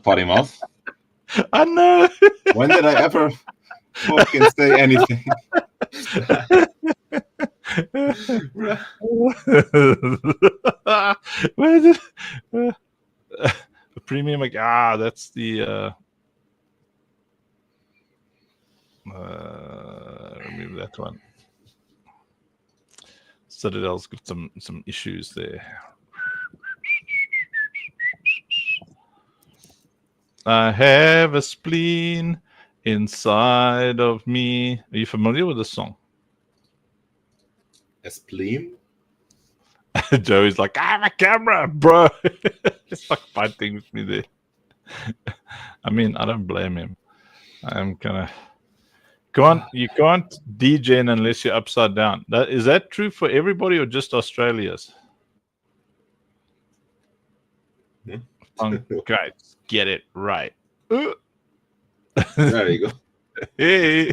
cut him off. I know. When did I ever fucking say anything? Where is it? Premium. That's the. Remove that one. Citadel's got some issues there. I have a spleen inside of me. Are you familiar with this song? A spleen? Joey's like, I have a camera, bro. Just like fighting with me there. I mean, I don't blame him. I'm gonna. You can't degen unless you're upside down. Is that true for everybody or just Australians? Great, get it right. There you go. Hey.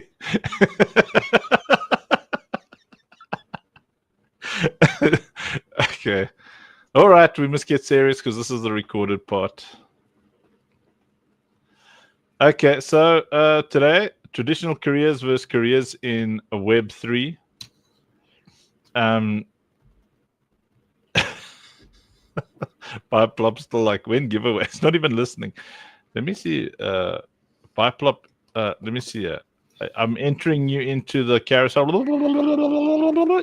Okay. All right, we must get serious because this is the recorded part. Okay, so today, traditional careers versus careers in Web3. Pipeplop still like, when giveaway? It's not even listening. Let me see. Pipeplop, let me see. I'm entering you into the carousel.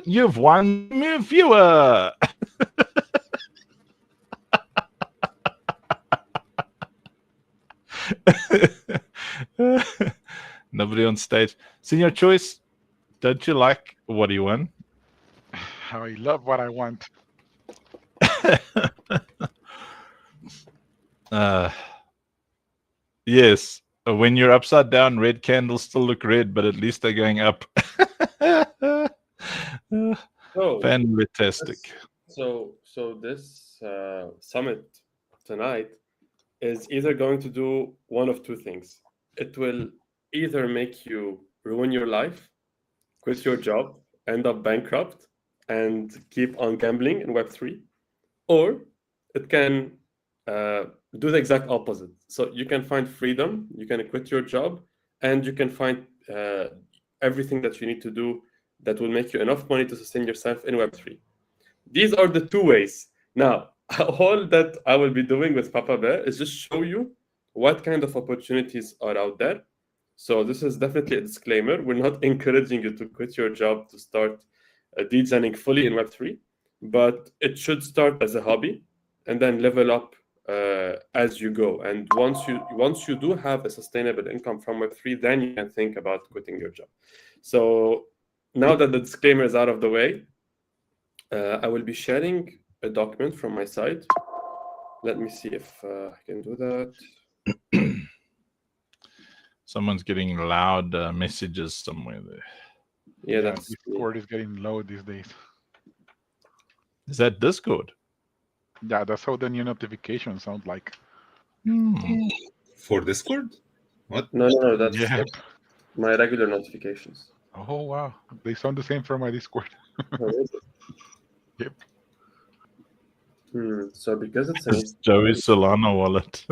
You've won new viewer. Nobody on stage. Senior Choice, don't you like what you won? I love what I want. Yes. When you're upside down, red candles still look red, but at least they're going up. Fantastic. So this summit tonight is either going to do one of two things. It will either make you ruin your life, quit your job, end up bankrupt, and keep on gambling in Web3, or it can do the exact opposite. So you can find freedom, you can quit your job, and you can find everything that you need to do that will make you enough money to sustain yourself in Web3. These are the two ways. Now, all that I will be doing with Papa Bear is just show you what kind of opportunities are out there. So this is definitely a disclaimer. We're not encouraging you to quit your job to start degening fully in Web3, but it should start as a hobby and then level up as you go. And once you do have a sustainable income from Web3, then you can think about quitting your job. So now that the disclaimer is out of the way, I will be sharing a document from my side. Let me see if I can do that. Someone's getting loud messages somewhere there. Yeah, that's Discord is getting low these days. Is that Discord? Yeah, that's how the new notifications sound like. For Discord? What? No, that's Yeah. my regular notifications. Oh wow, they sound the same from my Discord. Yep. So because it's It's Joey's Solana wallet.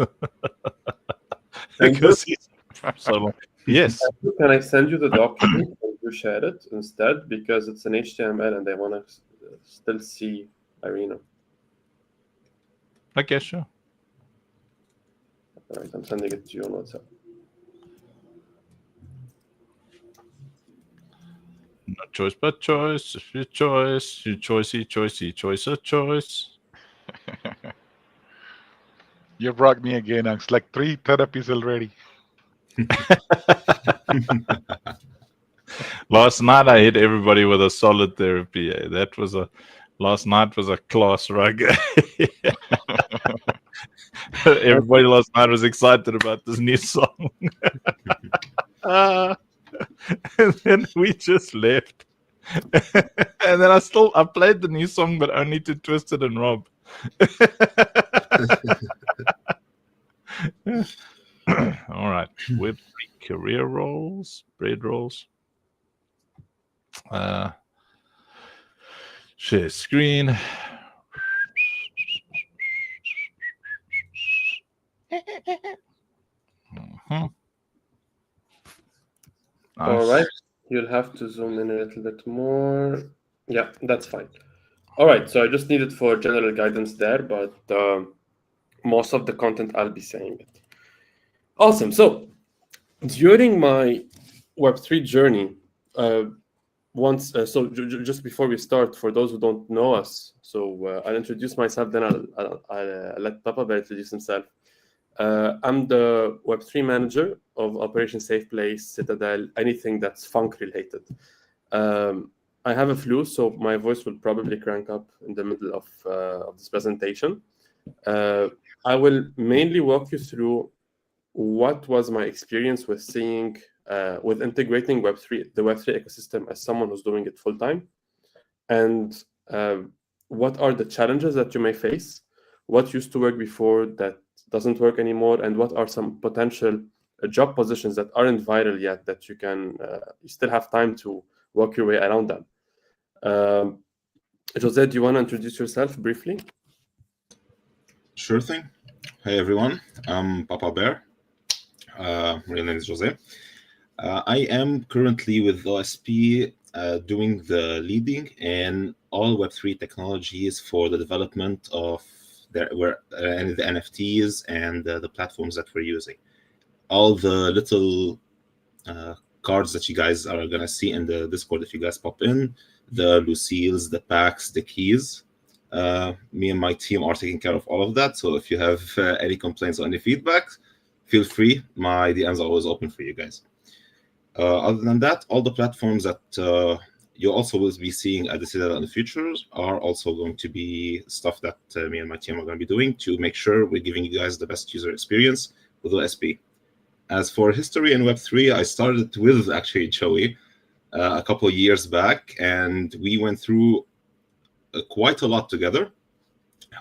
Because he's so yes. Can I send you the document and you share it instead? Because it's an HTML and they want to still see Arena. Okay, sure. All right, I'm sending it to you on WhatsApp. No choice but choice. Your choice. Your choicey, choicey, choice of choice. You brought me again. It's like 3 therapies already. Last night I hit everybody with a solid therapy. Last night was a class rug. Everybody last night was excited about this new song. And then we just left. And then I played the new song, but only to Twisted and Rob. All right. Web3 career roles, bread rolls. Share screen. All right, you'll have to zoom in a little bit more. Yeah, that's fine. All right, so I just need it for general guidance there, but most of the content I'll be saying it. Awesome. So during my Web3 journey, just before we start, for those who don't know us, so I'll introduce myself, then I'll let Papa Bear introduce himself. I'm the Web3 manager of Operation Safe Place, Citadel, anything that's funk related. I have a flu, so my voice will probably crank up in the middle of this presentation. I will mainly walk you through what was my experience with seeing, with integrating the Web3 ecosystem as someone who's doing it full time, and what are the challenges that you may face, what used to work before that doesn't work anymore, and what are some potential job positions that aren't viral yet that you still have time to work your way around them. Jose, do you want to introduce yourself briefly? Sure thing. Hey everyone, I'm Papa Bear. Real name is Jose. I am currently with OSP doing the leading in all Web3 technologies for the development of the NFTs and the platforms that we're using. All the little cards that you guys are going to see in the Discord if you guys pop in, the Lucille's, the packs, the keys. Me and my team are taking care of all of that. So if you have any complaints or any feedback, feel free. My DMs are always open for you guys. Other than that, all the platforms that you also will be seeing at the Citadel in the future are also going to be stuff that me and my team are going to be doing to make sure we're giving you guys the best user experience with OSP. As for history in Web3, I started with actually Joey a couple of years back, and we went through quite a lot together.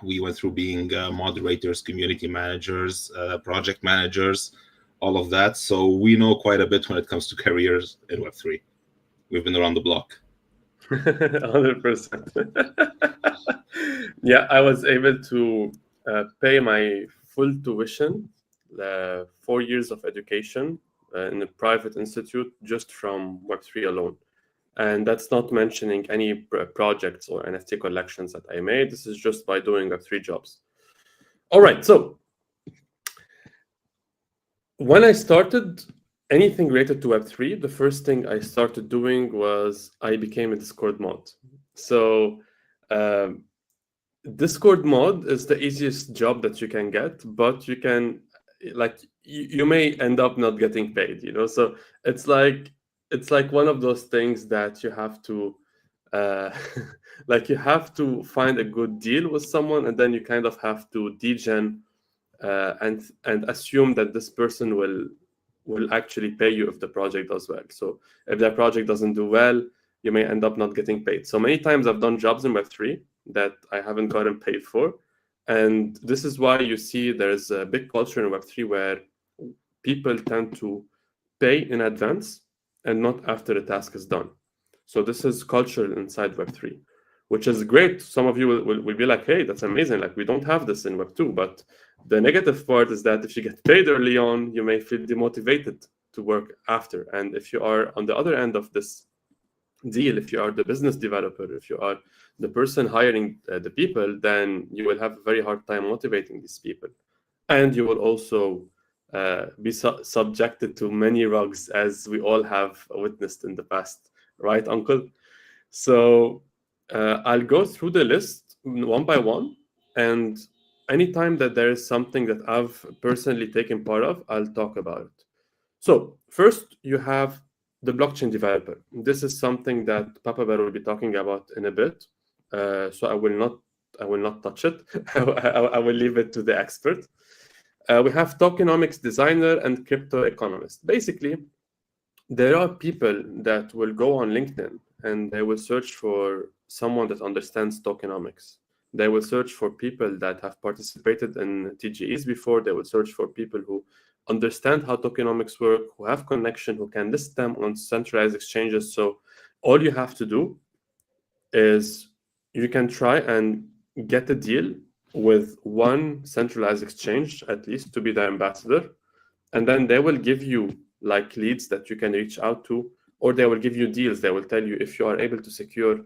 We went through being moderators, community managers, project managers, all of that. So we know quite a bit when it comes to careers in Web3. We've been around the block. 100%. Yeah, I was able to pay my full tuition, 4 years of education in a private institute just from Web3 alone. And that's not mentioning any projects or NFT collections that I made. This is just by doing Web3 jobs. All right, so when I started anything related to Web3, the first thing I started doing was I became a Discord mod. So Discord mod is the easiest job that you can get, but you can, you may end up not getting paid, So it's like one of those things that you have to, you have to find a good deal with someone, and then you kind of have to degen and assume that this person will actually pay you if the project does well. So if that project doesn't do well, you may end up not getting paid. So many times I've done jobs in Web3 that I haven't gotten paid for. And this is why you see there's a big culture in Web3 where people tend to pay in advance and not after the task is done. So this is culture inside Web3, which is great. Some of you will be like, hey, that's amazing. Like, we don't have this in Web2. But the negative part is that if you get paid early on, you may feel demotivated to work after. And if you are on the other end of this deal, if you are the business developer, if you are the person hiring the people, then you will have a very hard time motivating these people. And you will also be subjected to many rugs, as we all have witnessed in the past. Right, Uncle? So I'll go through the list one by one, and anytime that there is something that I've personally taken part of, I'll talk about it. So first, you have the blockchain developer. This is something that Papa Bear will be talking about in a bit. So I will not touch it. I will leave it to the expert. We have tokenomics designer and crypto economist. Basically, there are people that will go on LinkedIn and they will search for someone that understands tokenomics. They will search for people that have participated in TGEs before. They will search for people who understand how tokenomics work, who have connection, who can list them on centralized exchanges. So all you have to do is you can try and get a deal with one centralized exchange, at least, to be the ambassador. and then they will give you like leads that you can reach out to, or they will give you deals. They will tell you if you are able to secure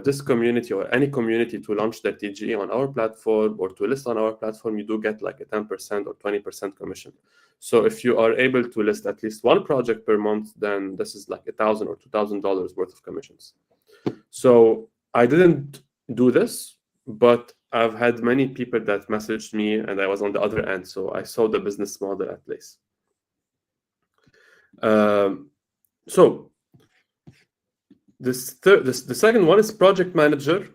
this community or any community to launch their TGE on our platform or to list on our platform, you do get like a 10% or 20% commission. So if you are able to list at least one project per month, then this is like $1,000 or $2,000 worth of commissions. So I didn't do this, but I've had many people that messaged me, and I was on the other end, so I saw the business model at place. So the second one is project manager,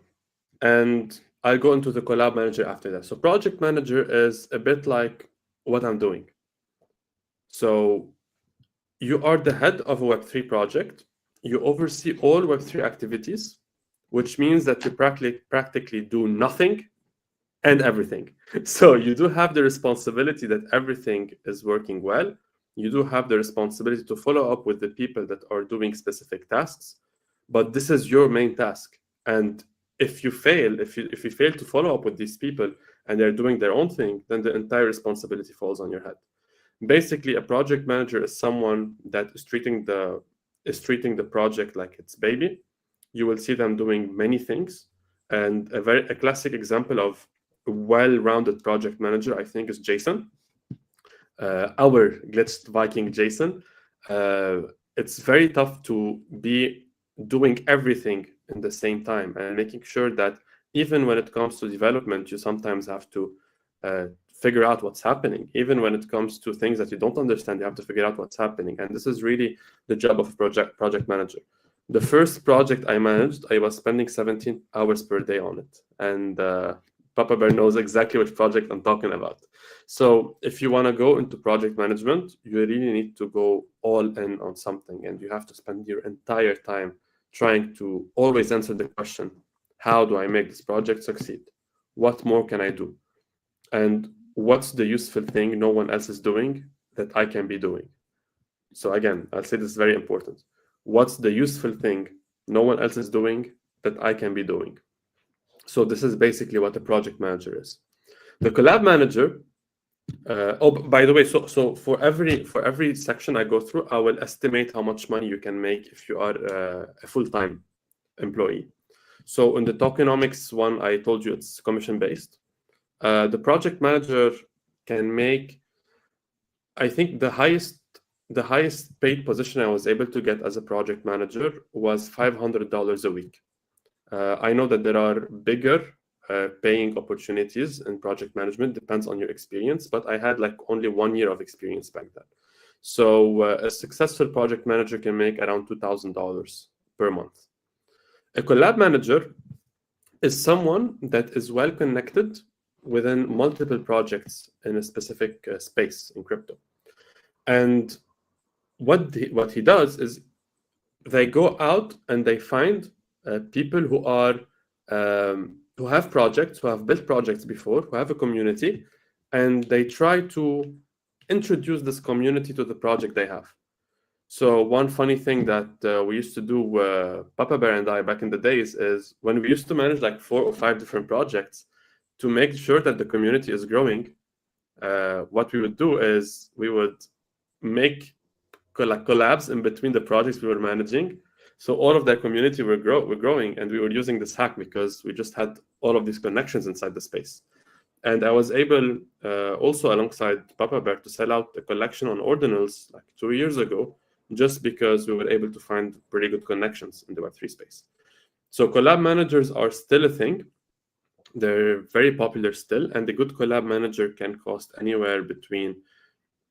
and I'll go into the collab manager after that. So project manager is a bit like what I'm doing. So you are the head of a Web3 project. You oversee all Web3 activities, which means that you practically do nothing and everything. So you do have the responsibility that everything is working well. You do have the responsibility to follow up with the people that are doing specific tasks, but this is your main task. And if you fail, if you fail to follow up with these people and they're doing their own thing, then the entire responsibility falls on your head. Basically, a project manager is someone that is treating the project like its baby. You will see them doing many things, and a classic example of a well-rounded project manager, I think, is Jason, our glitched Viking Jason. It's very tough to be doing everything in the same time and making sure that even when it comes to development, you sometimes have to figure out what's happening. Even when it comes to things that you don't understand, you have to figure out what's happening. And this is really the job of a project manager. The first project I managed, I was spending 17 hours per day on it. And Papa Bear knows exactly which project I'm talking about. So if you want to go into project management, you really need to go all in on something. And you have to spend your entire time trying to always answer the question, how do I make this project succeed? What more can I do? And what's the useful thing no one else is doing that I can be doing? So again, I'll say this is very important. What's the useful thing no one else is doing that I can be doing? So this is basically what a project manager is. The collab manager, by the way, so for every section I go through, I will estimate how much money you can make if you are a full-time employee. So in the tokenomics one, I told you it's commission-based. The project manager can make, I think the highest paid position I was able to get as a project manager was $500 a week. I know that there are bigger paying opportunities in project management, depends on your experience, but I had like only 1 year of experience back then. So a successful project manager can make around $2,000 per month. A collab manager is someone that is well connected within multiple projects in a specific space in crypto. And what he does is they go out and they find people who are who have projects, who have built projects before, who have a community, and they try to introduce this community to the project they have. So one funny thing that we used to do, Papa Bear and I, back in the days, is when we used to manage like 4 or 5 different projects, to make sure that the community is growing, what we would do is we would make collabs in between the projects we were managing. So all of their community were growing, and we were using this hack because we just had all of these connections inside the space. And I was able also alongside Papa Bear to sell out a collection on ordinals like 2 years ago, just because we were able to find pretty good connections in the Web3 space. So collab managers are still a thing. They're very popular still, and a good collab manager can cost anywhere between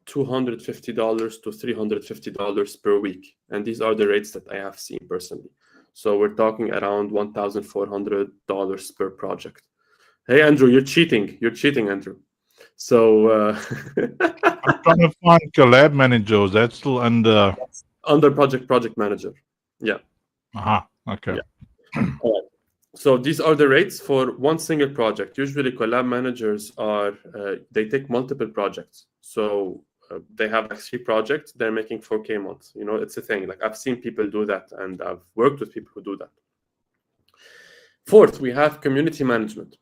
$250 to $350 per week. And these are the rates that I have seen personally. So we're talking around $1,400 per project. Hey, Andrew, you're cheating. You're cheating, Andrew. So I'm trying to find collab managers. That's still under project manager. Yeah. Okay. Yeah. All right. So these are the rates for one single project. Usually collab managers are, they take multiple projects. So they have like 3 projects, they're making 4K a month. You know, it's a thing. Like I've seen people do that, and I've worked with people who do that. Fourth, we have community management.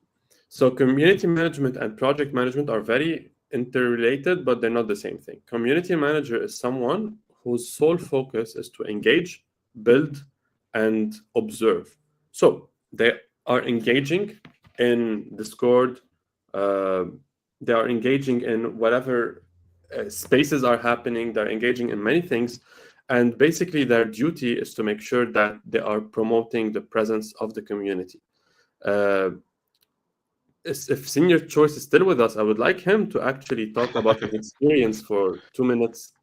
So community management and project management are very interrelated, but they're not the same thing. Community manager is someone whose sole focus is to engage, build, and observe. So they are engaging in Discord, uh, they are engaging in whatever spaces are happening, they're engaging in many things. And basically, their duty is to make sure that they are promoting the presence of the community. Uh, if Senior Choice is still with us, I would like him to actually talk about his experience for 2 minutes.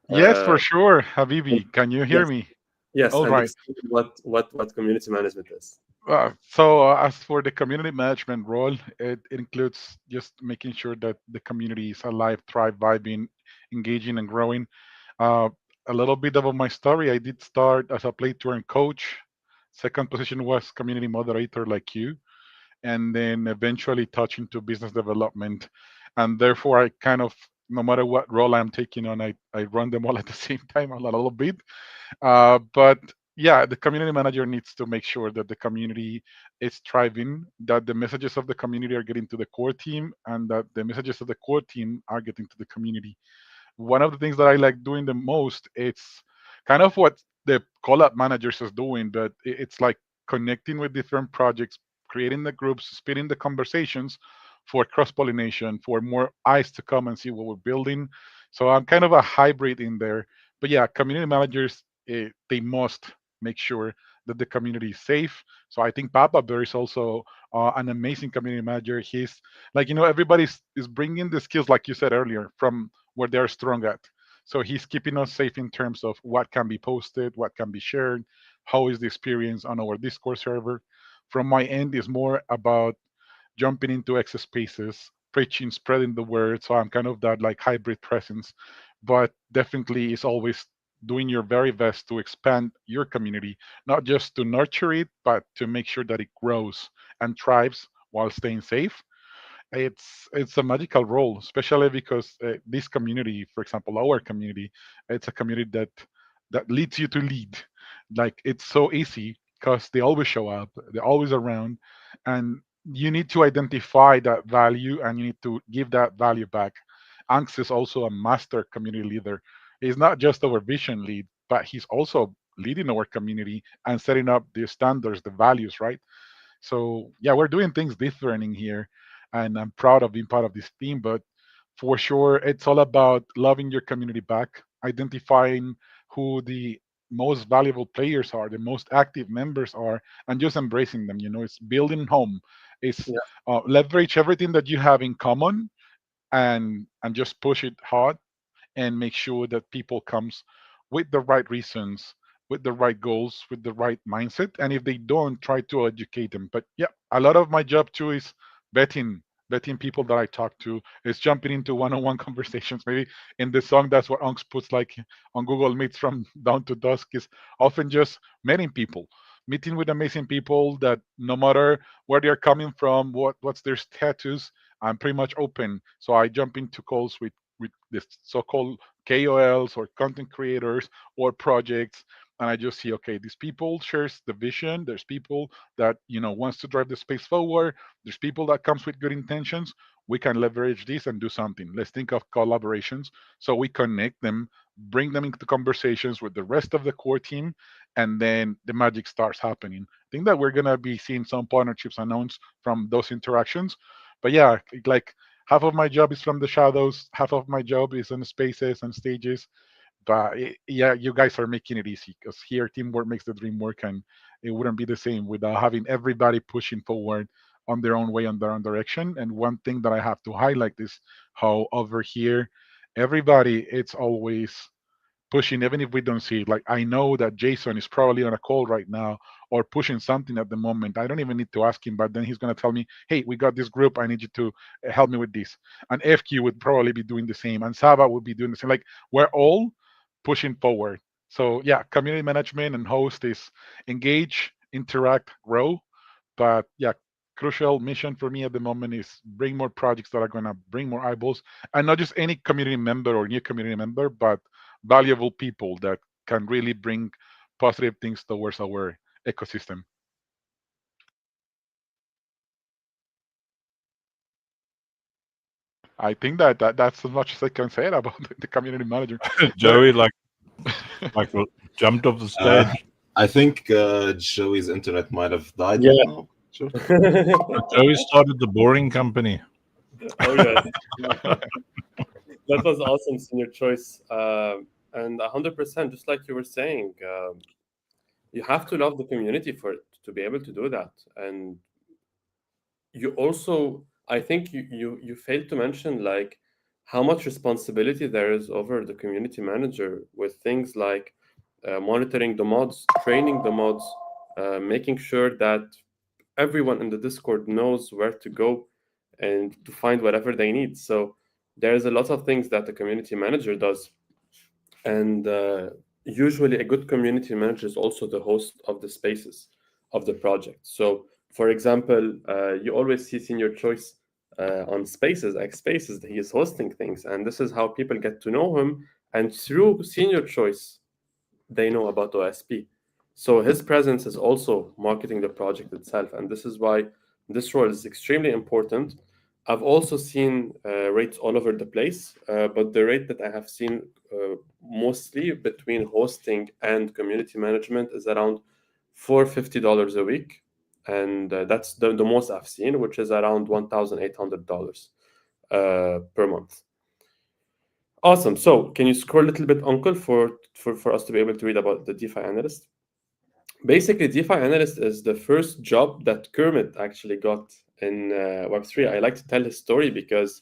Yes, Uh, for sure, and- Habibi. Can you hear yes, me? yes, All and right. explain what community management is. As for the community management role, it includes just making sure that the community is alive, thrive, vibing, engaging, and growing. Uh, a little bit about my story. I did start as a play to earn coach. Second position was community moderator, like you, and then eventually touch into business development. And therefore, I kind of, no matter what role I'm taking on, I run them all at the same time a little bit. But yeah, the community manager needs to make sure that the community is thriving, that the messages of the community are getting to the core team, and that the messages of the core team are getting to the community. One of the things that I like doing the most, it's kind of what the collab managers is doing, but it's like connecting with different projects, creating the groups, speeding the conversations for cross pollination, for more eyes to come and see what we're building. So I'm kind of a hybrid in there. But yeah, community managers, they must make sure that the community is safe. So I think Papa Bear is also an amazing community manager. He's like, everybody is bringing the skills, like you said earlier, from where they're strong at. So he's keeping us safe in terms of what can be posted, what can be shared, how is the experience on our Discord server. From my end, is more about jumping into access spaces, preaching, spreading the word. So I'm kind of that like hybrid presence, but definitely is always doing your very best to expand your community, not just to nurture it, but to make sure that it grows and thrives while staying safe. It's a magical role, especially because this community, for example, our community, it's a community that leads you to lead. Like it's so easy because they always show up, they're always around, and you need to identify that value and you need to give that value back. Angst is also a master community leader. He's not just our vision lead, but he's also leading our community and setting up the standards, the values, right? So yeah, we're doing things different in here, and I'm proud of being part of this team. But for sure, it's all about loving your community back, identifying who the most valuable players are, the most active members are, and just embracing them. It's building home. It's Yeah, leverage everything that you have in common and just push it hard and make sure that people comes with the right reasons, with the right goals, with the right mindset. And if they don't, try to educate them. But yeah, a lot of my job too is vetting people that I talk to, is jumping into one-on-one conversations. Maybe in the song, that's what Unks puts like on Google Meets from dawn to dusk, is often just meeting with amazing people that no matter where they're coming from, what's their status, I'm pretty much open. So I jump into calls with this so-called KOLs or content creators or projects, and I just see, okay, these people shares the vision. There's people that wants to drive the space forward. There's people that comes with good intentions. We can leverage this and do something. Let's think of collaborations. So we connect them, bring them into conversations with the rest of the core team, and then the magic starts happening. I think that we're gonna be seeing some partnerships announced from those interactions. But yeah, like half of my job is from the shadows, half of my job is on spaces and stages. But yeah, you guys are making it easy because here teamwork makes the dream work, and it wouldn't be the same without having everybody pushing forward on their own way, on their own direction. And one thing that I have to highlight is how over here, everybody, it's always pushing even if we don't see it. Like I know that Jason is probably on a call right now or pushing something at the moment. I don't even need to ask him, but then he's gonna tell me, "Hey, we got this group. I need you to help me with this." And FQ would probably be doing the same, and Saba would be doing the same. Like we're all pushing forward. So yeah, community management and host is engage, interact, grow. But yeah, crucial mission for me at the moment is bring more projects that are gonna bring more eyeballs, and not just any community member or new community member, but valuable people that can really bring positive things towards our ecosystem. I think that's as much as I can say about the community manager. Joey like jumped off the Uh, stage. I think Joey's internet might have died Yeah. right now. Sure. Joey started the boring company. Oh yes, that was awesome, senior choice, and 100%, just like you were saying, you have to love the community for it to be able to do that. And you also, I think you failed to mention like how much responsibility there is over the community manager with things like monitoring the mods, training the mods, making sure that everyone in the Discord knows where to go and to find whatever they need. So there's a lot of things that the community manager does, and usually a good community manager is also the host of the spaces of the project. So for example, you always see senior choice on spaces, X spaces, he is hosting things, and this is how people get to know him, and through senior choice they know about OSP. So his presence is also marketing the project itself, and this is why this role is extremely important. I've also seen rates all over the place, but the rate that I have seen mostly between hosting and community management is around $450 a week, and that's the most I've seen, which is around $1,800 per month. Awesome. So can you scroll a little bit, Uncle, for us to be able to read about the DeFi analyst? Basically, DeFi analyst is the first job that Kermit actually got in Web3. I like to tell his story because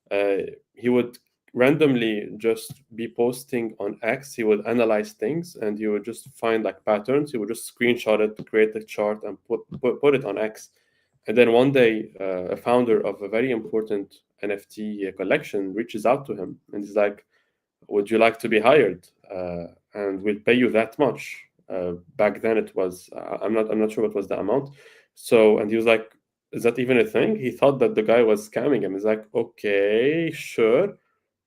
he would randomly just be posting on X. He would analyze things and he would just find like patterns. He would just screenshot it, create a chart, and put it on X. And then one day, a founder of a very important NFT collection reaches out to him and he's like, "Would you like to be hired? And we'll pay you that much." Back then, it was I'm not sure what was the amount. So, and he was like, "Is that even a thing?" He thought that the guy was scamming him. He's like, "Okay, sure."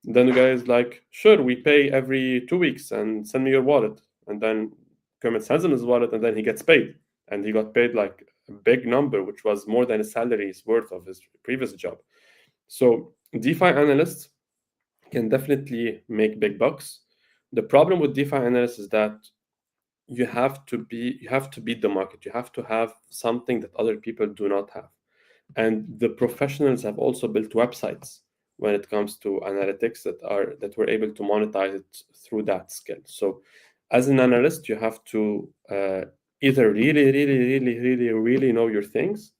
Then the guy is like, "Sure, we pay every 2 weeks and send me your wallet." And then Kermit sends him his wallet, and then he gets paid. And he got paid like a big number, which was more than his salary's worth of his previous job. So DeFi analysts can definitely make big bucks. The problem with DeFi analysts is that you have to beat the market. You have to have something that other people do not have. And the professionals have also built websites when it comes to analytics that were able to monetize it through that skill. So as an analyst, you have to either really know your things,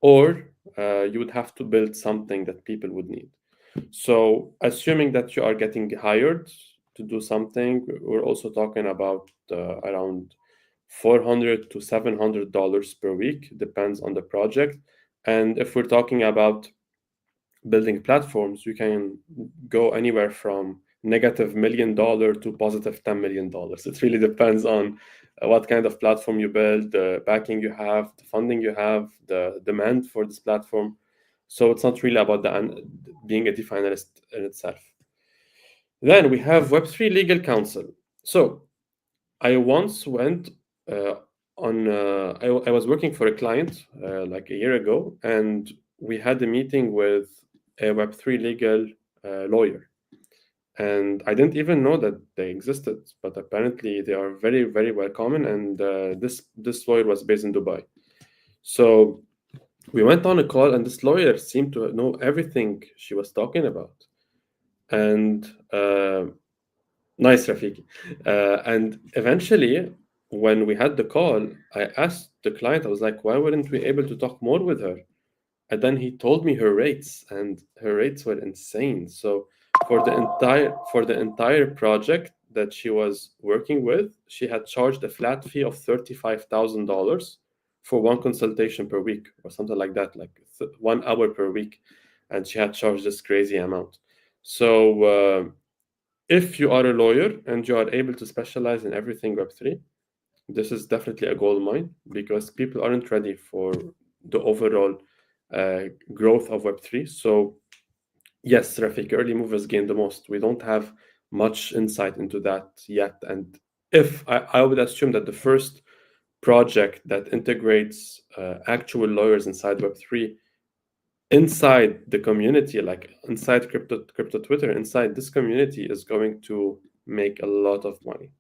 or you would have to build something that people would need. So assuming that you are getting hired to do something, we're also talking about around $400 to $700 per week, depends on the project. And if we're talking about building platforms, you can go anywhere from -$1 million to +$10 million. It really depends on what kind of platform you build, the backing you have, the funding you have, the demand for this platform. So it's not really about being a DeFi analyst in itself. Then we have Web3 legal counsel. So I once went I was working for a client like a year ago, and we had a meeting with a Web3 legal lawyer. And I didn't even know that they existed, but apparently they are very, very well common. And this lawyer was based in Dubai. So we went on a call, and this lawyer seemed to know everything she was talking about. And nice, Rafiki. And eventually, when we had the call, I asked the client, I was like, why weren't we able to talk more with her? And then he told me her rates, and her rates were insane. So for the entire project that she was working with, she had charged a flat fee of $35,000 for one consultation per week, or something like that, like 1 hour per week, and she had charged this crazy amount. So if you are a lawyer and you are able to specialize in everything Web3, this is definitely a gold mine, because people aren't ready for the overall growth of Web3. So yes, Rafik, early movers gain the most. We don't have much insight into that yet. And if I would assume that the first project that integrates actual lawyers inside Web3 inside the community, like inside crypto Twitter, inside this community is going to make a lot of money.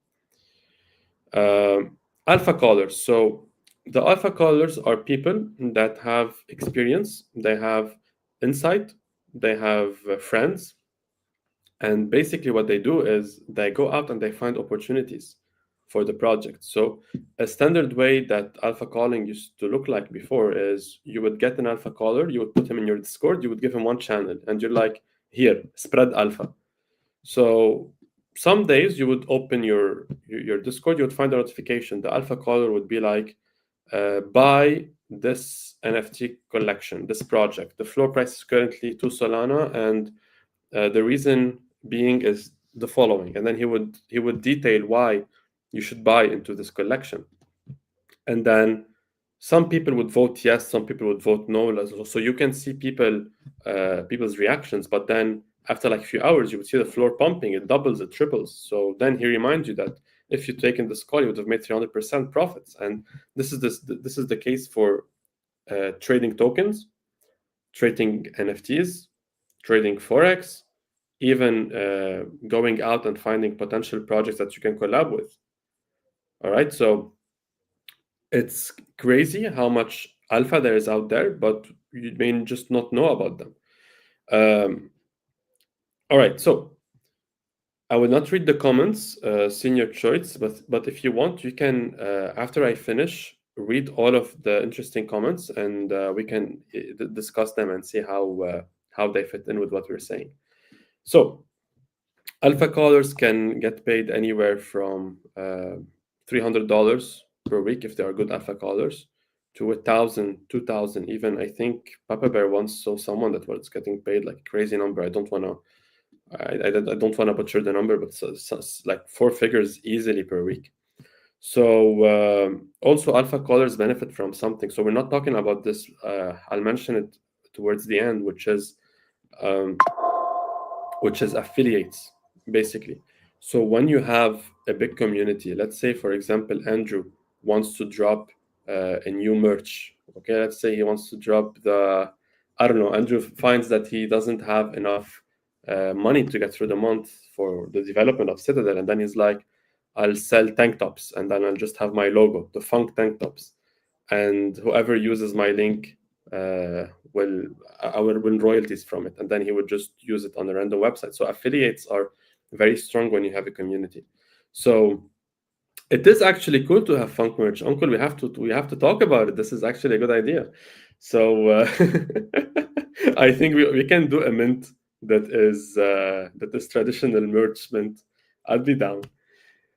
Alpha callers. So the alpha callers are people that have experience, they have insight, they have friends, and basically what they do is they go out and they find opportunities for the project. So a standard way that alpha calling used to look like before is you would get an alpha caller, you would put him in your Discord, you would give him one channel, and you're like, here, spread alpha. So some days you would open your Discord, you would find a notification. The alpha caller would be like, buy this NFT collection, this project. The floor price is currently 2 Solana, and the reason being is the following. And then he would detail why you should buy into this collection. And then some people would vote yes, some people would vote no. So you can see people's reactions, but then after like a few hours, you would see the floor pumping. It doubles, it triples. So then he reminds you that if you'd taken this call, you would have made 300% profits. And this is the case for trading tokens, trading NFTs, trading forex, even going out and finding potential projects that you can collab with. All right, so it's crazy how much alpha there is out there, but you may just not know about them. All right, so I will not read the comments, senior choice, but if you want, you can, after I finish, read all of the interesting comments, and we can discuss them and see how they fit in with what we're saying. So alpha callers can get paid anywhere from $300 per week if they are good alpha callers to 1,000, 2,000, even. I think Papa Bear once saw someone that was getting paid like a crazy number. I don't want to butcher the number, but like 4 figures easily per week. So also alpha callers benefit from something. So we're not talking about this. I'll mention it towards the end, which is affiliates, basically. So when you have a big community, let's say, for example, Andrew wants to drop a new merch. Okay, let's say he wants to drop I don't know, Andrew finds that he doesn't have enough money to get through the month for the development of Citadel. And then he's like, I'll sell tank tops and then I'll just have my logo, the Funk tank tops. And whoever uses my link will I will win royalties from it, and then he would just use it on a random website. So affiliates are very strong when you have a community. So it is actually cool to have Funk merch, Uncle. We have to talk about it. This is actually a good idea. So I think we can do a mint that is traditional merch mint. I'll be down.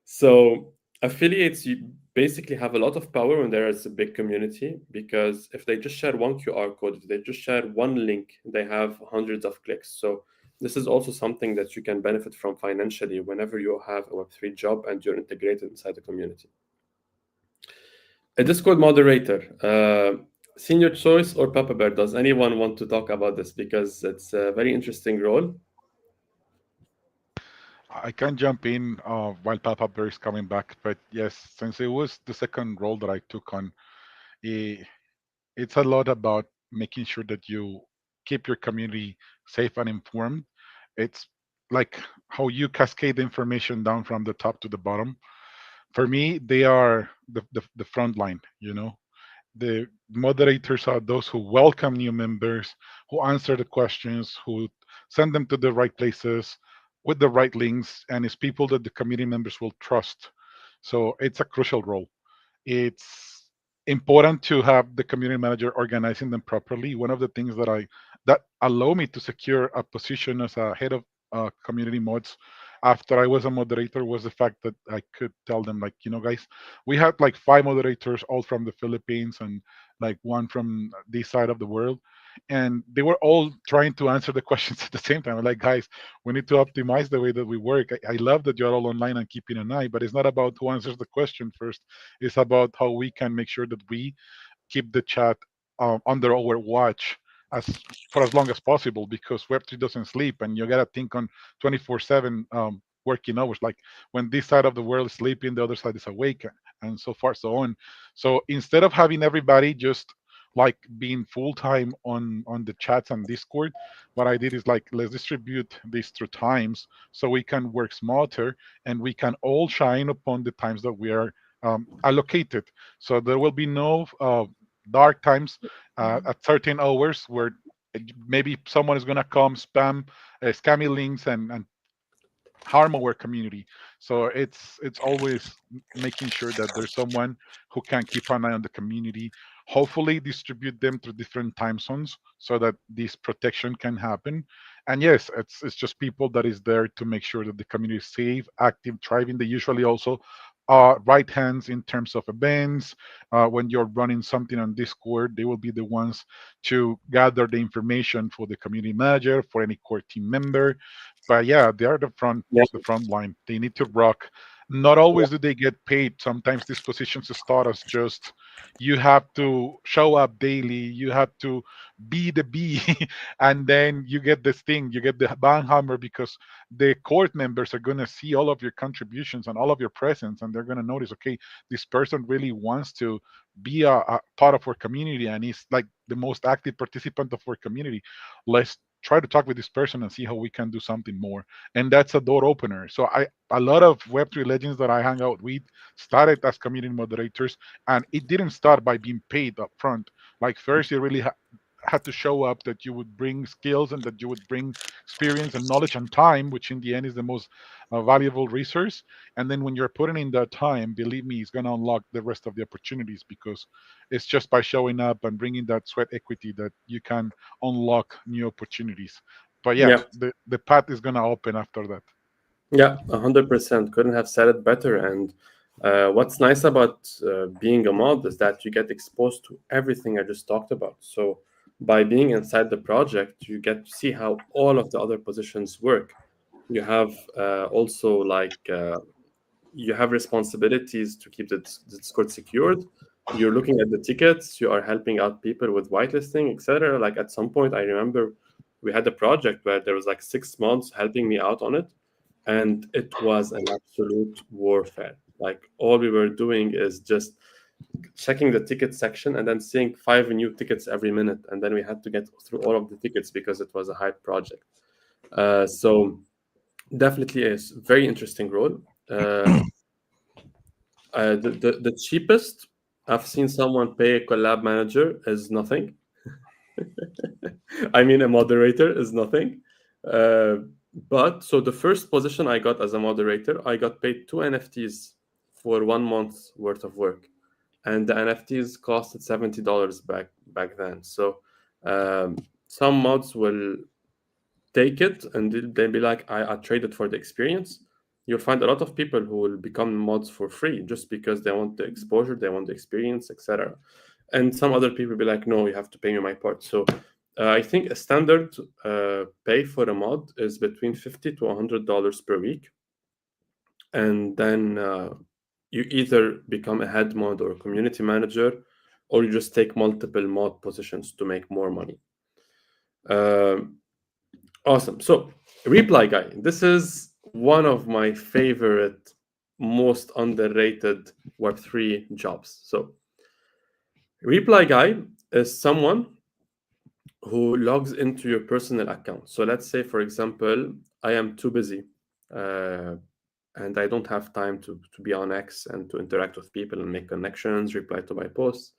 So affiliates, you basically have a lot of power when there is a big community, because if they just share one QR code, if they just share one link, they have hundreds of clicks. So this is also something that you can benefit from financially whenever you have a Web3 job and you're integrated inside the community. A Discord moderator, senior choice or Papa Bear? Does anyone want to talk about this? Because it's a very interesting role. I can jump in while Papa Bear is coming back, but yes, since it was the second role that I took on, eh, it's a lot about making sure that you keep your community safe and informed. It's like how you cascade the information down from the top to the bottom. For me, they are the front line, you know. The moderators are those who welcome new members, who answer the questions, who send them to the right places with the right links, and it's people that the community members will trust. So it's a crucial role. It's important to have the community manager organizing them properly. One of the things that allow me to secure a position as a head of community mods after I was a moderator was the fact that I could tell them, like, you know, guys, we had like 5 moderators all from the Philippines and like one from this side of the world, and they were all trying to answer the questions at the same time. I'm like, guys, we need to optimize the way that we work. I love that you're all online and keeping an eye, but it's not about who answers the question first. It's about how we can make sure that we keep the chat under our watch as for as long as possible, because Web3 doesn't sleep, and you gotta think on 24/7 working hours. Like when this side of the world is sleeping, the other side is awake, and so far so on. So instead of having everybody just like being full time on the chats and Discord. What I did is like, let's distribute this through times so we can work smarter and we can all shine upon the times that we are allocated. So there will be no dark times at certain hours where maybe someone is gonna come spam scammy links and harm our community. So it's always making sure that there's someone who can keep an eye on the community, hopefully distribute them through different time zones so that this protection can happen. And yes, it's just people that is there to make sure that the community is safe, active, thriving. They usually also right hands in terms of events. When you're running something on Discord, they will be the ones to gather the information for the community manager, for any core team member. But yeah, they are Yeah. the front line. They need to rock. Not always do they get paid. Sometimes these positions start as just, you have to show up daily, you have to be the bee, and then you get this thing, you get the bang hammer, because the court members are gonna see all of your contributions and all of your presence, and they're gonna notice, okay, this person really wants to be a part of our community, and he's like the most active participant of our community. Let's try to talk with this person and see how we can do something more. And that's a door opener. So a lot of Web3 legends that I hang out with started as community moderators, and it didn't start by being paid up front. Like first, you really had to show up, that you would bring skills and that you would bring experience and knowledge and time, which in the end is the most valuable resource. And then when you're putting in that time, believe me, it's going to unlock the rest of the opportunities, because it's just by showing up and bringing that sweat equity that you can unlock new opportunities. But yeah, Yeah. the path is going to open after that. Yeah, 100%. Couldn't have said it better. And what's nice about being a mod is that you get exposed to everything I just talked about. So by being inside the project, you get to see how all of the other positions work. You have also like you have responsibilities to keep the Discord secured. You're looking at the tickets. You are helping out people with whitelisting, etc. Like at some point, I remember we had a project where there was like 6 months helping me out on it, and it was an absolute warfare. Like all we were doing is just checking the ticket section and then seeing 5 new tickets every minute, and then we had to get through all of the tickets because it was a hype project. So definitely a very interesting role. The cheapest I've seen someone pay a collab manager is nothing. I mean, a moderator is nothing. Uh, but so the first position I got as a moderator, I got paid 2 NFTs for 1 month's worth of work, and the NFTs costed $70 back then. So some mods will take it and they'll be like, I traded for the experience. You'll find a lot of people who will become mods for free just because they want the exposure, they want the experience, etc. And some other people be like, no, you have to pay me my part. So I think a standard pay for a mod is between $50 to $100 per week. And then you either become a head mod or a community manager, or you just take multiple mod positions to make more money. Awesome. So, reply guy. This is one of my favorite, most underrated Web3 jobs. So, reply guy is someone who logs into your personal account. So, let's say, for example, I am too busy and I don't have time to be on X and to interact with people and make connections, reply to my posts.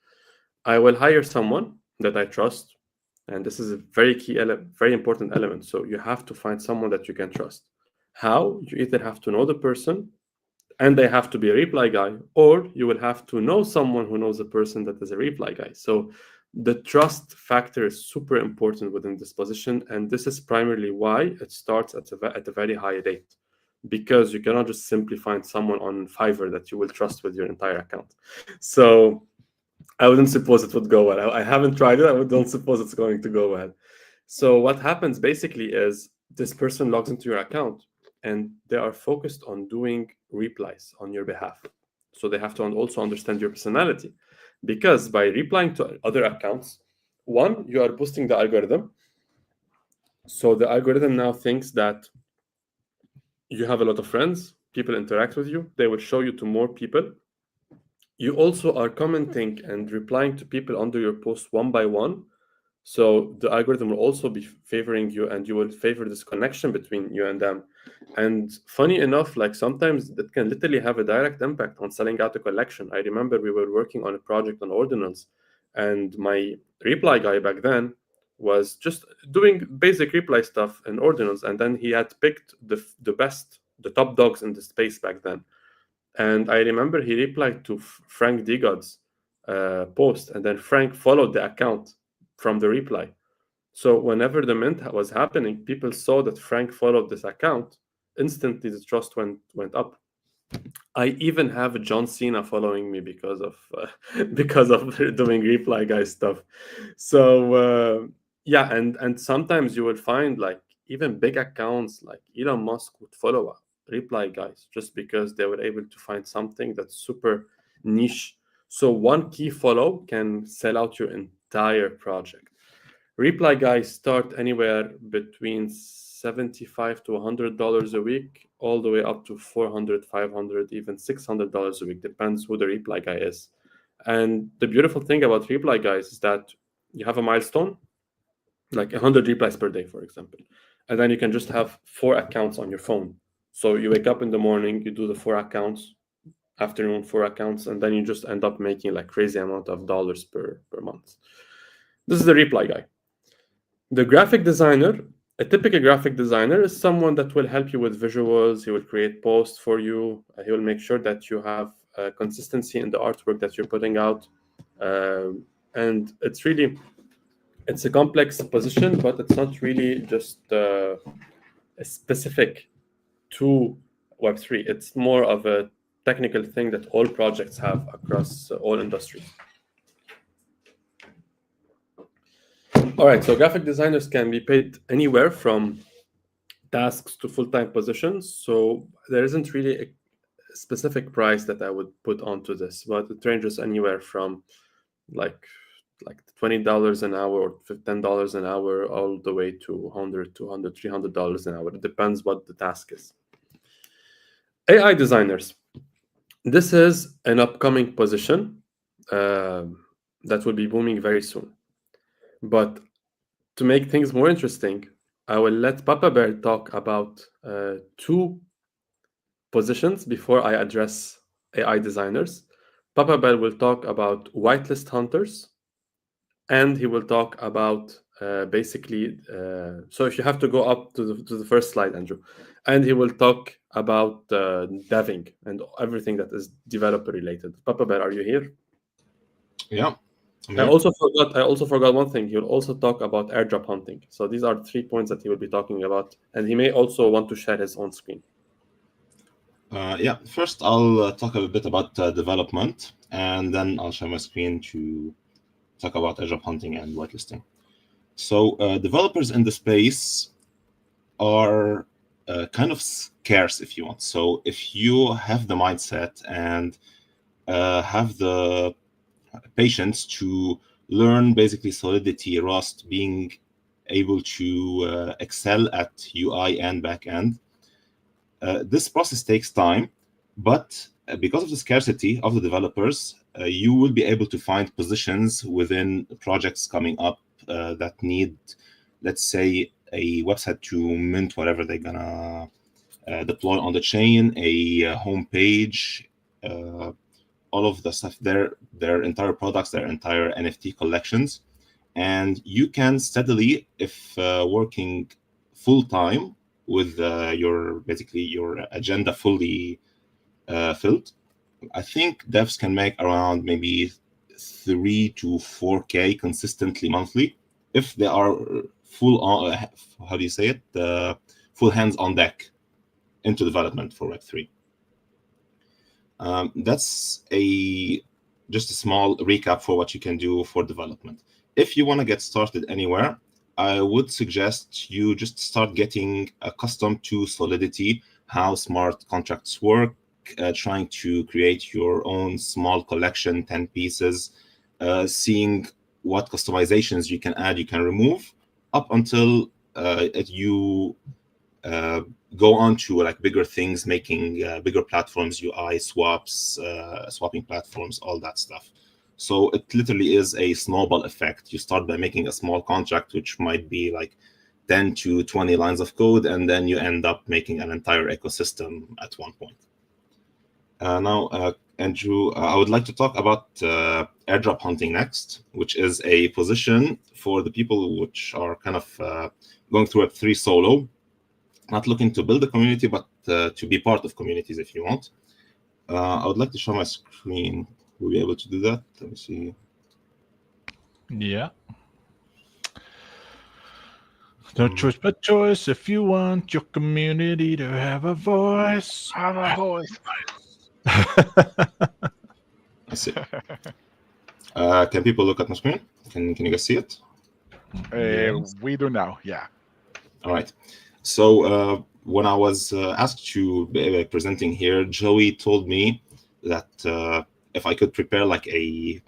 I will hire someone that I trust. And this is a very key very important element. So you have to find someone that you can trust. How? You either have to know the person and they have to be a reply guy, or you will have to know someone who knows a person that is a reply guy. So the trust factor is super important within this position. And this is primarily why it starts at a very high rate, because you cannot just simply find someone on Fiverr that you will trust with your entire account. So I wouldn't suppose it would go well. I haven't tried it. I don't suppose it's going to go well. So what happens basically is this person logs into your account and they are focused on doing replies on your behalf. So they have to also understand your personality, because by replying to other accounts, one, you are boosting the algorithm. So the algorithm now thinks that you have a lot of friends, people interact with you, they will show you to more people. you also are commenting and replying to people under your post one by one. So the algorithm will also be favoring you, and you will favor this connection between you and them. And funny enough, like sometimes that can literally have a direct impact on selling out a collection. I remember we were working on a project on ordinals, and my reply guy back then was just doing basic reply stuff in ordinals, and then he had picked the best, the top dogs in the space back then. And I remember he replied to Frank Digod's post, and then Frank followed the account from the reply. So whenever the mint was happening, people saw that Frank followed this account. Instantly, the trust went up. I even have John Cena following me because of because of doing reply guy stuff. So yeah, and sometimes you will find like even big accounts like Elon Musk would follow reply guys just because they were able to find something that's super niche. So one key follow can sell out your entire project. Reply guys start anywhere between $75 to $100 a week, all the way up to $400, $500, even $600 a week. Depends who the reply guy is. And the beautiful thing about reply guys is that you have a milestone, like 100 replies per day, for example, and then you can just have 4 accounts on your phone. So you wake up in the morning, you do the 4 accounts, afternoon 4 accounts, and then you just end up making like crazy amount of dollars per month. This is the reply guy. The graphic designer, a typical graphic designer is someone that will help you with visuals. He will create posts for you. He will make sure that you have consistency in the artwork that you're putting out. And it's a complex position, but it's not really just specific to Web3. It's more of a technical thing that all projects have across all industries. All right, so graphic designers can be paid anywhere from tasks to full-time positions. So there isn't really a specific price that I would put onto this, but it ranges anywhere from like $20 an hour or $10 an hour all the way to $100, $200, $300 an hour. It depends what the task is. AI designers. This is an upcoming position that will be booming very soon. But to make things more interesting, I will let Papa Bear talk about 2 positions before I address AI designers. Papa Bear will talk about whitelist hunters, and he will talk about basically. So if you have to go up to the first slide, Andrew, and he will talk about deving and everything that is developer related. Papa Bear, are you here? Yeah. I also forgot one thing. He will also talk about airdrop hunting. So these are 3 points that he will be talking about, and he may also want to share his own screen. Yeah, first I'll talk a bit about development, and then I'll share my screen to talk about airdrop hunting and whitelisting. So developers in the space are kind of scarce, if you want. So if you have the mindset and have the patience to learn basically Solidity, Rust, being able to excel at UI and backend, this process takes time, but because of the scarcity of the developers, you will be able to find positions within projects coming up that need, let's say, a website to mint whatever they're gonna deploy on the chain, a homepage, all of the stuff, their entire products, their entire NFT collections. And you can steadily, if working full-time with your agenda fully filled, I think devs can make around maybe 3 to 4K consistently monthly if they are full on, how do you say it? Full hands on deck into development for Web3. That's just a small recap for what you can do for development. If you want to get started anywhere, I would suggest you just start getting accustomed to Solidity, how smart contracts work, trying to create your own small collection, 10 pieces, seeing what customizations you can add, you can remove, up until you go on to like bigger things, making bigger platforms, UI swaps, swapping platforms, all that stuff. So it literally is a snowball effect. You start by making a small contract, which might be like 10 to 20 lines of code, and then you end up making an entire ecosystem at one point. Now, Andrew, I would like to talk about airdrop hunting next, which is a position for the people which are kind of going through Web3 solo, not looking to build a community, but to be part of communities if you want. I would like to show my screen. Will be able to do that? Let me see. Yeah. No choice but choice if you want your community to have a voice. Have a voice. I see. Can people look at my screen? Can you guys see it? Yes. We do now, yeah. All right. So when I was asked to be presenting here, Joey told me that if I could prepare like a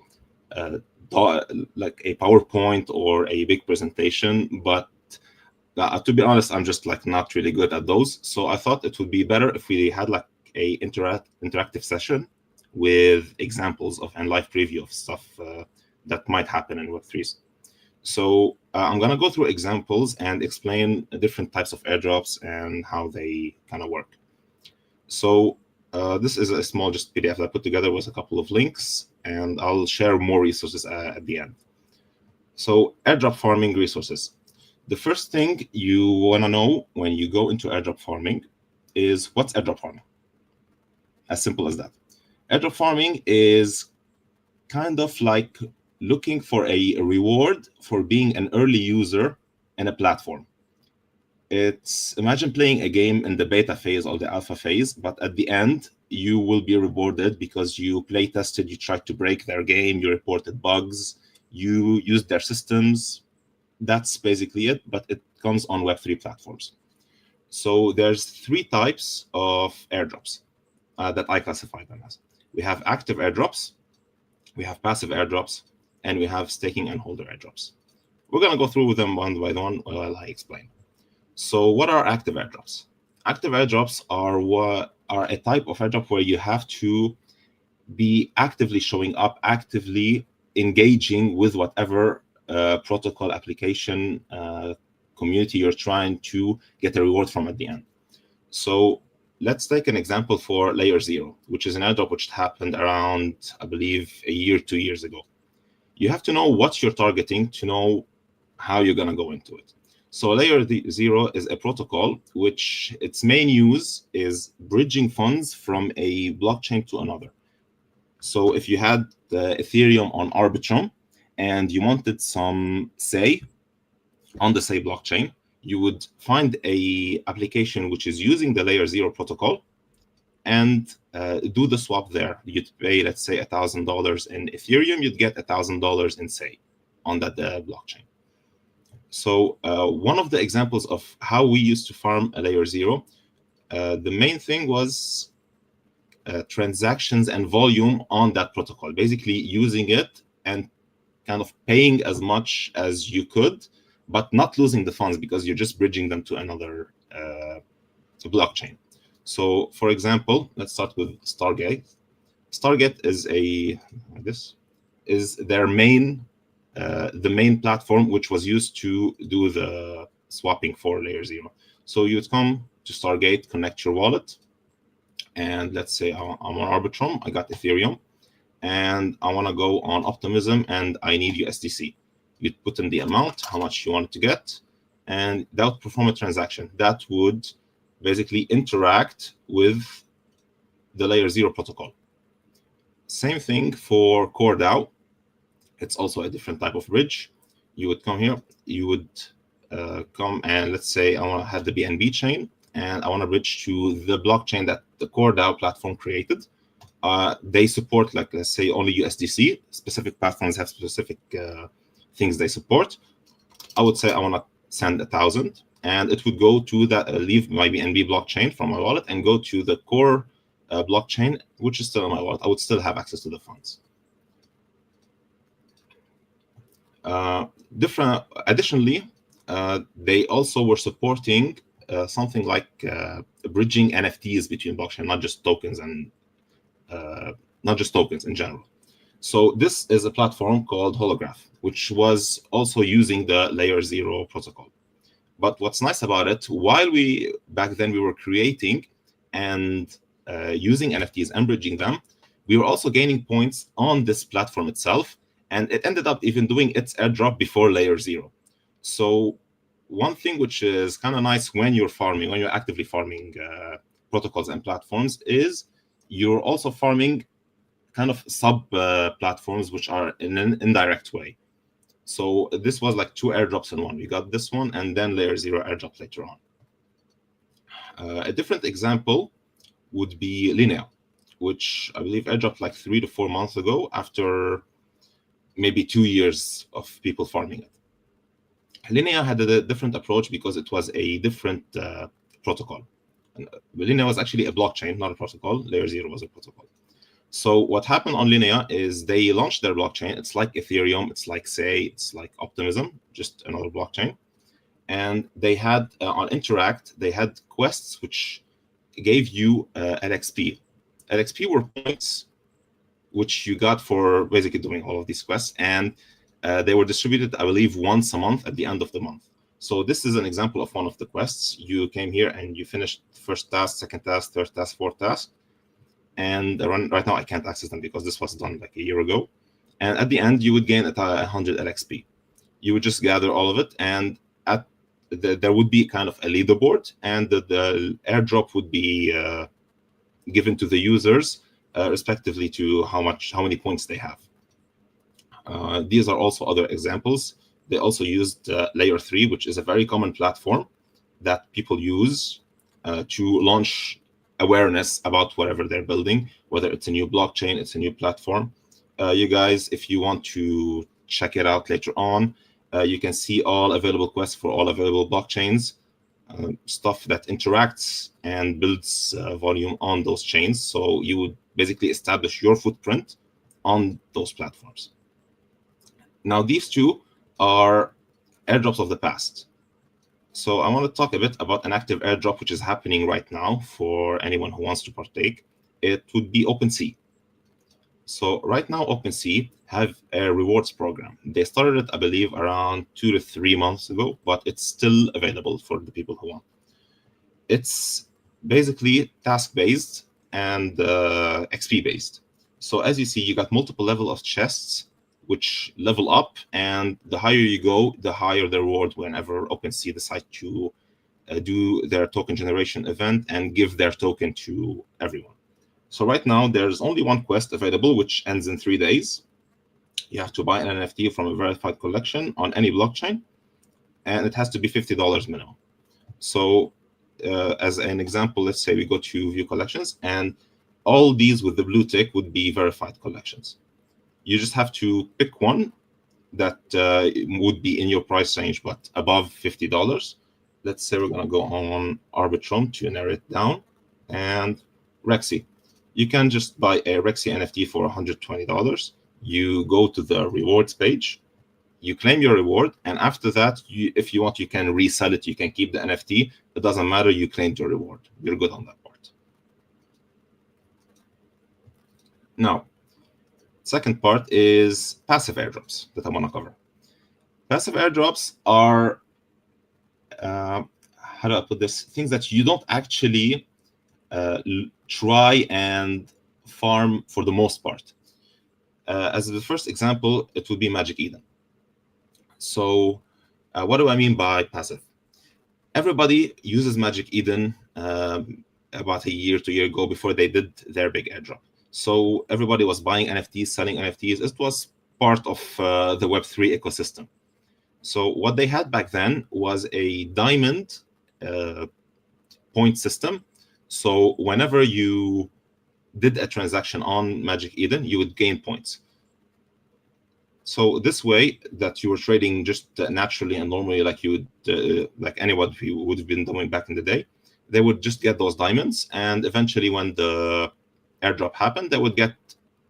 PowerPoint or a big presentation, but to be honest, I'm just like not really good at those. So I thought it would be better if we had like a interactive session with examples of and live preview of stuff that might happen in Web3s. So I'm gonna go through examples and explain different types of airdrops and how they kind of work. So this is a small just PDF that I put together with a couple of links, and I'll share more resources at the end. So airdrop farming resources. The first thing you want to know when you go into airdrop farming is what's airdrop farming. As simple as that. Airdrop farming is kind of like looking for a reward for being an early user in a platform. It's imagine playing a game in the beta phase or the alpha phase, but at the end, you will be rewarded because you play tested, you tried to break their game, you reported bugs, you used their systems. That's basically it, but it comes on Web3 platforms. So there's 3 types of airdrops that I classify them as. We have active airdrops, we have passive airdrops, and we have staking and holder airdrops. We're going to go through them one by one while I explain. So what are active airdrops? Active airdrops are a type of airdrop where you have to be actively showing up, actively engaging with whatever protocol application community you're trying to get a reward from at the end. So let's take an example for Layer 0, which is an airdrop which happened around, I believe, a year, 2 years ago. You have to know what you're targeting to know how you're going to go into it. So Layer 0 is a protocol which its main use is bridging funds from a blockchain to another. So if you had the Ethereum on Arbitrum and you wanted some say on the say blockchain, you would find a application which is using the Layer 0 protocol and do the swap there. You'd pay, let's say, $1,000 in Ethereum, you'd get $1,000 in say on that blockchain. So one of the examples of how we used to farm a Layer 0, the main thing was transactions and volume on that protocol, basically using it and kind of paying as much as you could, but not losing the funds because you're just bridging them to another blockchain. So for example, let's start with Stargate. Stargate is their main the main platform which was used to do the swapping for Layer 0. So you'd come to Stargate, connect your wallet, and let's say I'm on Arbitrum, I got Ethereum, and I want to go on Optimism, and I need USDC. You'd put in the amount, how much you want to get, and that would perform a transaction. That would basically interact with the Layer 0 protocol. Same thing for CoreDAO. It's also a different type of bridge. You would come here, you would come and let's say I want to have the BNB chain and I want to bridge to the blockchain that the CoreDAO platform created. They support, like, let's say, only USDC. Specific platforms have specific things they support. I would say I want to send 1,000, and it would go to that, leave my BNB blockchain from my wallet and go to the core blockchain, which is still in my wallet. I would still have access to the funds. Additionally, they also were supporting something like bridging NFTs between blockchain, not just tokens and not just tokens in general. So this is a platform called Holograph, which was also using the Layer 0 protocol. But what's nice about it, while back then we were creating and using NFTs and bridging them, we were also gaining points on this platform itself, and it ended up even doing its airdrop before Layer 0. So one thing which is kind of nice when you're actively farming protocols and platforms, is you're also farming kind of sub platforms which are in an indirect way. So this was like 2 airdrops in one. We got this one and then Layer 0 airdrop later on. A different example would be Linea, which I believe airdropped like 3 to 4 months ago after maybe 2 years of people farming it. Linea had a different approach because it was a different protocol. And Linea was actually a blockchain, not a protocol. Layer 0 was a protocol. So what happened on Linea is they launched their blockchain. It's like Ethereum, it's like it's like Optimism, just another blockchain. And they had on Interact, they had quests which gave you LXP. LXP were points which you got for basically doing all of these quests, and they were distributed, I believe, once a month at the end of the month. So this is an example of one of the quests. You came here and you finished first task, second task, third task, fourth task. And right now I can't access them because this was done like a year ago. And at the end, you would gain 100 LXP. You would just gather all of it, and there would be kind of a leaderboard, and the airdrop would be given to the users respectively to how many points they have. These are also other examples. They also used Layer 3, which is a very common platform that people use to launch awareness about whatever they're building, whether it's a new blockchain, it's a new platform. You guys, if you want to check it out later on, you can see all available quests for all available blockchains, stuff that interacts and builds volume on those chains. So you would basically establish your footprint on those platforms. Now, these two are airdrops of the past. So I want to talk a bit about an active airdrop which is happening right now for anyone who wants to partake. It would be OpenSea. So right now, OpenSea have a rewards program. They started it, I believe, around 2 to 3 months ago, but it's still available for the people who want. It's basically task-based and XP-based. So as you see, you got multiple levels of chests which level up, and the higher you go, the higher the reward whenever OpenSea decide to do their token generation event and give their token to everyone. So right now, there's only one quest available, which ends in 3 days. You have to buy an NFT from a verified collection on any blockchain, and it has to be $50 minimum. So as an example, let's say we go to view collections, and all these with the blue tick would be verified collections. You just have to pick one that would be in your price range, but above $50. Let's say we're going to go on Arbitrum to narrow it down, and Rexy. You can just buy a Rexy NFT for $120. You go to the rewards page, you claim your reward, and after that, if you want, you can resell it. You can keep the NFT. It doesn't matter. You claimed your reward. You're good on that part. Now, second part is passive airdrops that I want to cover. Passive airdrops are, how do I put this? Things that you don't actually try and farm for the most part. As the first example, it would be Magic Eden. So what do I mean by passive? Everybody uses Magic Eden about a year to a year ago before they did their big airdrop. So everybody was buying NFTs, selling NFTs. It was part of the Web3 ecosystem. So what they had back then was a diamond point system. So whenever you did a transaction on Magic Eden, you would gain points. So this way that you were trading just naturally and normally, like you would, like anybody would have been doing back in the day, they would just get those diamonds, and eventually, when the airdrop happened, they would get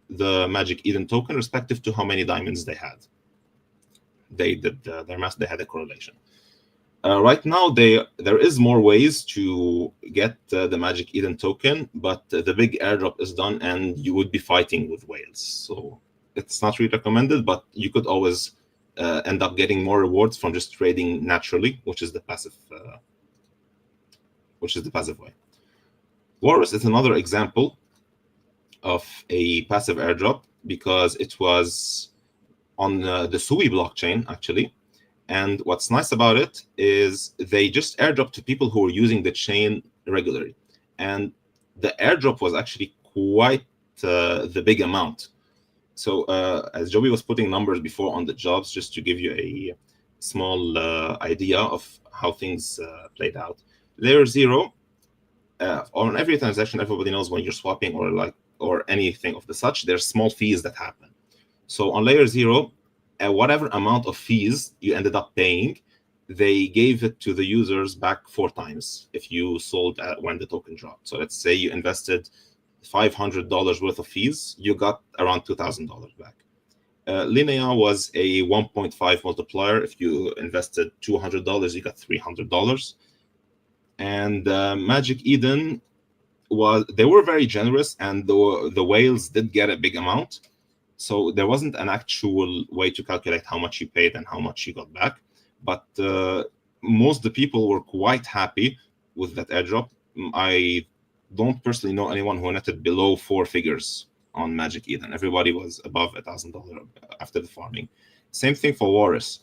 the Magic Eden token respective to how many diamonds they had. They did their math. They had a correlation. Right now, there is more ways to get the Magic Eden token, but the big airdrop is done, and you would be fighting with whales. So it's not really recommended, but you could always end up getting more rewards from just trading naturally, which is the passive way. Walrus is another example of a passive airdrop because it was on the Sui blockchain, actually. And what's nice about it is they just airdrop to people who are using the chain regularly. And the airdrop was actually quite the big amount. So as Joey was putting numbers before on the jobs, just to give you a small idea of how things played out. Layer 0, on every transaction, everybody knows when you're swapping or anything of the such, there's small fees that happen. So on layer 0, whatever amount of fees you ended up paying, they gave it to the users back 4 times if you sold when the token dropped. So let's say you invested $500 worth of fees, you got around $2,000 back. Linea was a 1.5 multiplier. If you invested $200, you got $300. And Magic Eden they were very generous, and the whales did get a big amount. So there wasn't an actual way to calculate how much you paid and how much you got back. But most of the people were quite happy with that airdrop. I don't personally know anyone who netted below 4 figures on Magic Eden. Everybody was above $1,000 after the farming. Same thing for Walrus.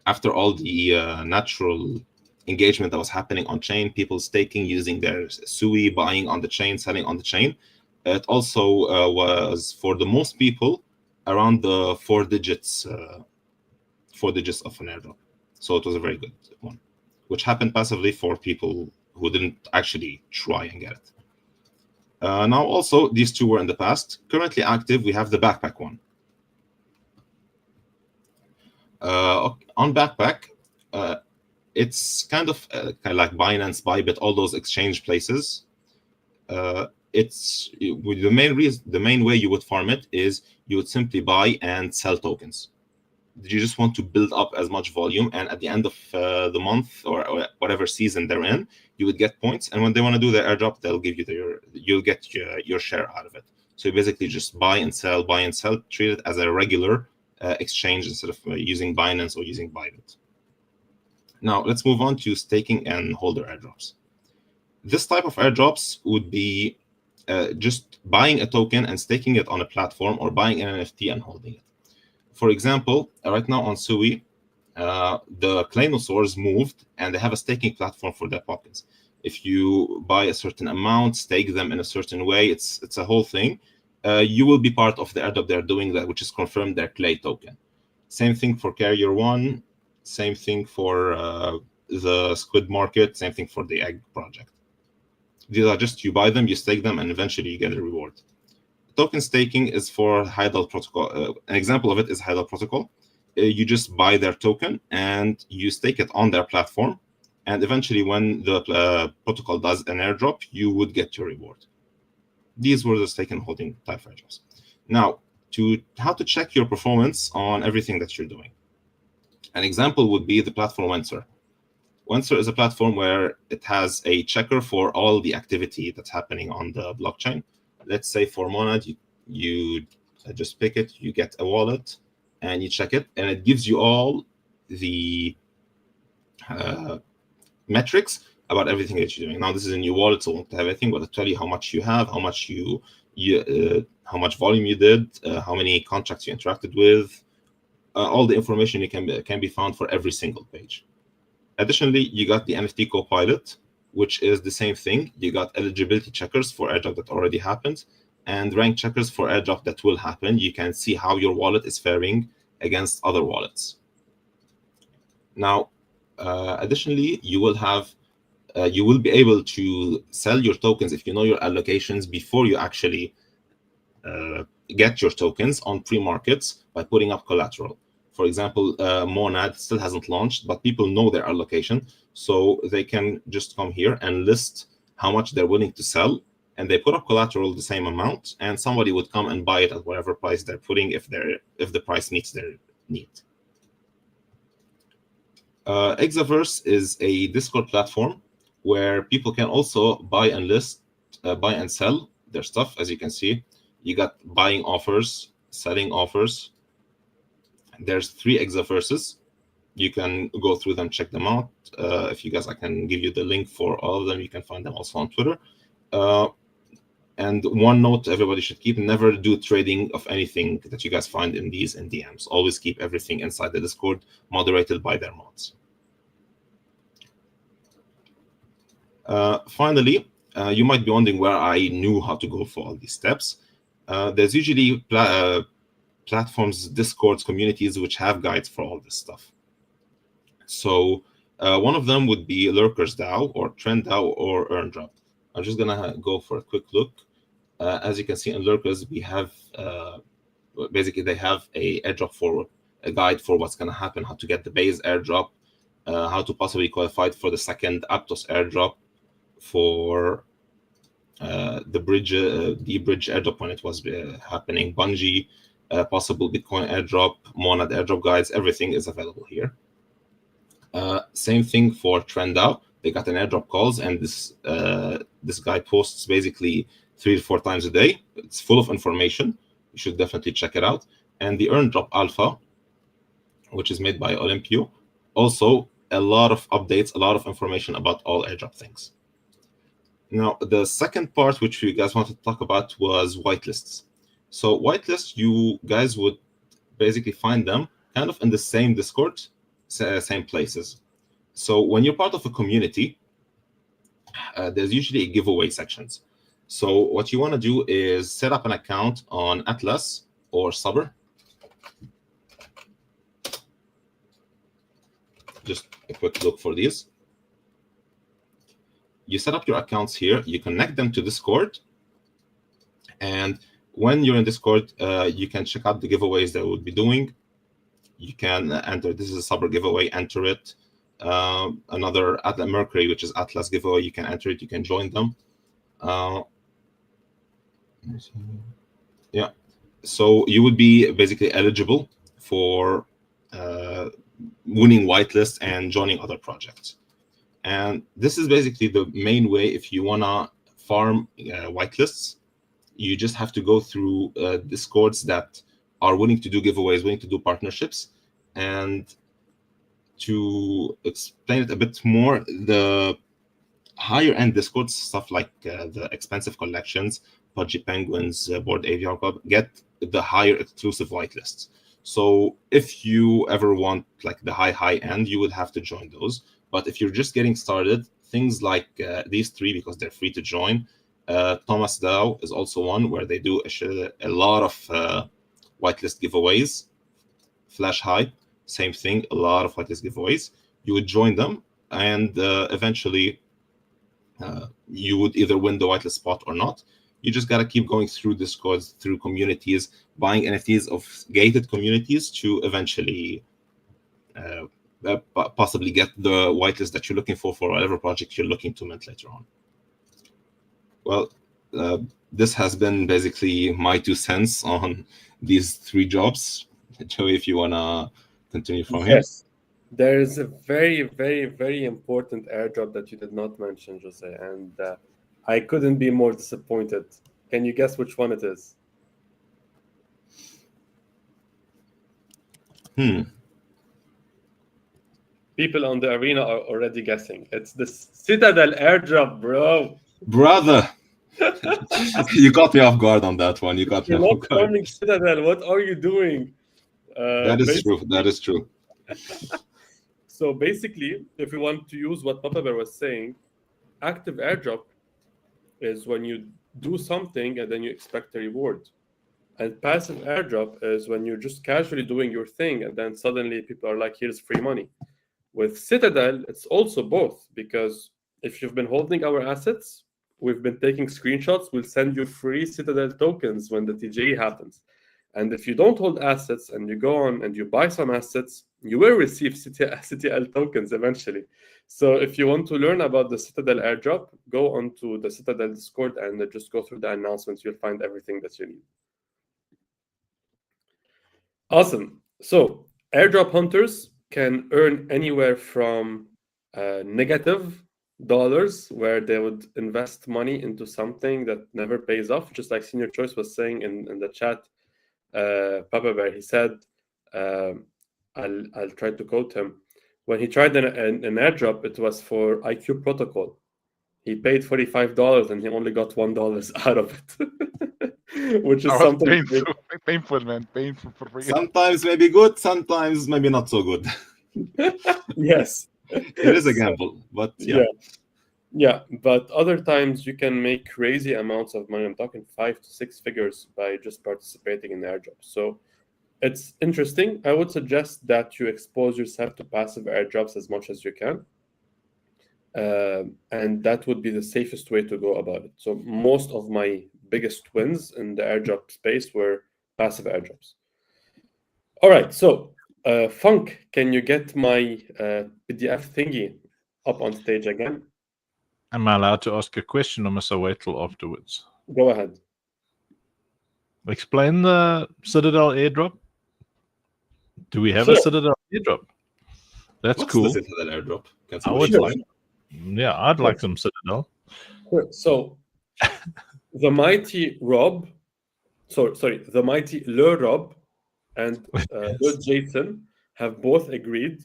After all the natural engagement that was happening on chain, people staking, using their Sui, buying on the chain, selling on the chain, it also was, for the most people, around the 4 digits of an airdrop. So it was a very good one, which happened passively for people who didn't actually try and get it. Now, also, these 2 were in the past. Currently active, we have the Backpack one. On Backpack, it's kind of like Binance, Bybit, all those exchange places. It's the main way you would farm it is you would simply buy and sell tokens. You just want to build up as much volume, and at the end of the month or whatever season they're in, you would get points. And when they want to do their airdrop, they'll give you you'll get your share out of it. So you basically just buy and sell, treat it as a regular exchange instead of using Binance or using Bybit. Now let's move on to staking and holder airdrops. This type of airdrops would be just buying a token and staking it on a platform, or buying an NFT and holding it. For example, right now on Sui, the Claynosaurs moved, and they have a staking platform for their tokens. If you buy a certain amount, stake them in a certain way, it's a whole thing. You will be part of the airdrop they're doing, that which is confirmed their Clay token. Same thing for Carrier One. Same thing for the Squid Market. Same thing for the Egg project. These are just, you buy them, you stake them, and eventually you get a reward. Token staking is for Hydel Protocol. An example of it is Hydel Protocol. You just buy their token and you stake it on their platform. And eventually, when the protocol does an airdrop, you would get your reward. These were the stake and holding type airdrops. Now, how to check your performance on everything that you're doing. An example would be the platform Wenser. Wenser is a platform where it has a checker for all the activity that's happening on the blockchain. Let's say for Monad, you just pick it, you get a wallet, and you check it, and it gives you all the metrics about everything that you're doing. Now, this is a new wallet, so it won't have everything, but it'll tell you how much you have, how much how much volume you did, how many contracts you interacted with, all the information you can be found for every single page. Additionally, you got the NFT Copilot, which is the same thing. You got eligibility checkers for airdrop that already happened, and rank checkers for airdrop that will happen. You can see how your wallet is faring against other wallets. Now, additionally, you will be able to sell your tokens if you know your allocations before you actually get your tokens on pre-markets by putting up collateral. For example, Monad still hasn't launched, but people know their allocation, so they can just come here and list how much they're willing to sell, and they put up collateral the same amount, and somebody would come and buy it at whatever price they're putting if the price meets their need. Exaverse is a Discord platform where people can also buy and sell their stuff. As you can see, you got buying offers, selling offers. There's 3 Exaverses. You can go through them, check them out. If you guys, I can give you the link for all of them. You can find them also on Twitter. And one note everybody should keep: never do trading of anything that you guys find in these in DMs. Always keep everything inside the Discord, moderated by their mods. Finally, you might be wondering where I knew how to go for all these steps. There's usually platforms, Discords, communities which have guides for all this stuff. So one of them would be Lurkers DAO or Trend DAO or EarnDrop. I'm just gonna go for a quick look. As you can see in Lurkers, we have basically they have a airdrop forward, a guide for what's gonna happen, how to get the base airdrop, how to possibly qualify for the second Aptos airdrop, for the bridge airdrop when it was happening, Bungie, possible Bitcoin airdrop, Monad airdrop guides. Everything is available here. Same thing for TrendDAO. They got an airdrop calls, and this guy posts basically 3 to 4 times a day. It's full of information. You should definitely check it out. And the EarnDrop Alpha, which is made by Olympio, also a lot of updates, a lot of information about all airdrop things. Now, the second part which you guys wanted to talk about was whitelists. So whitelists, you guys would basically find them kind of in the same Discord, same places. So when you're part of a community, there's usually a giveaway sections. So what you want to do is set up an account on Atlas or Sabr. Just a quick look for these. You set up your accounts here, you connect them to Discord, and when you're in Discord, you can check out the giveaways that we'll be doing. You can enter. This is a Sabr giveaway, enter it. Another Atlas Mercury, which is Atlas giveaway, you can enter it, you can join them. Yeah, so you would be basically eligible for winning whitelist and joining other projects. And this is basically the main way. If you wanna farm whitelists, you just have to go through Discords that are willing to do giveaways, willing to do partnerships. And to explain it a bit more, the higher end Discords, stuff like the expensive collections, Pudgy Penguins, Board Aviar Club, get the higher exclusive whitelists. So if you ever want like the high end, you would have to join those. But if you're just getting started, things like these 3, because they're free to join. Thomas DAO is also one where they do a lot of whitelist giveaways. Flash Hype, same thing, a lot of whitelist giveaways. You would join them, and eventually you would either win the whitelist spot or not. You just got to keep going through Discords, through communities, buying NFTs of gated communities to eventually possibly get the whitelist that you're looking for whatever project you're looking to mint later on. Well, this has been basically my 2 cents on these 3 jobs. Joey, if you want to continue from here. Yes. There is a very, very, very important airdrop that you did not mention, Jose, and I couldn't be more disappointed. Can you guess which one it is? People on the arena are already guessing. It's the Citadel airdrop, bro. Brother, you got me off guard on that one. You got me You're off not guard. farming Citadel. What are you doing? That is true. That is true. So basically, if you want to use what Papa Bear was saying, active airdrop is when you do something and then you expect a reward. And passive airdrop is when you're just casually doing your thing and then suddenly people are like, here's free money. With Citadel, it's also both, because if you've been holding our assets, we've been taking screenshots, we'll send you free Citadel tokens when the TGE happens. And if you don't hold assets and you go on and you buy some assets, you will receive CTL tokens eventually. So if you want to learn about the Citadel airdrop, go onto the Citadel Discord and just go through the announcements. You'll find everything that you need. Awesome. So airdrop hunters, can earn anywhere from negative dollars, where they would invest money into something that never pays off, just like Senior Choice was saying in the chat. Papa Bear, he said, I'll try to quote him. When he tried an airdrop, it was for IQ protocol. He paid $45 and he only got $1 out of it, which is That was something painful, man. Painful for real. Sometimes maybe good, sometimes maybe not so good. Yes, It is a gamble, but yeah. Yeah, but other times you can make crazy amounts of money. I'm talking 5 to 6 figures by just participating in airdrops. So it's interesting. I would suggest that you expose yourself to passive airdrops as much as you can. And that would be the safest way to go about it. So most of my biggest wins in the airdrop space were passive airdrops. All right, so Funk, can you get my PDF thingy up on stage again? Am I allowed to ask a question, or must I wait till afterwards? Go ahead. Explain the Citadel airdrop. Do we have a Citadel airdrop? That's What's cool. the Citadel airdrop? Can I somebody would explain? Yeah, I'd like some Citadel. So the mighty Rob, the mighty Le Rob and Le Jason have both agreed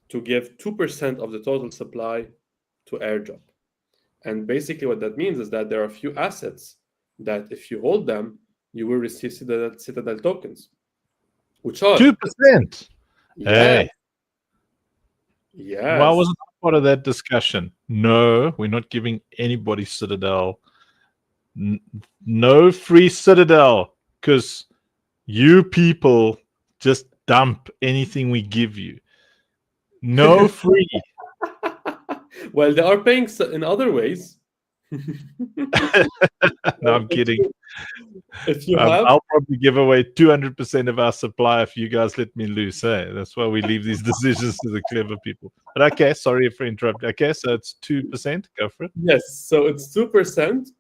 to give 2% of the total supply to airdrop. And basically what that means is that there are a few assets that if you hold them, you will receive Citadel tokens, which are 2%. Yeah. Hey, Yes. why wasn't I part of that discussion? No, we're not giving anybody Citadel. No free Citadel, because you people just dump anything we give you. No free. Well, they are paying in other ways. No, I'm kidding. If you have, I'll probably give away 200% of our supply if you guys let me loose. Hey, that's why we leave these decisions to the clever people. But okay, sorry for interrupting. Okay, so it's 2%. Go for it. yes, so it's 2%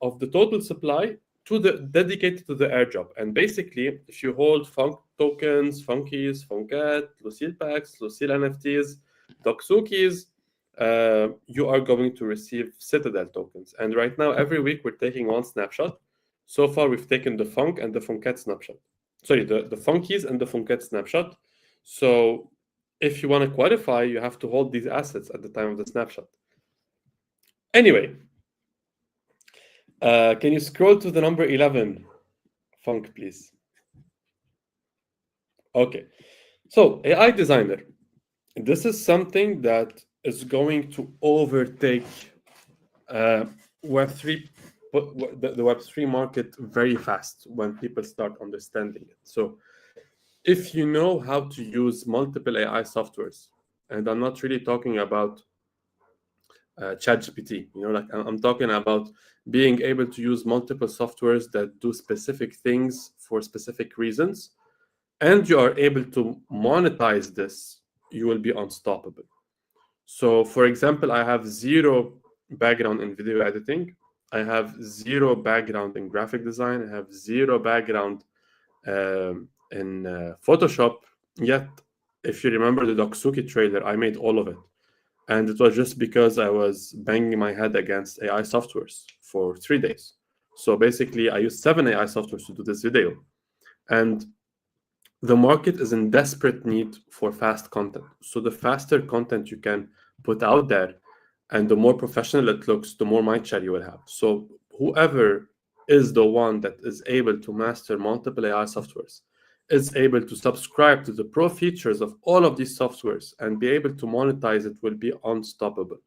of the total supply dedicated to the airdrop. And basically, if you hold Funk tokens, Funkies, Funket, Lucille packs, Lucille NFTs, Doxukis, you are going to receive Citadel tokens. And right now, every week, we're taking one snapshot. So far, we've taken the Funk and the Funket snapshot. Sorry, the Funkies and the Funket snapshot. So if you want to qualify, you have to hold these assets at the time of the snapshot. Anyway, can you scroll to the number 11, Funk, please? Okay. So AI designer. This is something that is going to overtake Web3, the Web3 market very fast when people start understanding it. So if you know how to use multiple AI softwares, and I'm not really talking about ChatGPT, like I'm talking about being able to use multiple softwares that do specific things for specific reasons, and you are able to monetize this, you will be unstoppable. So, for example, I have zero background in video editing. I have zero background in graphic design. I have zero background in Photoshop. Yet, if you remember the Doxuki trailer, I made all of it. And it was just because I was banging my head against AI softwares for 3 days. So basically, I used 7 AI softwares to do this video. And the market is in desperate need for fast content. So the faster content you can put out there and the more professional it looks, the more mind share you will have. So whoever is the one that is able to master multiple AI softwares is able to subscribe to the pro features of all of these softwares and be able to monetize it will be unstoppable.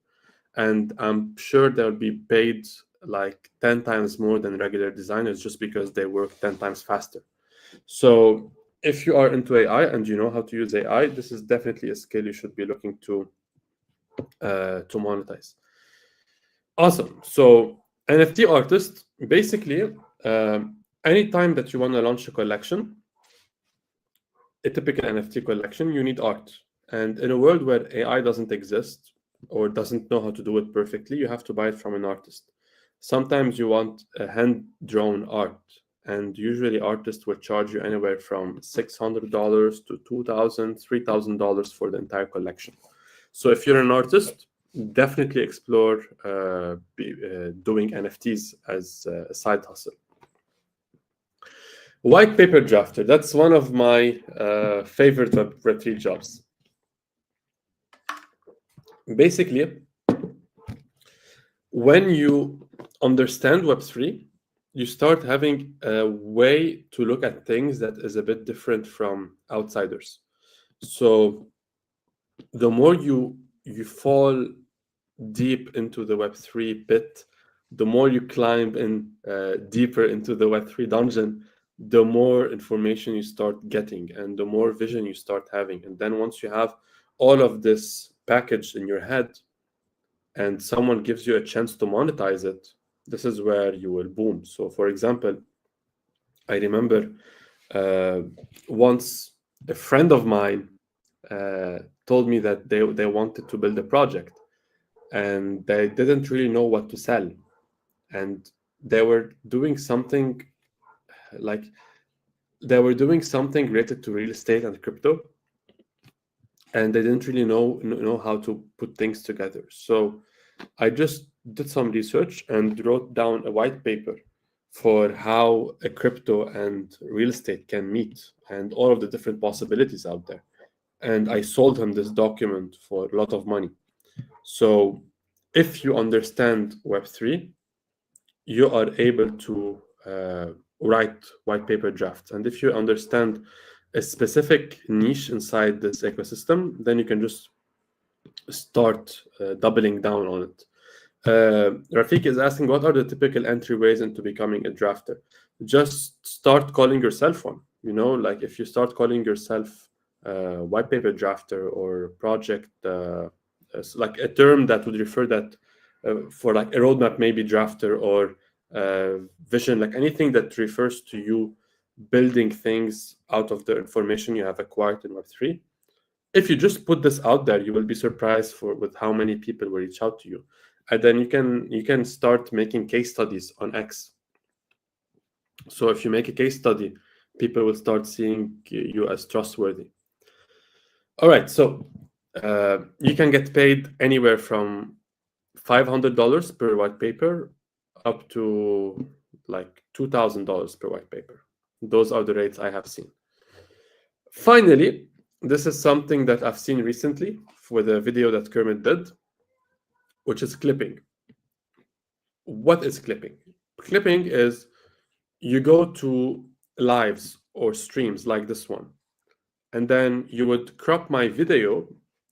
And I'm sure they'll be paid like 10 times more than regular designers just because they work 10 times faster. So if you are into AI and you know how to use AI, this is definitely a skill you should be looking to monetize. Awesome. So NFT artist, basically, anytime that you want to launch a collection, a typical NFT collection, you need art. And in a world where AI doesn't exist or doesn't know how to do it perfectly, you have to buy it from an artist. Sometimes you want a hand-drawn art, and usually artists will charge you anywhere from $600 to $2,000, $3,000 for the entire collection. So if you're an artist, definitely explore doing NFTs as a side hustle. White paper drafter, that's one of my favorite Web3 jobs. Basically, when you understand Web3, you start having a way to look at things that is a bit different from outsiders. So the more you fall deep into the Web3 pit, the more you climb in deeper into the Web3 dungeon, the more information you start getting and the more vision you start having. And then once you have all of this package in your head and someone gives you a chance to monetize it, this is where you will boom. So for example, I remember once a friend of mine told me that they wanted to build a project and they didn't really know what to sell. And they were doing something related to real estate and crypto. And they didn't really know how to put things together. So I just did some research and wrote down a white paper for how a crypto and real estate can meet and all of the different possibilities out there. And I sold him this document for a lot of money. So if you understand Web3, you are able to write white paper drafts. And if you understand a specific niche inside this ecosystem, then you can just start doubling down on it. Rafiq is asking, what are the typical entryways into becoming a drafter? Just start calling yourself one. Like if you start calling yourself white paper drafter or project, like a term that would refer that for like a roadmap, maybe drafter or vision, like anything that refers to you building things out of the information you have acquired in Web3. If you just put this out there, you will be surprised with how many people will reach out to you. And then you can start making case studies on X. So if you make a case study, people will start seeing you as trustworthy. All right, so you can get paid anywhere from $500 per white paper up to like $2,000 per white paper. Those are the rates I have seen. Finally, this is something that I've seen recently with a video that Kermit did, which is clipping. What is clipping? Clipping is you go to lives or streams like this one, and then you would crop my video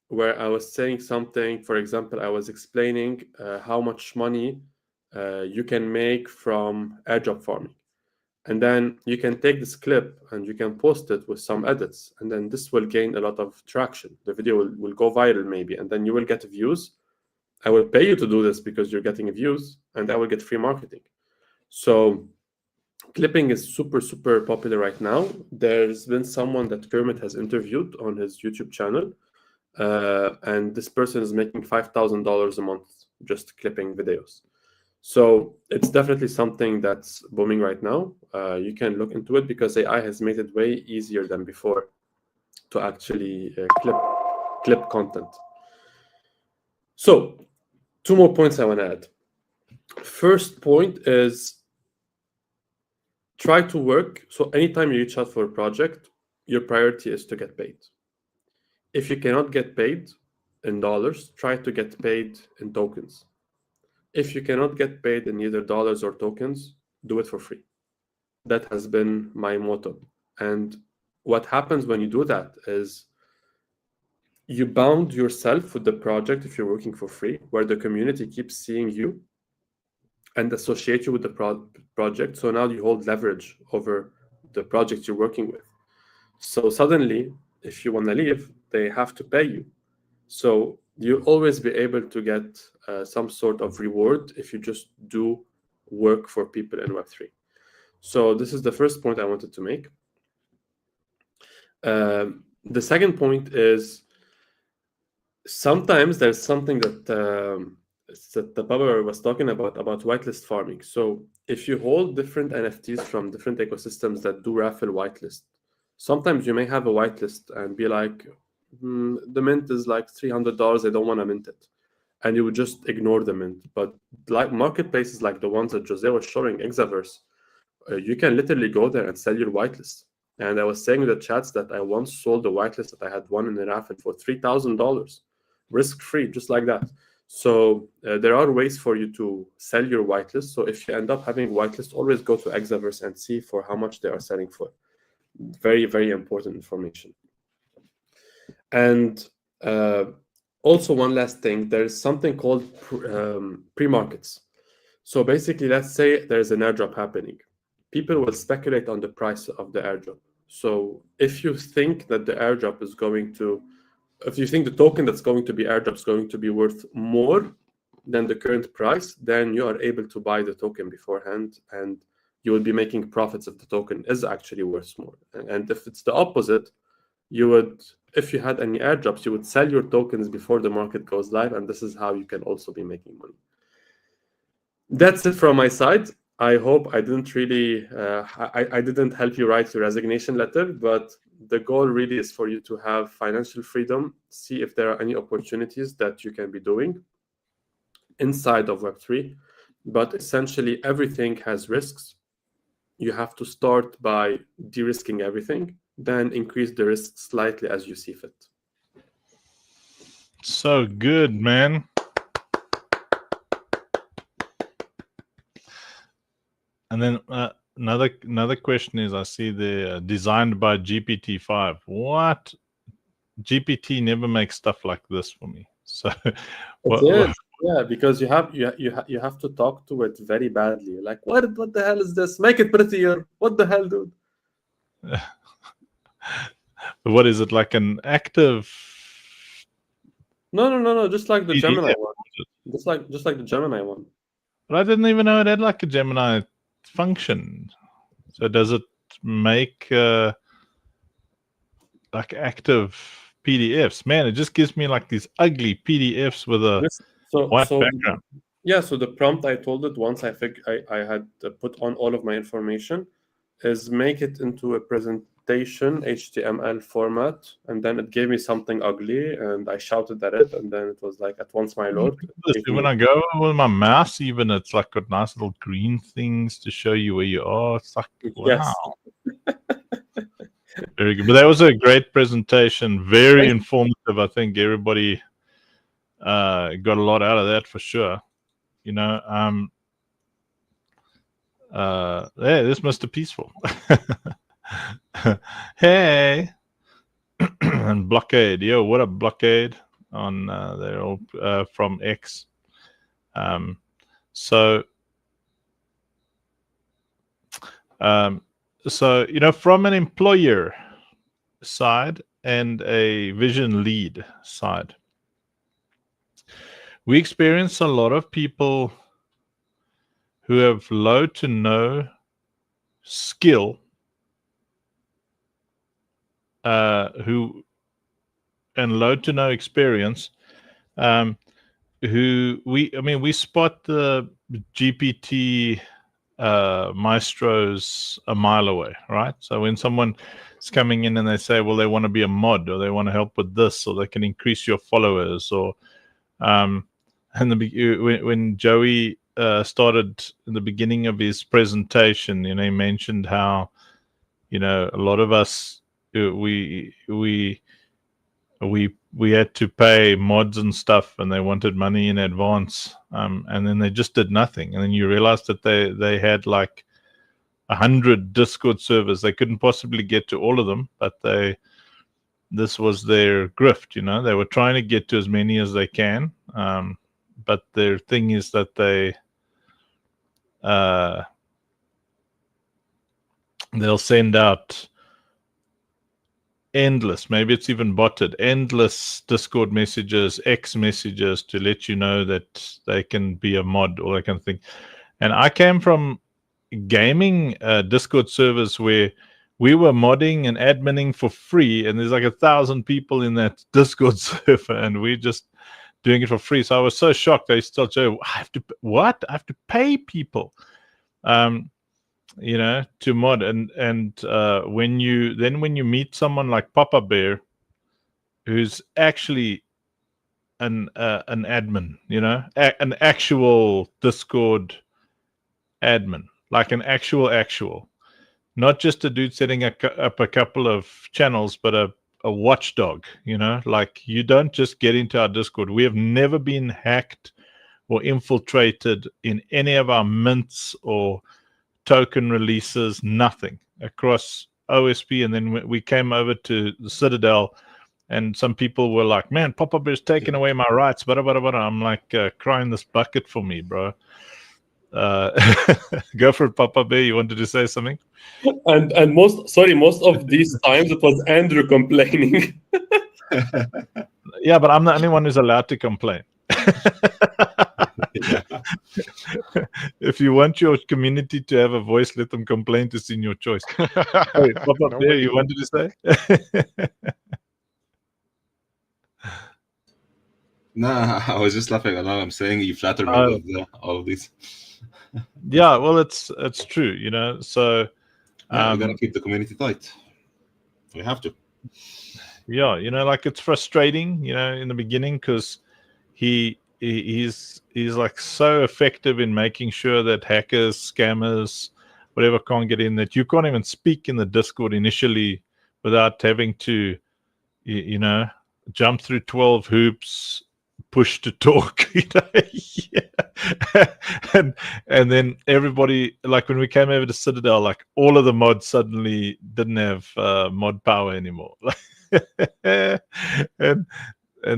where I was saying something. For example, I was explaining how much money you can make from airdrop farming. And then you can take this clip and you can post it with some edits. And then this will gain a lot of traction. The video will go viral maybe, and then you will get views. I will pay you to do this because you're getting views, and I will get free marketing. So clipping is super, super popular right now. There's been someone that Kermit has interviewed on his YouTube channel. And this person is making $5,000 a month just clipping videos. So it's definitely something that's booming right now. You can look into it because AI has made it way easier than before to actually clip content. So 2 more points I want to add. First point is try to work. So anytime you reach out for a project, your priority is to get paid. If you cannot get paid in dollars, try to get paid in tokens. If you cannot get paid in either dollars or tokens, do it for free. That has been my motto. And what happens when you do that is you bound yourself with the project if you're working for free, where the community keeps seeing you and associate you with the project. So now you hold leverage over the project you're working with. So suddenly, if you want to leave, they have to pay you. So you'll always be able to get some sort of reward if you just do work for people in Web3. So this is the first point I wanted to make. The second point is sometimes there's something that that the Papa was talking about whitelist farming. So if you hold different NFTs from different ecosystems that do raffle whitelist, sometimes you may have a whitelist and be like, the mint is like $300. I don't want to mint it, and you would just ignore the mint. But like marketplaces like the ones that Jose was showing, Exaverse, you can literally go there and sell your whitelist. And I was saying in the chats that I once sold a whitelist that I had won in a raffle for $3,000, risk free, just like that. So there are ways for you to sell your whitelist. So if you end up having whitelist, always go to Exaverse and see for how much they are selling for. Very, very important information. And also one last thing, there's something called pre-markets. So basically, let's say there's an airdrop happening. People will speculate on the price of the airdrop. So if you think that the airdrop is going to, if you think the token that's going to be airdrop is going to be worth more than the current price, then you are able to buy the token beforehand, and you will be making profits if the token is actually worth more. And if it's the opposite, you would, if you had any airdrops, you would sell your tokens before the market goes live, and this is how you can also be making money. That's it from my side. I hope I didn't really, I didn't help you write your resignation letter, but the goal really is for you to have financial freedom, see if there are any opportunities that you can be doing inside of Web3. But essentially, everything has risks. You have to start by de-risking everything, then increase the risk slightly as you see fit. So good, man. And then another question is, I see the designed by GPT-5. What? GPT never makes stuff like this for me. So what? Yeah, because you have to talk to it very badly. Like, what the hell is this? Make it prettier. What the hell, dude? What is it, like an active? No. Just like the PDF. Gemini one. Just like the Gemini one. But I didn't even know it had like a Gemini function. So does it make like active PDFs? Man, it just gives me like these ugly PDFs with a white background. Yeah, so the prompt I told it once I had put on all of my information is make it into a presentation HTML format, and then it gave me something ugly, and I shouted at it, and then it was like, "At once, my lord." When I go with my mouse, even it's like got nice little green things to show you where you are. It's like, wow. Yes. Very good. But that was a great presentation, very informative. I think everybody got a lot out of that for sure. You know, yeah, this Mr. Peaceful. Hey. And Blockade, yo, what a Blockade on they're all from X. So you know, from an employer side and a vision lead side, we experience a lot of people who have low to no skill, who and low to no experience, who we spot the GPT maestros a mile away, right? So when someone is coming in and they say, well, they want to be a mod, or they want to help with this, or they can increase your followers, or and when Joey started in the beginning of his presentation, you know, he mentioned how, you know, a lot of us we had to pay mods and stuff, and they wanted money in advance, and then they just did nothing. And then you realize that they had like 100 Discord servers. They couldn't possibly get to all of them, but this was their grift. You know, they were trying to get to as many as they can, but their thing is that they'll send out endless, maybe it's even botted, endless Discord messages, X messages to let you know that they can be a mod, or that kind of thing. And I came from gaming Discord servers where we were modding and adminning for free, and there's like 1,000 people in that Discord server, and we just doing it for free. So I was so shocked. I still say, I have to what? I have to pay people, to mod. And when you meet someone like Papa Bear, who's actually an admin, an actual Discord admin, like an actual, not just a dude setting up a couple of channels, but a watchdog. Like, you don't just get into our Discord. We have never been hacked or infiltrated in any of our mints or token releases, nothing across OSP. And then we came over to the Citadel, and some people were like, man, Papa Bear's taking away my rights. I'm like, crying this bucket for me, bro. Go for it, Papa Bear. You wanted to say something? And most of these times it was Andrew complaining. Yeah, but I'm the only one who's allowed to complain. If you want your community to have a voice, let them complain to Senior Choice. Hey, Papa Bear, you wanted to say? Nah, I was just laughing along. I'm saying you flatter me with all of these. Yeah, well, it's true, So we gotta keep the community tight. We have to. Yeah, like, it's frustrating, in the beginning, because he's like so effective in making sure that hackers, scammers, whatever, can't get in, that you can't even speak in the Discord initially without having to, jump through 12 hoops, push to talk, and then everybody, like, when we came over to Citadel, like, all of the mods suddenly didn't have mod power anymore. and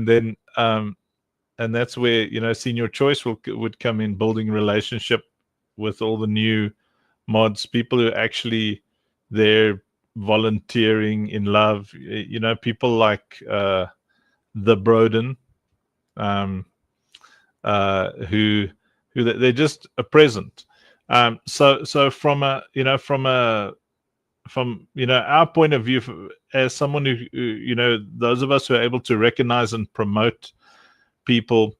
then and that's where Senior Choice would come in, building relationship with all the new mods, people who actually they're volunteering in love, people like the Broden, who they're just a present. So from our point of view, as someone who those of us who are able to recognize and promote people,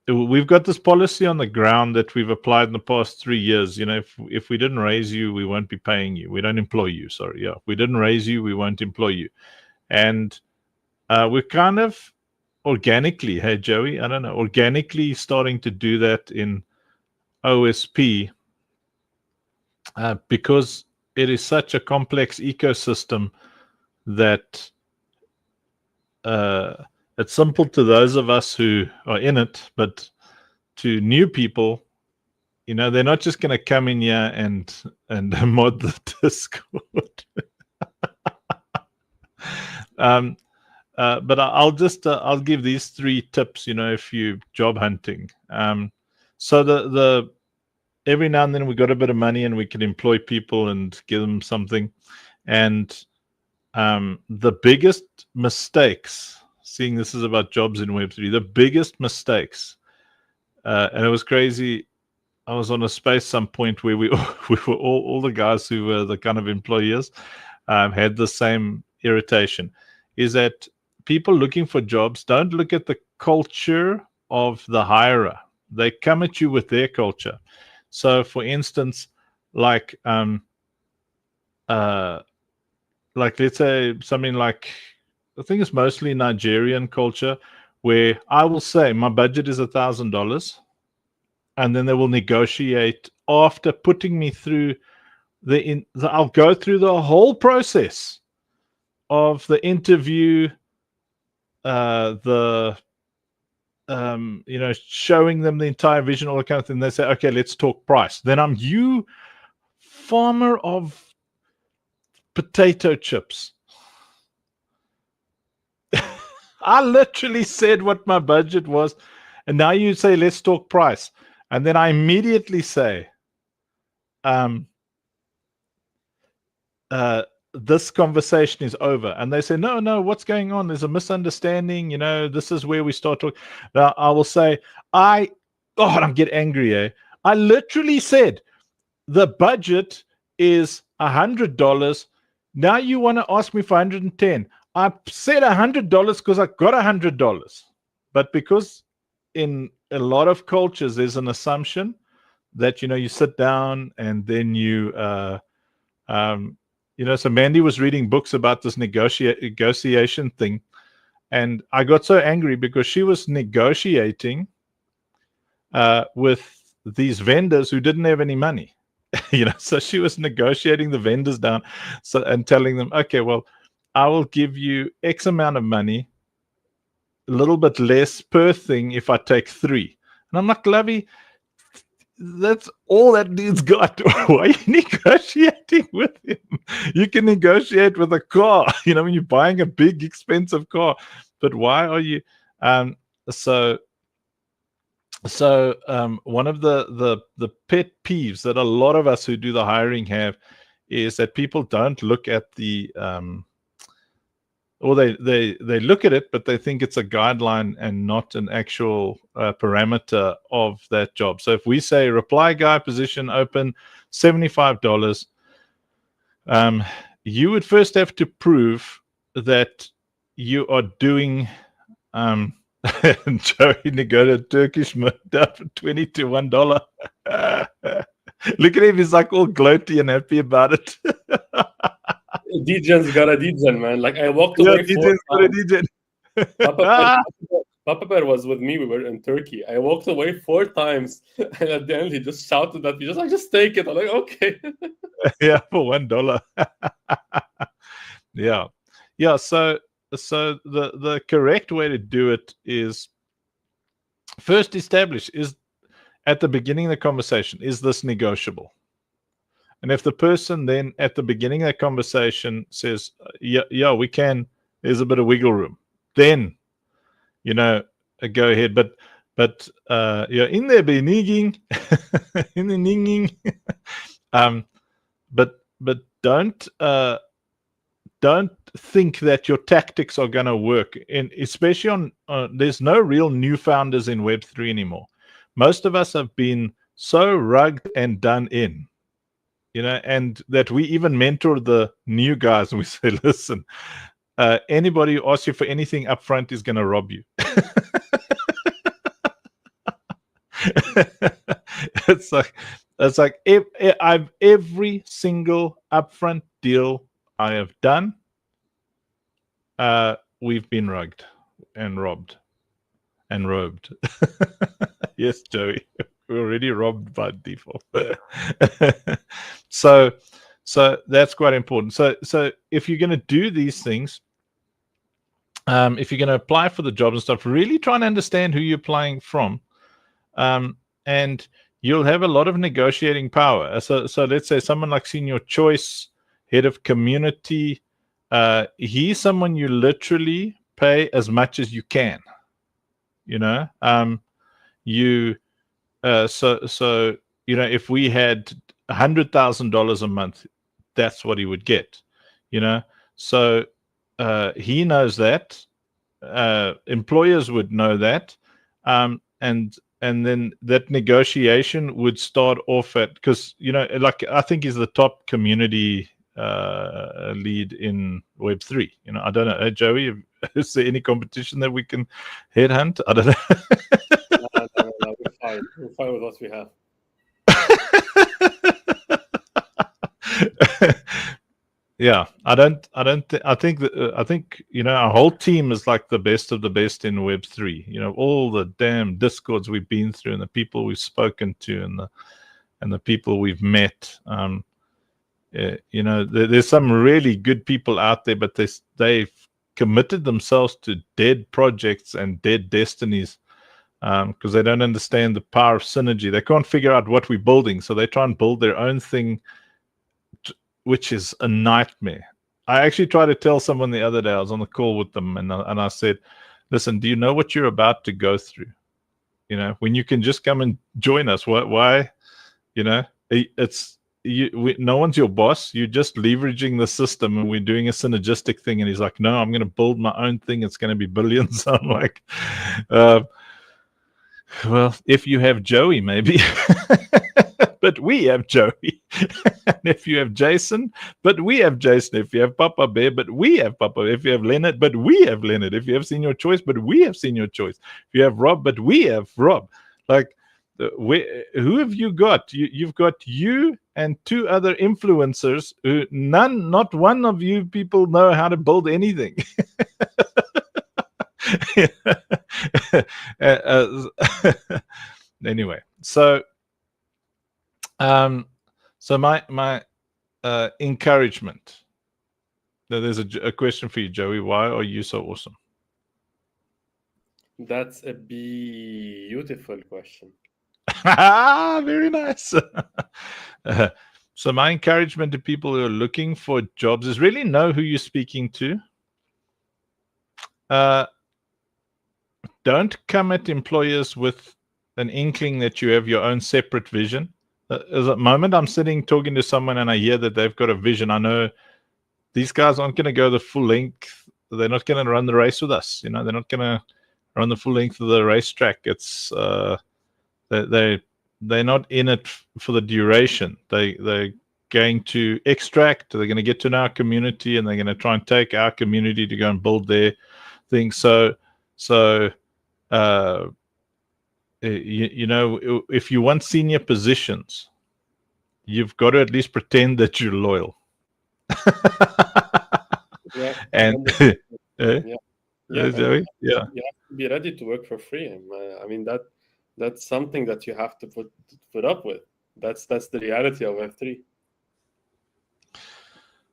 we've got this policy on the ground that we've applied in the past 3 years. If we didn't raise you, we won't be paying you. We don't employ you. Sorry, yeah. If we didn't raise you, we won't employ you. And we're kind of organically, hey Joey, I don't know, organically starting to do that in OSP, because it is such a complex ecosystem that it's simple to those of us who are in it, but to new people, they're not just going to come in here and mod the Discord. But I'll give these 3 tips, if you job hunting. So the every now and then we got a bit of money and we can employ people and give them something. And the biggest mistakes, seeing this is about jobs in Web3, the biggest mistakes, and it was crazy. I was on a space some point where we were all the guys who were the kind of employers had the same irritation, is that people looking for jobs don't look at the culture of the hirer. They come at you with their culture. So, for instance, like let's say something like, I think it's mostly Nigerian culture, where I will say my budget is $1,000, and then they will negotiate after putting me through I'll go through the whole process of the interview, showing them the entire vision, all that kind of thing. They say, okay, let's talk price. Then I'm you, farmer of potato chips. I literally said what my budget was, and now you say, let's talk price. And then I immediately say, this conversation is over. And they say, no, what's going on? There's a misunderstanding. This is where we start talking. Now I will say, I get angry. I literally said the budget is $100. Now you want to ask me for $110. I said $100 because I got $100. But because in a lot of cultures there's an assumption that you sit down and then so Mandy was reading books about this negotiation thing, and I got so angry because she was negotiating with these vendors who didn't have any money. So she was negotiating the vendors down, and telling them, okay, well, I will give you X amount of money, a little bit less per thing if I take 3. And I'm like, Lovey, that's all that dude's got. Why are you negotiating with him? You can negotiate with a car, when you're buying a big, expensive car. But why are you? So one of the pet peeves that a lot of us who do the hiring have is that people don't look at the or they look at it, but they think it's a guideline and not an actual parameter of that job. So if we say reply guy position open, $75, you would first have to prove that you are doing Joey negotiated Turkish down for 20 to $1. Look at him, he's like all gloaty and happy about it. DJ's got a DJ, man. Like I walked away. DJ's got a DJ. Papa Bear was with me. We were in Turkey. I walked away 4 times, and at the end he just shouted at me, just take it. I'm like, okay. Yeah, for $1. Yeah. So the correct way to do it is first establish, is at the beginning of the conversation, is this negotiable? And if the person then at the beginning of the conversation says, yeah, we can, there's a bit of wiggle room, then, go ahead. But in the beginning, but don't think that your tactics are going to work. And especially there's no real new founders in Web3 anymore. Most of us have been so rugged and done in. And that we even mentor the new guys, and we say, listen, anybody who asks you for anything up front is going to rob you. It's like every single upfront deal I have done, we've been rugged and robbed and robed. Yes, Joey. We're already robbed by default. So that's quite important. So if you're going to do these things, if you're going to apply for the jobs and stuff, really try and understand who you're applying from, and you'll have a lot of negotiating power. So let's say someone like Senior Choice, head of community, he's someone you literally pay as much as you can. If we had $100,000 a month, that's what he would get. So he knows that. Employers would know that, and then that negotiation would start off at, because like I think he's the top community lead in Web3. I don't know, Joey, is there any competition that we can headhunt? I don't know. No, we're fine with what we have. Yeah, I think our whole team is like the best of the best in Web3. All the damn discords we've been through, and the people we've spoken to, and the people we've met. There's some really good people out there, but they've committed themselves to dead projects and dead destinies, because they don't understand the power of synergy. They can't figure out what we're building, so they try and build their own thing, which is a nightmare. I actually tried to tell someone the other day, I was on the call with them, and I said, listen, do you know what you're about to go through? When you can just come and join us. Why? No one's your boss. You're just leveraging the system, and we're doing a synergistic thing. And he's like, no, I'm going to build my own thing. It's going to be billions. I'm like, well, if you have Joey, maybe. but we have Joey. And if you have Jason, but we have Jason. If you have Papa Bear, but we have Papa Bear. If you have Leonard, but we have Leonard. If you have Senior Choice, but we have Senior Choice. If you have Rob, but we have Rob. Like, who have you got? You've got you and two other influencers who not one of you people know how to build anything. Anyway, so my encouragement. Now, there's a question for you, Joey. Why are you so awesome? That's a beautiful question. Very nice. So my encouragement to people who are looking for jobs is really know who you're speaking to. Don't come at employers with an inkling that you have your own separate vision. At the moment I'm sitting talking to someone and I hear that they've got a vision, I know these guys aren't going to go the full length. They're not going to run the race with us. They're not going to run the full length of the racetrack. It's they're not in it for the duration. They're going to extract. They're going to get to know our community, and they're going to try and take our community to go and build their thing. So if you want senior positions, you've got to at least pretend that you're loyal. Yeah, and Joey? You have to be ready to work for free. I mean that's something that you have to put up with. That's the reality of Web3.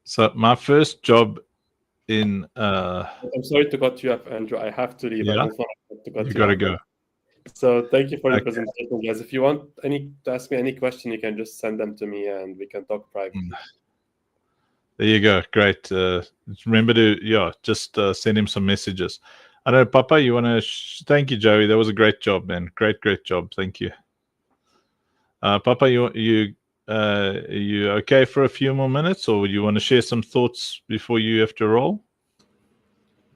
So my first job in I'm sorry to cut you off, Andrew. I have to leave. Yeah? I don't want to cut you you got to off. go. So thank you for the Okay. presentation, guys. If you want to ask me any question, you can just send them to me and we can talk privately. There you go. Great. Remember to just send him some messages. I know, Papa, you want to thank you, Joey. That was a great job, man. Great job. Thank you. Papa, you okay for a few more minutes, or you want to share some thoughts before you have to roll?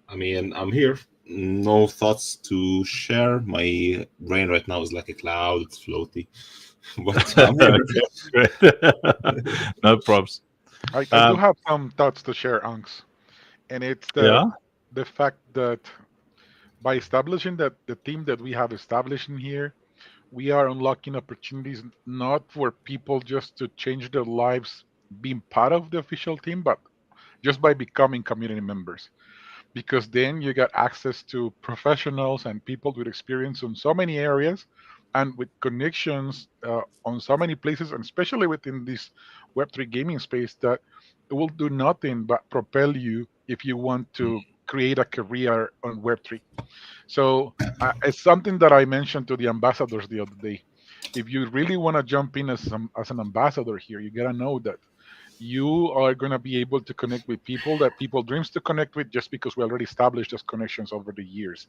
I mean, I'm here. No thoughts to share. My brain right now is like a cloud. It's floaty. But I'm here. Great. No props. I do have some thoughts to share, Anks, and it's the fact that by establishing the team that we have established in here, we are unlocking opportunities not for people just to change their lives being part of the official team, but just by becoming community members. Because then you get access to professionals and people with experience in so many areas and with connections on so many places, and especially within this Web3 gaming space, that it will do nothing but propel you if you want to create a career on Web3. So it's something that I mentioned to the ambassadors the other day. If you really want to jump in as an ambassador here, you gotta know that you are going to be able to connect with people that people dreams to connect with, just because we already established those connections over the years.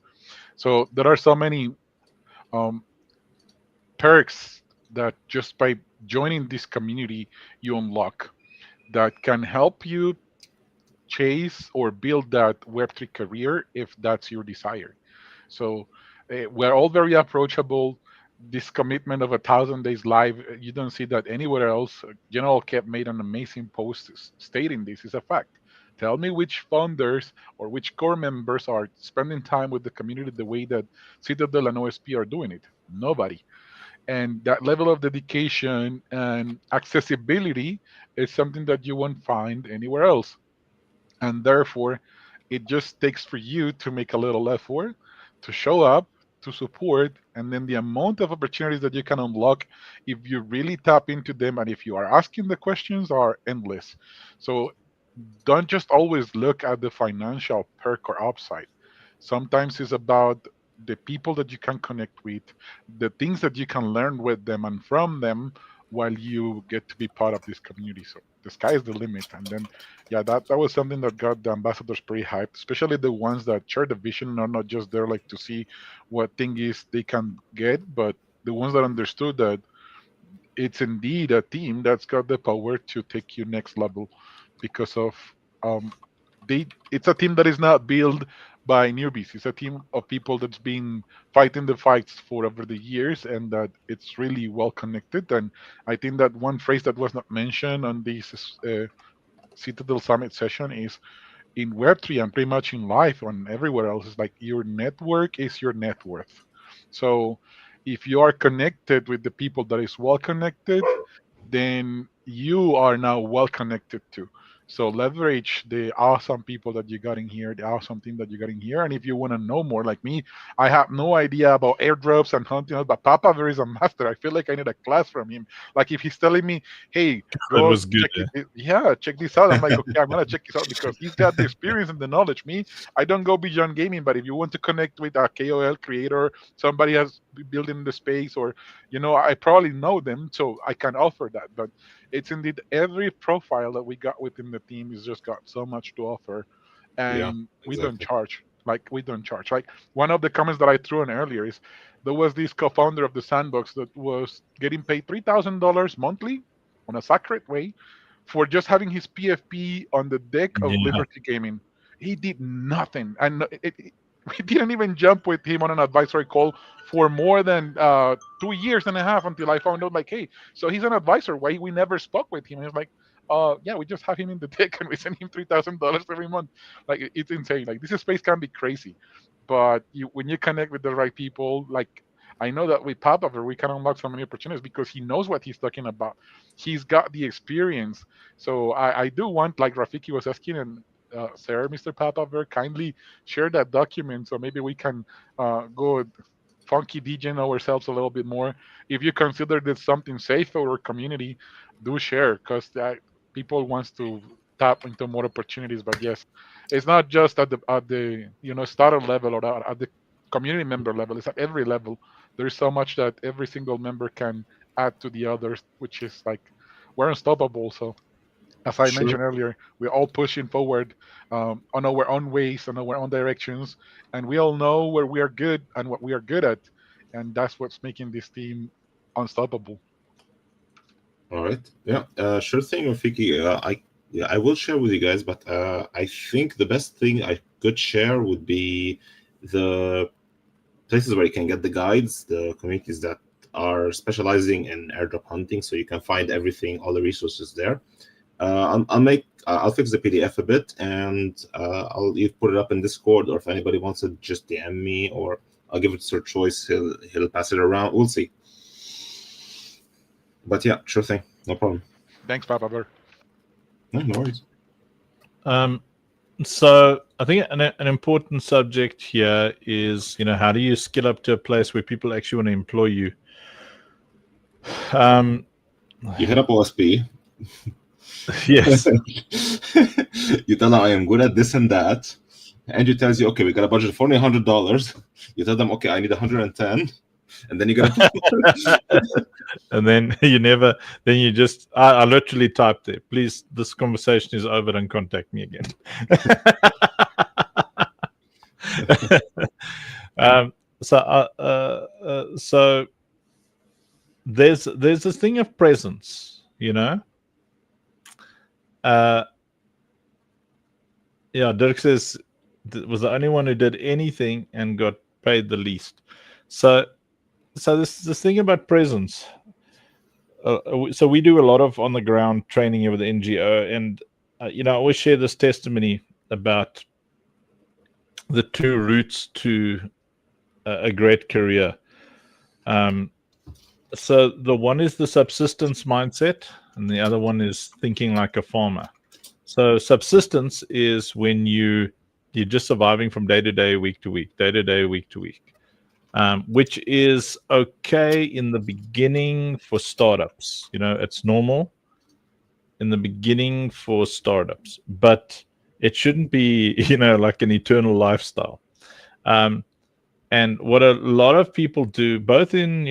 So there are so many perks that just by joining this community you unlock that can help you chase or build that Web3 career if that's your desire. So we're all very approachable. This commitment of 1,000 days live, you don't see that anywhere else. General kept made an amazing post stating this is a fact. Tell me which founders or which core members are spending time with the community the way that Citadel and OSP are doing it. Nobody. And that level of dedication and accessibility is something that you won't find anywhere else. And therefore, it just takes for you to make a little effort to show up, to support, and then the amount of opportunities that you can unlock if you really tap into them and if you are asking the questions are endless. So don't just always look at the financial perk or upside. Sometimes it's about the people that you can connect with, the things that you can learn with them and from them while you get to be part of this community. So the sky is the limit. And then, yeah, that was something that got the ambassadors pretty hyped, especially the ones that share the vision and are not just there like to see what thing is they can get, but the ones that understood that it's indeed a team that's got the power to take you next level because of um, it's a team that is not built by newbies. It's a team of people that's been fighting the fights for over the years, and that it's really well connected. And I think that one phrase that was not mentioned on this Citadel Summit session is, in Web3 and pretty much in life and everywhere else, is like your network is your net worth. So if you are connected with the people that is well connected, then you are now well connected too. So leverage the awesome people that you got in here, the awesome team that you got in here. And if you want to know more, like me, I have no idea about airdrops and hunting, but Papa Bear is a master. I feel like I need a class from him. Like if he's telling me, hey, That go was good. check it, yeah, check this out. I'm like, okay, I'm gonna check this out because he's got the experience and the knowledge. Me, I don't go beyond gaming, but if you want to connect with a KOL creator, somebody has building the space, or I probably know them, so I can offer that. But it's indeed every profile that we got within the team has just got so much to offer, Yeah, and we don't exactly. charge. Like we don't charge. Like one of the comments that I threw in earlier is there was this co-founder of the sandbox that was getting paid $3,000 monthly on a sacred way for just having his PFP on the deck of Yeah. Liberty Gaming. He did nothing, and we didn't even jump with him on an advisory call for more than 2 years and a half until I found out, like, hey, so he's an advisor. Why we never spoke with him? And it's like, yeah, we just have him in the deck and we send him $3,000 every month. Like it's insane. Like this space can be crazy, but when you connect with the right people, like I know that with Papa we can unlock so many opportunities because he knows what he's talking about. He's got the experience. So I do want, like Rafiki was asking, and sir, Mr. Papa, kindly share that document so maybe we can go funky DJing ourselves a little bit more. If you consider this something safe for our community, do share because people wants to tap into more opportunities. But yes, it's not just at the starter level or at the community member level. It's at every level. There's so much that every single member can add to the others, which is like we're unstoppable. So as I Sure. mentioned earlier, we're all pushing forward on our own ways, on our own directions, and we all know where we are good and what we are good at, and that's what's making this team unstoppable. All right. Yeah. Sure thing, Rafiki. I will share with you guys, but I think the best thing I could share would be the places where you can get the guides, the communities that are specializing in airdrop hunting, so you can find everything, all the resources there. I'll fix the PDF a bit, and I'll either put it up in Discord, or if anybody wants it, just DM me, or I'll give it to Sir Choice. He'll pass it around. We'll see. But yeah, sure thing, no problem. Thanks, Papa Bear. No worries. So I think an important subject here is, how do you skill up to a place where people actually want to employ you? You hit up OSP. Yes. You tell them I am good at this and that. Andrew tells you, okay, we got a budget of $400. You tell them, okay, I need 110. And then you got and then you just, I literally typed there, please, this conversation is over, and contact me again. So there's this thing of presence, Dirk says was the only one who did anything and got paid the least. So this thing about presence. So we do a lot of on the ground training here with the NGO, and I always share this testimony about the two routes to a great career. So the one is the subsistence mindset, and the other one is thinking like a farmer. So subsistence is when you're just surviving from day to day, week to week, day to day, week to week. Which is okay in the beginning for startups. It's normal in the beginning for startups, but it shouldn't be, like an eternal lifestyle. And what a lot of people do, both in,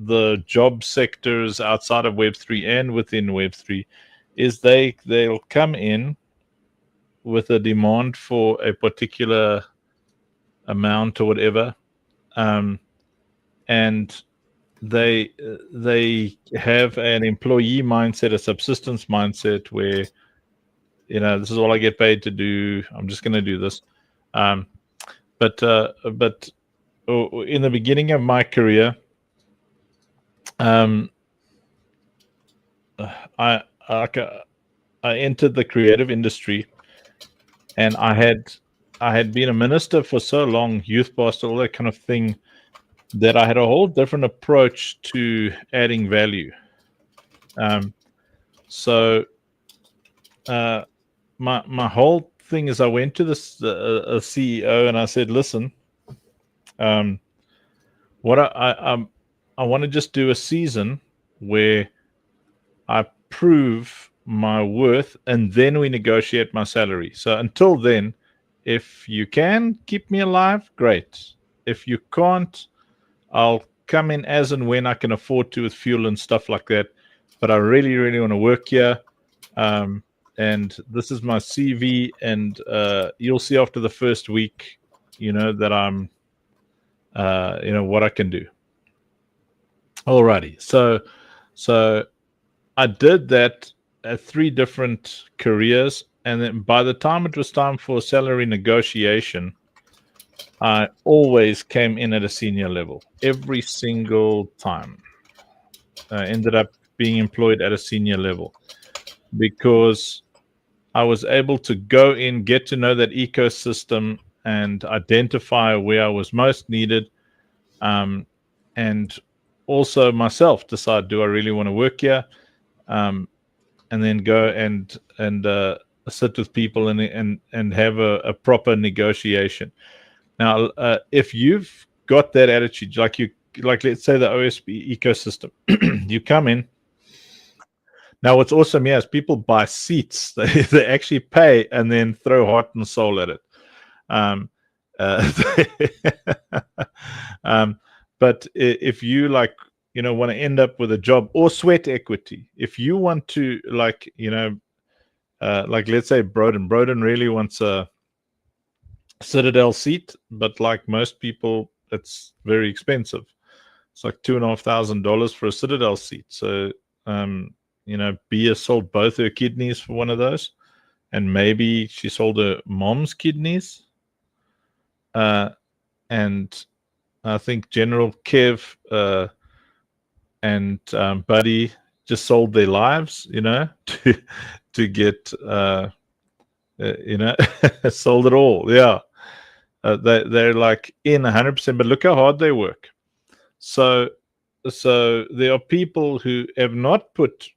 the job sectors outside of Web3 and within Web3, is they'll come in with a demand for a particular amount or whatever, and they have an employee mindset, a subsistence mindset, where this is all I get paid to do. I'm just going to do this. But in the beginning of my career, I entered the creative industry, and I had been a minister for so long, youth pastor, all that kind of thing, that I had a whole different approach to adding value. So my whole thing is, I went to this a CEO and I said, listen, what I want to just do a season where I prove my worth, and then we negotiate my salary. So until then, if you can keep me alive, great. If you can't, I'll come in as and when I can afford to, with fuel and stuff like that. But I really, really want to work here. And this is my CV, and you'll see after the first week, that I'm, what I can do. Alrighty. So I did that at 3 different careers, and then by the time it was time for salary negotiation, I always came in at a senior level every single time. I ended up being employed at a senior level because I was able to go in, get to know that ecosystem, and identify where I was most needed, and also myself decide, do I really want to work here? And then go and sit with people and have a proper negotiation. Now, if you've got that attitude, like let's say the OSP ecosystem, you come in. Now, what's awesome here is people buy seats. They actually pay and then throw heart and soul at it. But if you want to end up with a job or sweat equity, if you want to, like let's say Broden really wants a Citadel seat, but like most people, it's very expensive. It's like $2,500 for a Citadel seat. So Bia sold both her kidneys for one of those, and maybe she sold her mom's kidneys. And I think General Kev and Buddy just sold their lives, to get sold it all. Yeah, they're like in 100%, but look how hard they work. So there are people who have not put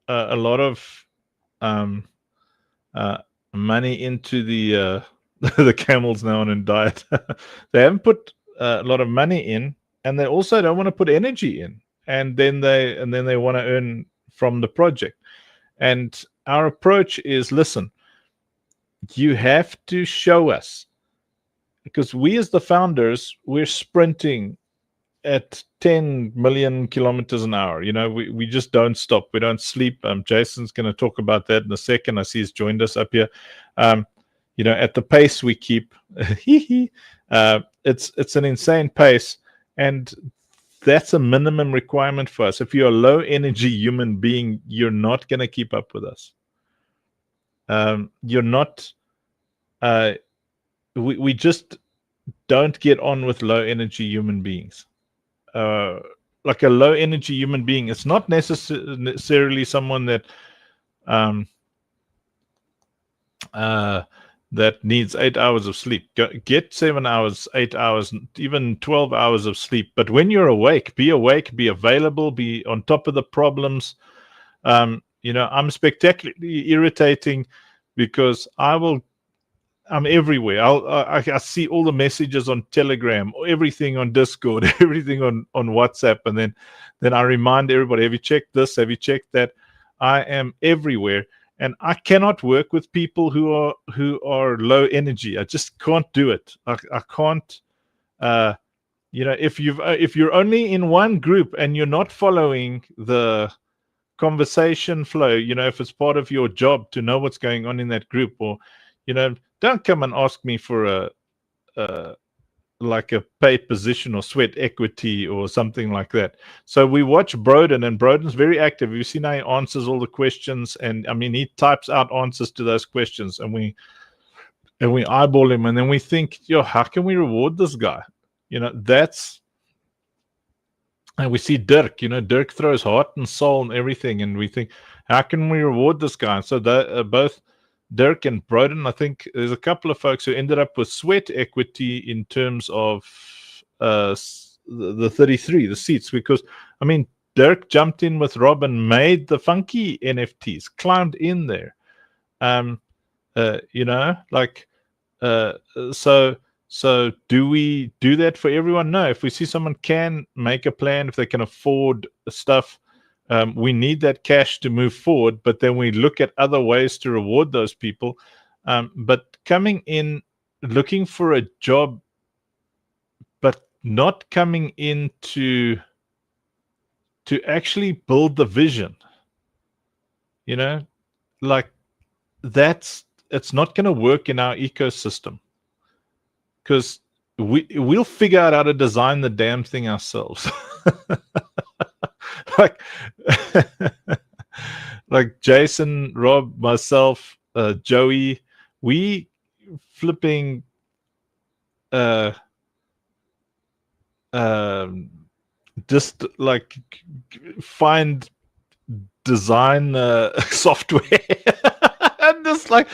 a lot of money into the the camels now on in diet. They haven't put a lot of money in, and they also don't want to put energy in, and then they want to earn from the project. And our approach is, listen, you have to show us, because we as the founders, we're sprinting at 10 million kilometers an hour. We just don't stop. We don't sleep. Jason's going to talk about that in a second. I see he's joined us up here. At the pace we keep, it's an insane pace, and that's a minimum requirement for us. If you're a low energy human being, you're not going to keep up with us. You're not. We just don't get on with low energy human beings. Like a low energy human being, it's not necessarily someone that that needs 8 hours of sleep. Get 7 hours, 8 hours, even 12 hours of sleep. But when you're awake, be available, be on top of the problems. I'm spectacularly irritating because I'm everywhere. I see all the messages on Telegram, everything on Discord, everything on WhatsApp, and then I remind everybody, have you checked this? Have you checked that? I am everywhere, and I cannot work with people who are low energy. I just can't do it. I can't. If you're only in one group and you're not following the conversation flow, if it's part of your job to know what's going on in that group, or don't come and ask me for like a pay position or sweat equity or something like that. So we watch Broden, and Broden's very active. You've seen how he answers all the questions, and I mean, he types out answers to those questions, and we eyeball him, and then we think, yo, how can we reward this guy? You know, and we see Dirk, Dirk throws heart and soul and everything, and we think, how can we reward this guy? And so both Dirk and Broden, I think there's a couple of folks who ended up with sweat equity in terms of the 33, the seats, because, I mean, Dirk jumped in with Rob and made the funky NFTs, climbed in there. So do we do that for everyone? No. If we see someone can make a plan, if they can afford stuff, we need that cash to move forward. But then we look at other ways to reward those people. But coming in, looking for a job, but not coming in to actually build the vision, like it's not going to work in our ecosystem. Because we'll figure out how to design the damn thing ourselves. like Jason, Rob, myself, Joey, we flipping just like find design software and just like,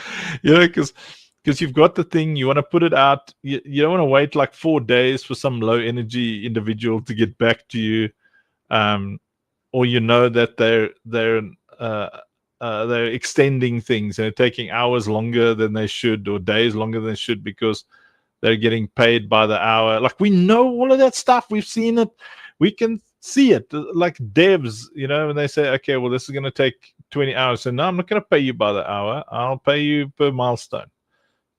because you've got the thing, you want to put it out, you don't want to wait like 4 days for some low energy individual to get back to you, or that they're extending things and they're taking hours longer than they should or days longer than they should because they're getting paid by the hour. Like, we know all of that stuff. We've seen it. We can see it. Like devs, when they say, okay, well, this is going to take 20 hours. So no, I'm not going to pay you by the hour. I'll pay you per milestone.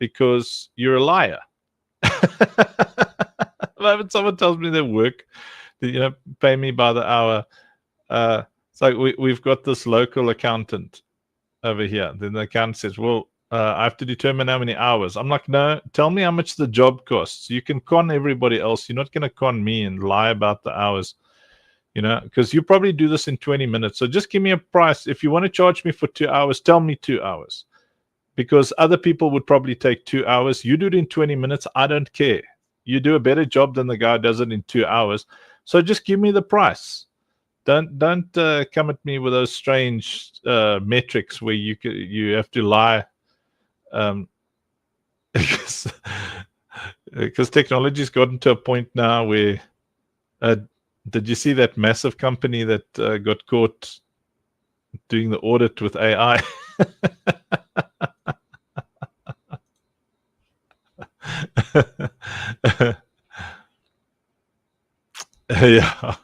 Because you're a liar. When someone tells me their work, pay me by the hour. It's like we've got this local accountant over here. Then the accountant says, well, I have to determine how many hours. I'm like, no, tell me how much the job costs. You can con everybody else. You're not going to con me and lie about the hours, because you probably do this in 20 minutes. So just give me a price. If you want to charge me for 2 hours, tell me 2 hours. Because other people would probably take 2 hours. You do it in 20 minutes. I don't care. You do a better job than the guy does it in 2 hours. So just give me the price. Don't come at me with those strange metrics where you have to lie. Because technology's gotten to a point now where did you see that massive company that got caught doing the audit with AI? Yeah.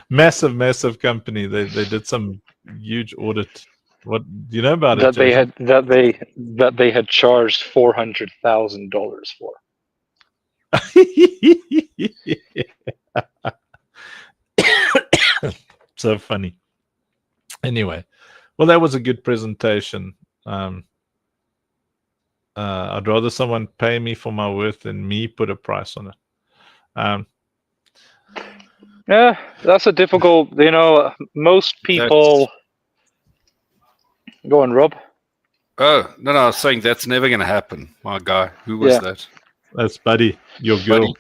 massive company. They did some huge audit. What do you know about that it? They had charged $400,000 for. So funny. Anyway, well, that was a good presentation. I'd rather someone pay me for my worth than me put a price on it. Yeah, that's a difficult, most people... Go on, Rob. Oh, no, I was saying that's never going to happen, my guy. Who was that? That's Buddy, your girl.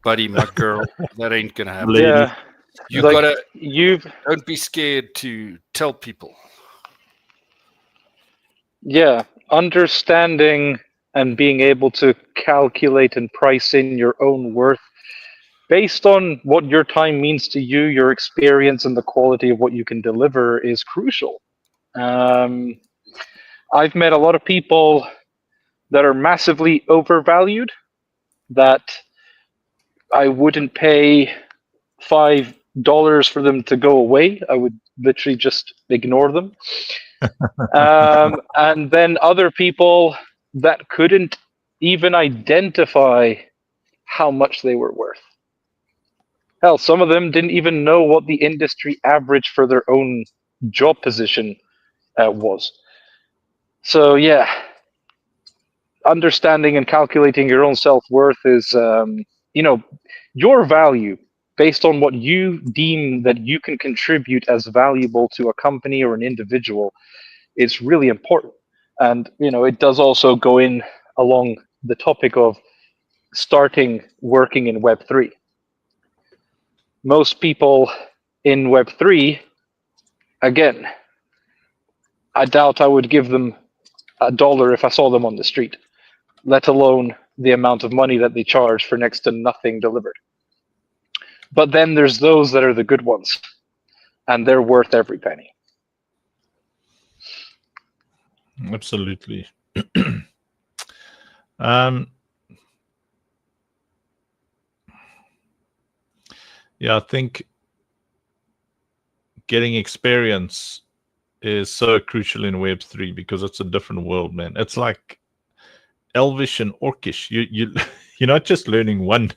Buddy, my girl. That ain't going to happen. Lady. Yeah. Don't be scared to tell people. Yeah, understanding and being able to calculate and price in your own worth based on what your time means to you, your experience, and the quality of what you can deliver is crucial. I've met a lot of people that are massively overvalued that I wouldn't pay $5 for them to go away. I would literally just ignore them. And then other people that couldn't even identify how much they were worth. Hell, some of them didn't even know what the industry average for their own job position was. So yeah, understanding and calculating your own self-worth is, your value based on what you deem that you can contribute as valuable to a company or an individual is really important. And, it does also go in along the topic of starting working in Web3. Most people in Web3, again, I doubt I would give them $1 if I saw them on the street, let alone the amount of money that they charge for next to nothing delivered. But then there's those that are the good ones, and they're worth every penny. Absolutely. Yeah, I think getting experience is so crucial in Web3 because it's a different world, man. It's like Elvish and Orcish. You're not just learning one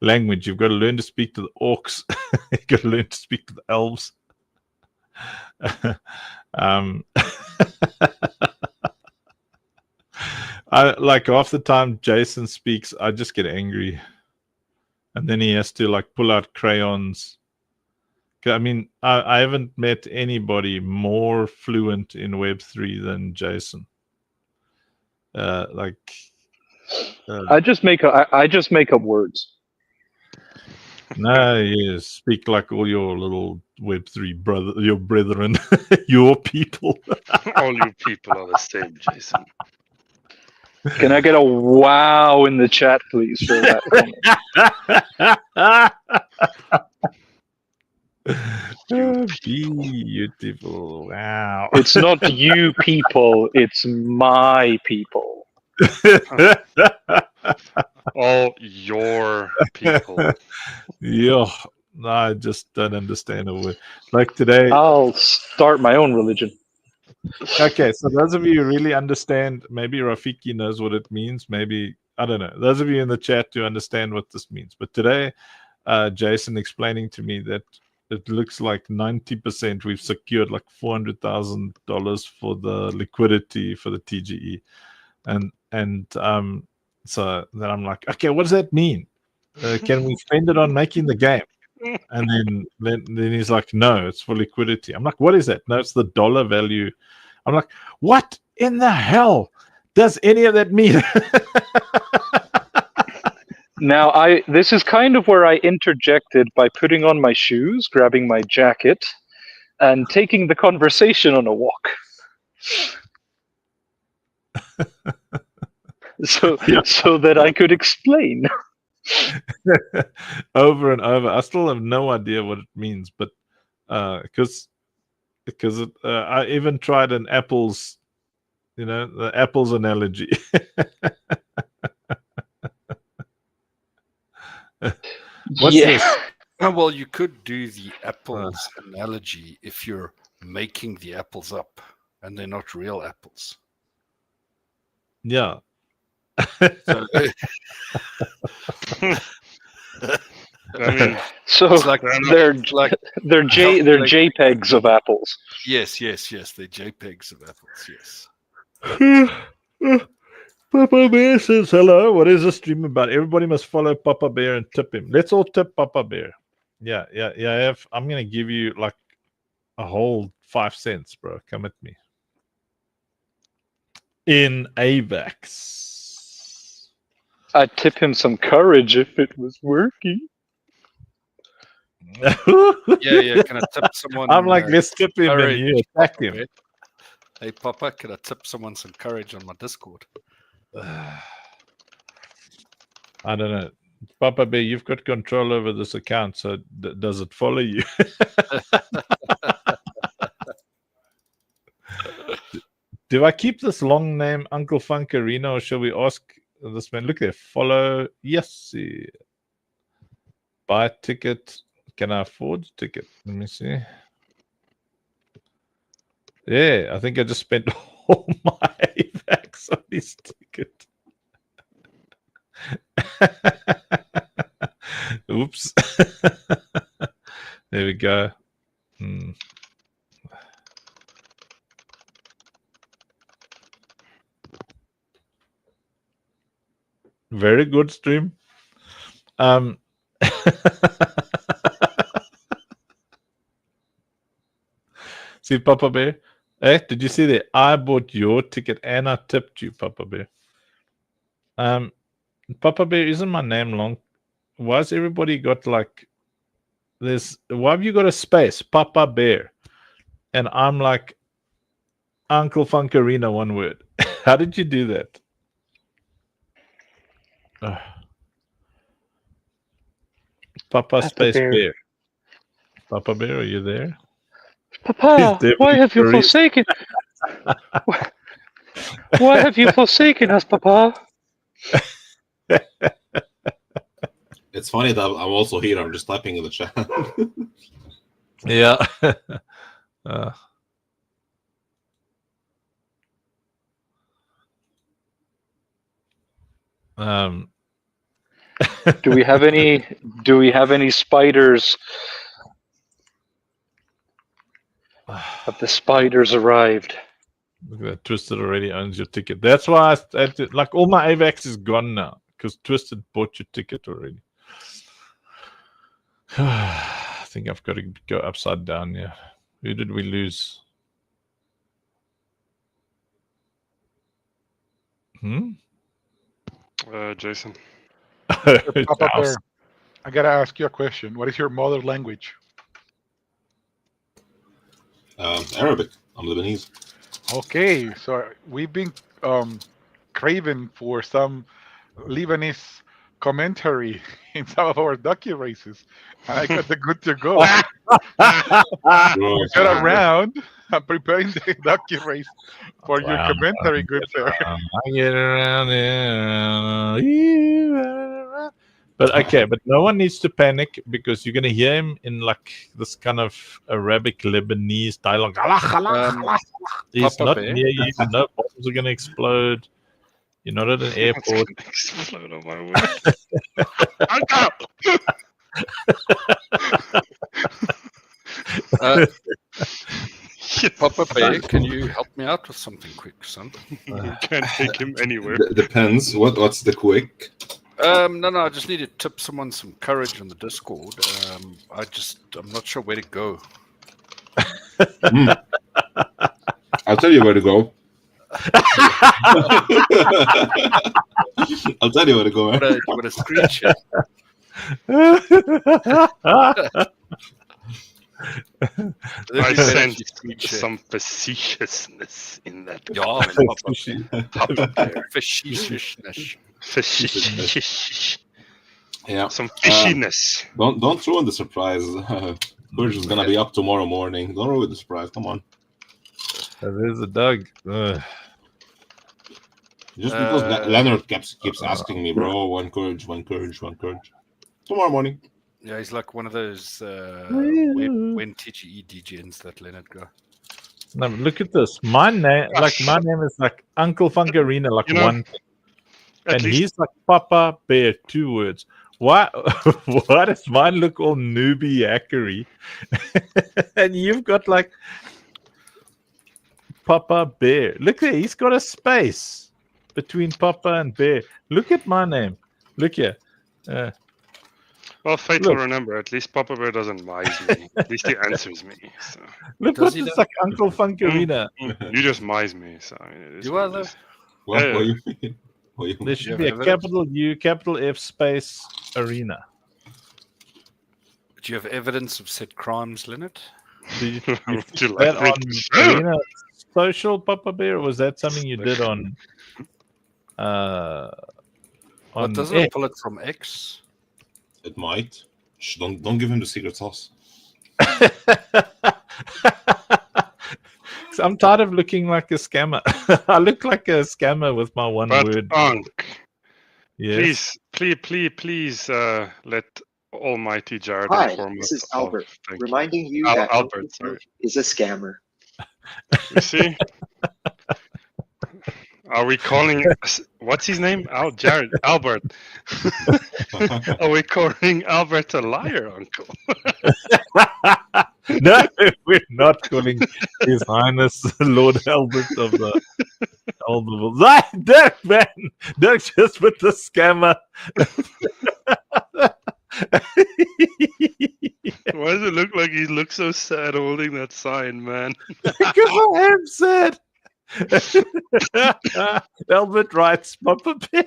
language. You've got to learn to speak to the orcs. You've got to learn to speak to the elves. I like half the time Jason speaks, I just get angry, and then he has to like pull out crayons. I mean, I haven't met anybody more fluent in Web3 than Jason. I just make up words. No, yes, speak like all your little Web3 your brethren, your people. All you people are the same, Jason. Can I get a wow in the chat, please, for that comment? Beautiful. Wow. It's not you people, it's my people. All your people. Yeah, I just don't understand a word. Like today. I'll start my own religion. Okay, so those of you who really understand, maybe Rafiki knows what it means. Maybe, I don't know. Those of you in the chat who understand what this means. But today, Jason explaining to me that it looks like 90% we've secured like $400,000 for the liquidity for the TGE. And so then I'm like, okay, what does that mean? Can we spend it on making the game? And then he's like, no, it's for liquidity. I'm like, what is that? No, it's the dollar value. I'm like, what in the hell does any of that mean? Now, this is kind of where I interjected by putting on my shoes, grabbing my jacket, and taking the conversation on a walk. So that I could explain. Over and over. I still have no idea what it means, but because I even tried an apples, the apples analogy. What's this? Well, you could do the apples analogy if you're making the apples up and they're not real apples. Yeah. So, I mean, so like, they're JPEGs of apples. Yes, they're JPEGs of apples. Yes. Papa Bear says hello. What is the stream about? Everybody must follow Papa Bear and tip him. Let's all tip Papa Bear. Yeah. I'm gonna give you like a whole 5 cents, bro. Come at me. In AVAX. I'd tip him some courage if it was working. Yeah. Can I tip someone? I'm like, let's tip him and you attack him. Hey, Papa, can I tip someone some courage on my Discord? I don't know. Papa Bear, you've got control over this account, so does it follow you? Do I keep this long name Uncle Funkarino, or shall we ask this man? Look there, follow. Yes. Buy a ticket. Can I afford a ticket? Let me see. Yeah, I think I just spent all my AVAX on this ticket. Oops. There we go. Very good stream. See, Papa Bear? Did you see that? I bought your ticket and I tipped you, Papa Bear. Papa Bear, isn't my name long? Why's everybody got like this? Why have you got a space, Papa Bear? And I'm like Uncle Funkarina, one word. How did you do that? Papa Space Bear. Papa Bear, are you there? Papa, why have you forsaken? Why have you forsaken us, Papa? It's funny that I'm also here. I'm just typing in the chat. Yeah. Do we have any spiders? Have the spiders arrived? Look at that. Twisted already owns your ticket. That's why I had to, like, all my AVAX is gone now because Twisted bought your ticket already. I think I've got to go upside down here. Who did we lose? Jason. Papa Bear, I gotta ask you a question. What is your mother language? Arabic. I'm Lebanese. Okay, so we've been craving for some Lebanese commentary in some of our docu races, and I got the good to go. We got around. I'm preparing the docu race for your commentary, good sir. I get around here. But okay, but no one needs to panic because you're going to hear him in like this kind of Arabic Lebanese dialogue. He's Papa not Bear? near you. No bombs are going to explode. You're not at an airport. Explode on my way. Papa Bear, can you help me out with something quick, son? You can't take him anywhere. Depends. What's the quick? No, I just need to tip someone some courage on the Discord. I'm not sure where to go. I'll tell you where to go. I'll tell you where to go, man. You want a screenshot? I sense some facetiousness in that. Papa Bear. Facetiousness. Yeah. Some fishiness. Don't ruin the surprise. Courage is gonna be up tomorrow morning. Don't ruin the surprise. Come on. There's a Doug. Just because Leonard keeps asking me, bro, one courage. Tomorrow morning. Yeah, he's like one of those when TGE DJs, that Leonard guy. No, look at this. My name is like Uncle Funkarina, like one thing. And he's like Papa Bear, 2 words. Why does mine look all newbie hackery? And you've got like Papa Bear. Look there, he's got a space between Papa and Bear. Look at my name. Look here. Well, fate will remember. At least Papa Bear doesn't mise me. At least he answers me. So. Look what it's like Uncle Funkarina. You just mise me. So I mean, you are though. What do you mean? There should be a capital U, capital F space arena. Do you have evidence of said crimes, Leonard? Did you that on Arena Social, Papa Bear, or was that something you did on? Doesn't it pull it from X? It might. Shh, don't give him the secret sauce. I'm tired of looking like a scammer. I look like a scammer with my one word. Yes. Please, let Almighty Jared inform us. This is Albert, reminding you that Albert is a scammer. You see? Are we calling what's his name? Jared Albert. Are we calling Albert a liar, Uncle? No, we're not calling His Highness Lord Albert of the all the rules. Ah, Dirk, man! Dirk just with the scammer. Why does it look like he looks so sad holding that sign, man? Because I am sad. Albert writes Papa Bear.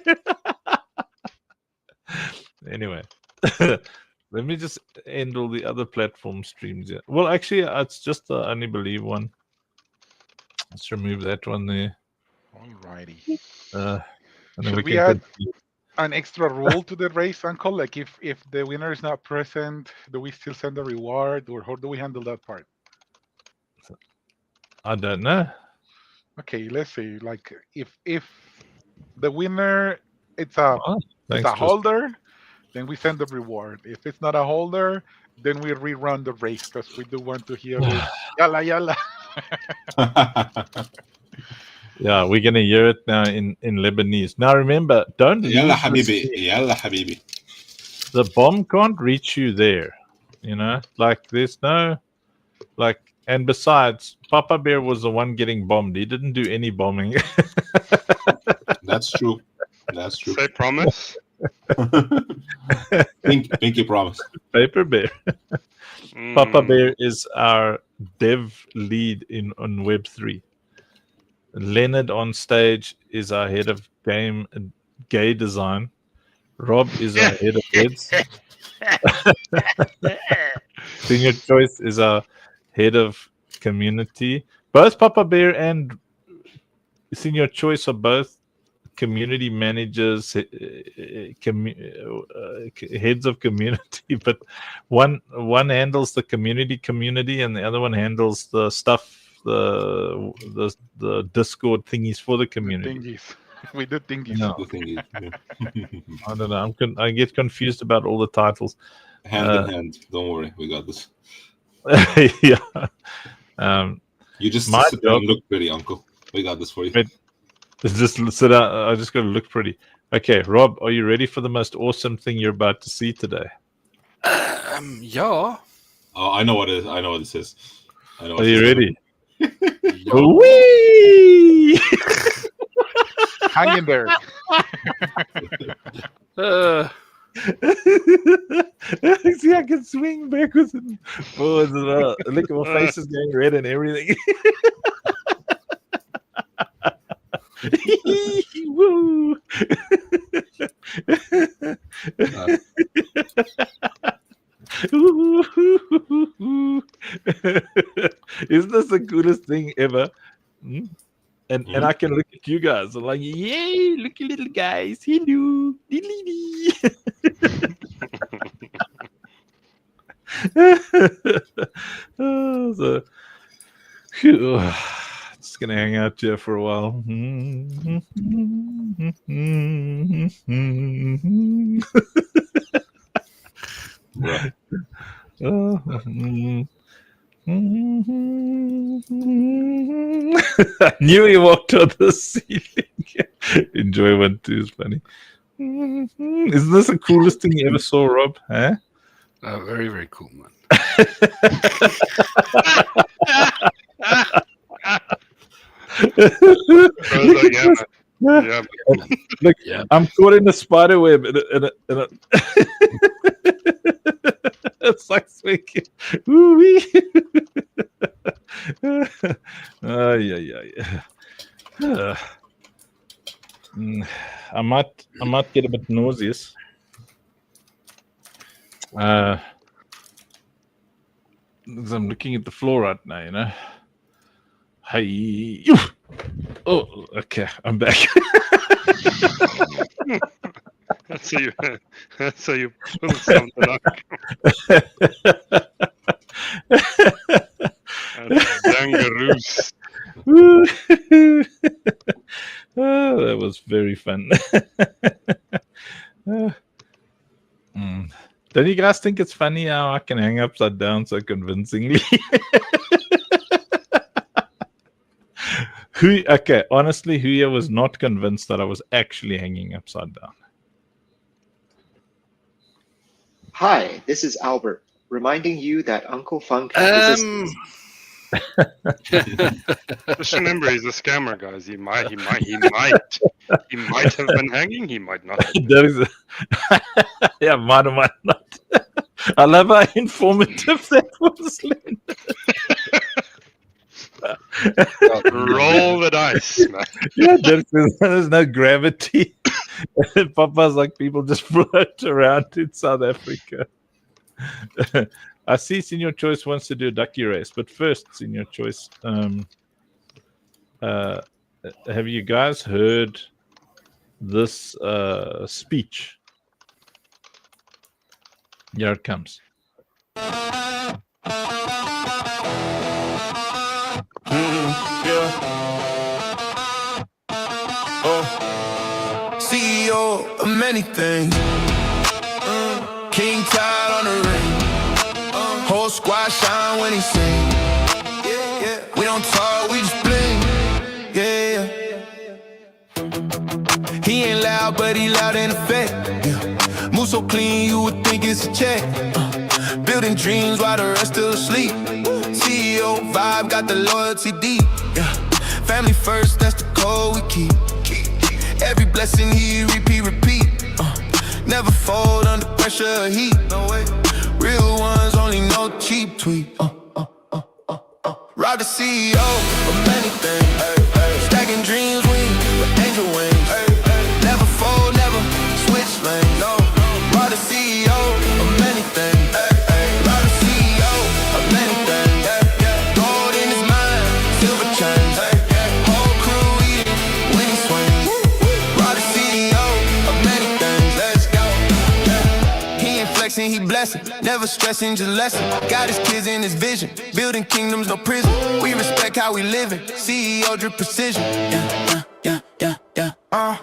Anyway, let me just end all the other platform streams here. Well, actually, it's just the Only Believe one. Let's remove that one there. Alrighty. And then Should we we can add continue. an extra rule to the race, Uncle? Like if the winner is not present, do we still send a reward, or how do we handle that part? I don't know. Okay, let's see. Like if the winner it's a Oh, it's thanks, a Tristan. holder, then we send the reward. If it's not a holder, then we rerun the race because we do want to hear this yalla yalla. Yeah, we're gonna hear it now in Lebanese. Now remember, don't Yalla leave the habibi, scene. yalla habibi. The bomb can't reach you there. You know, like there's no like. And besides, Papa Bear was the one getting bombed. He didn't do any bombing. That's true. That's true. Say promise. Pinky promise. Paper Bear. Papa Bear is our dev lead on Web3. Leonard on stage is our head of gay design. Rob is our head of heads. Senior Choice is our head of community. Both Papa Bear and Senior Choice are both community managers, heads of community, but one handles the community, and the other one handles the stuff, the Discord thingies for the community. Thingies. We do thingies. No. The thing is, yeah. I don't know. I get confused about all the titles. Hand in hand. Don't worry, we got this. Yeah. You just My sit there and job- look pretty, Uncle. We got this for you. Wait. Just sit out. I just got to look pretty. Okay, Rob, are you ready for the most awesome thing you're about to see today? Yeah. Oh, I know what it is. I know what this is. I know. Are what you this is. ready? Yeah. Whee! Hang in there. See, I can swing backwards and forwards as well. Look, my face is getting red and everything. Woo! Isn't this the coolest thing ever? And I can look at you guys. I'm like, yay, look you little guys. Hello. So, phew, just gonna hang out here for a while. Right. I knew he walked on the ceiling. Enjoy one too is funny. Isn't this the coolest thing you ever saw, Rob? Huh? Very, very cool, man. Yeah. Look, Yeah. I'm caught in a spider web. It's like swinging. Woo-wee. I might get a bit nauseous. Because I'm looking at the floor right now, you know. Hey. Oh, okay. I'm back. That's how you pull something up. Dangaroos. Oh, that was very fun. Don't you guys think it's funny how I can hang upside down so convincingly? Okay, honestly, Huya was not convinced that I was actually hanging upside down. Hi, this is Albert, reminding you that Uncle Funk is Just remember, he's a scammer, guys. He might have been hanging. He might not. There is yeah, might or might not. I love how informative that was, Len. Roll the dice, man. Yeah, there's no gravity. Papa's like people just float around in South Africa. I see Senior Choice wants to do a ducky race, but first, Senior Choice, have you guys heard this speech? Here it comes. CEO of many things. King Tide on the ring. Whole squad shine when he sing. We don't talk, we just bling. Yeah. He ain't loud, but he loud in effect. Move so clean, you would think it's a check. Building dreams while the rest still asleep. CEO vibe, got the loyalty deep. Family first, that's the code we keep. Every blessing he repeat. Never fold under pressure or heat. No way. Real ones only know cheap tweet. Rob the CEO of many things. Stacking dreams with angel wings. Never fold, never switch lanes. No. Rob the CEO of many things. Rob the CEO of many things. Gold in his mind, silver chains. Whole crew eating when he swings. Rob the CEO of many things. Let's go. He ain't flexing, he blessing. Never stressing, just lesson. Got his kids in his vision. Building kingdoms, no prison. We respect how we living. CEO drip precision.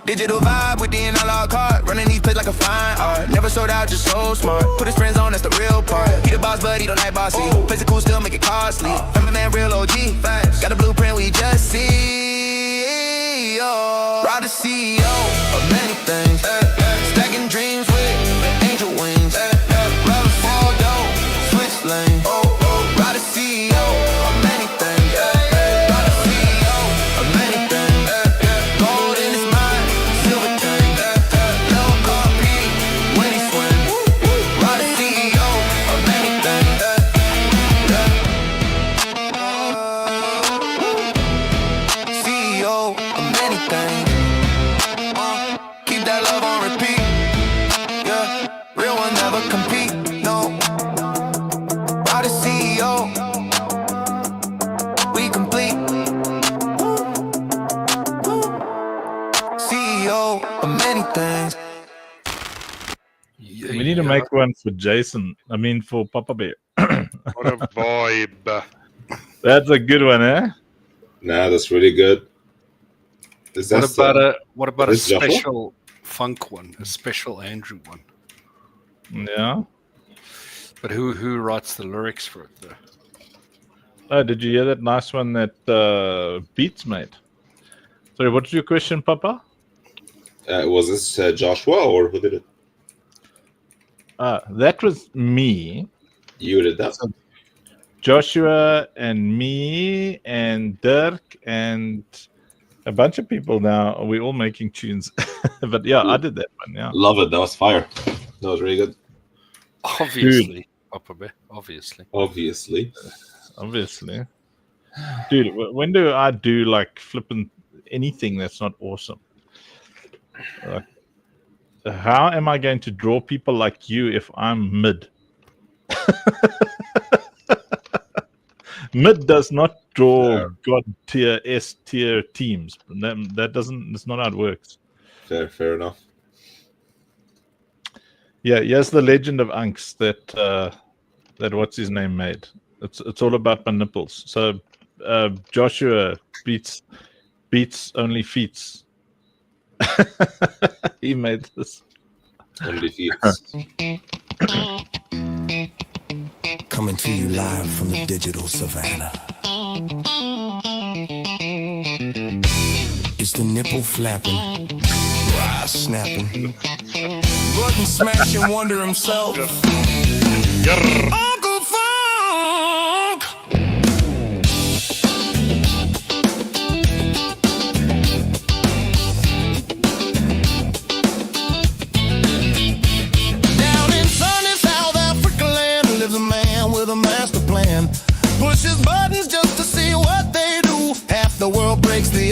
Digital vibe with the analog card. Running these plays like a fine art. Never sold out, just so smart. Put his friends on, that's the real part. He the boss, but he don't like bossy. Plays it cool, still make it costly. Family man, real OG. Got a blueprint, we just see. Rob the CEO of many things. Stacking dreams with angel wings. Rather fall down, switch lanes. Rob the CEO of many things. Rob the CEO of many things. Gold in his mind, silver chain. No copy when he swings. Rob the CEO of many things. CEO of many things. Keep that love on repeat. Yeah, real one never compete. No. Rob the CEO. We complete. CEO of many things. We need to make one for Jason. I mean, for Papa Bear. What a vibe. That's a good one, eh? Nah, that's really good. What about a this Joshua? special funk one, a special Andrew one? Yeah. But who writes the lyrics for it though? Oh, did you hear that nice one that Beats made? Sorry, what's your question, Papa? Was this Joshua or who did it? That was me, You did that? Joshua, and me, and Dirk, and a bunch of people now. We're all making tunes. But yeah, I did that one, yeah. Love it. That was fire. That was really good. Obviously, Papa Bear, obviously. Obviously. Dude, when do I do like flipping anything that's not awesome? How am I going to draw people like you if I'm mid? Mid does not draw God tier, S tier teams. That doesn't. That's not how it works. Fair enough. Yeah, here's the legend of Unks that what's his name made. It's all about my nipples. So Joshua beats only feats. He made this. Only feats. Coming to you live from the digital savannah. It's the nipple flapping, rise snapping. Gordon smashing wonder himself. Uncle Funk.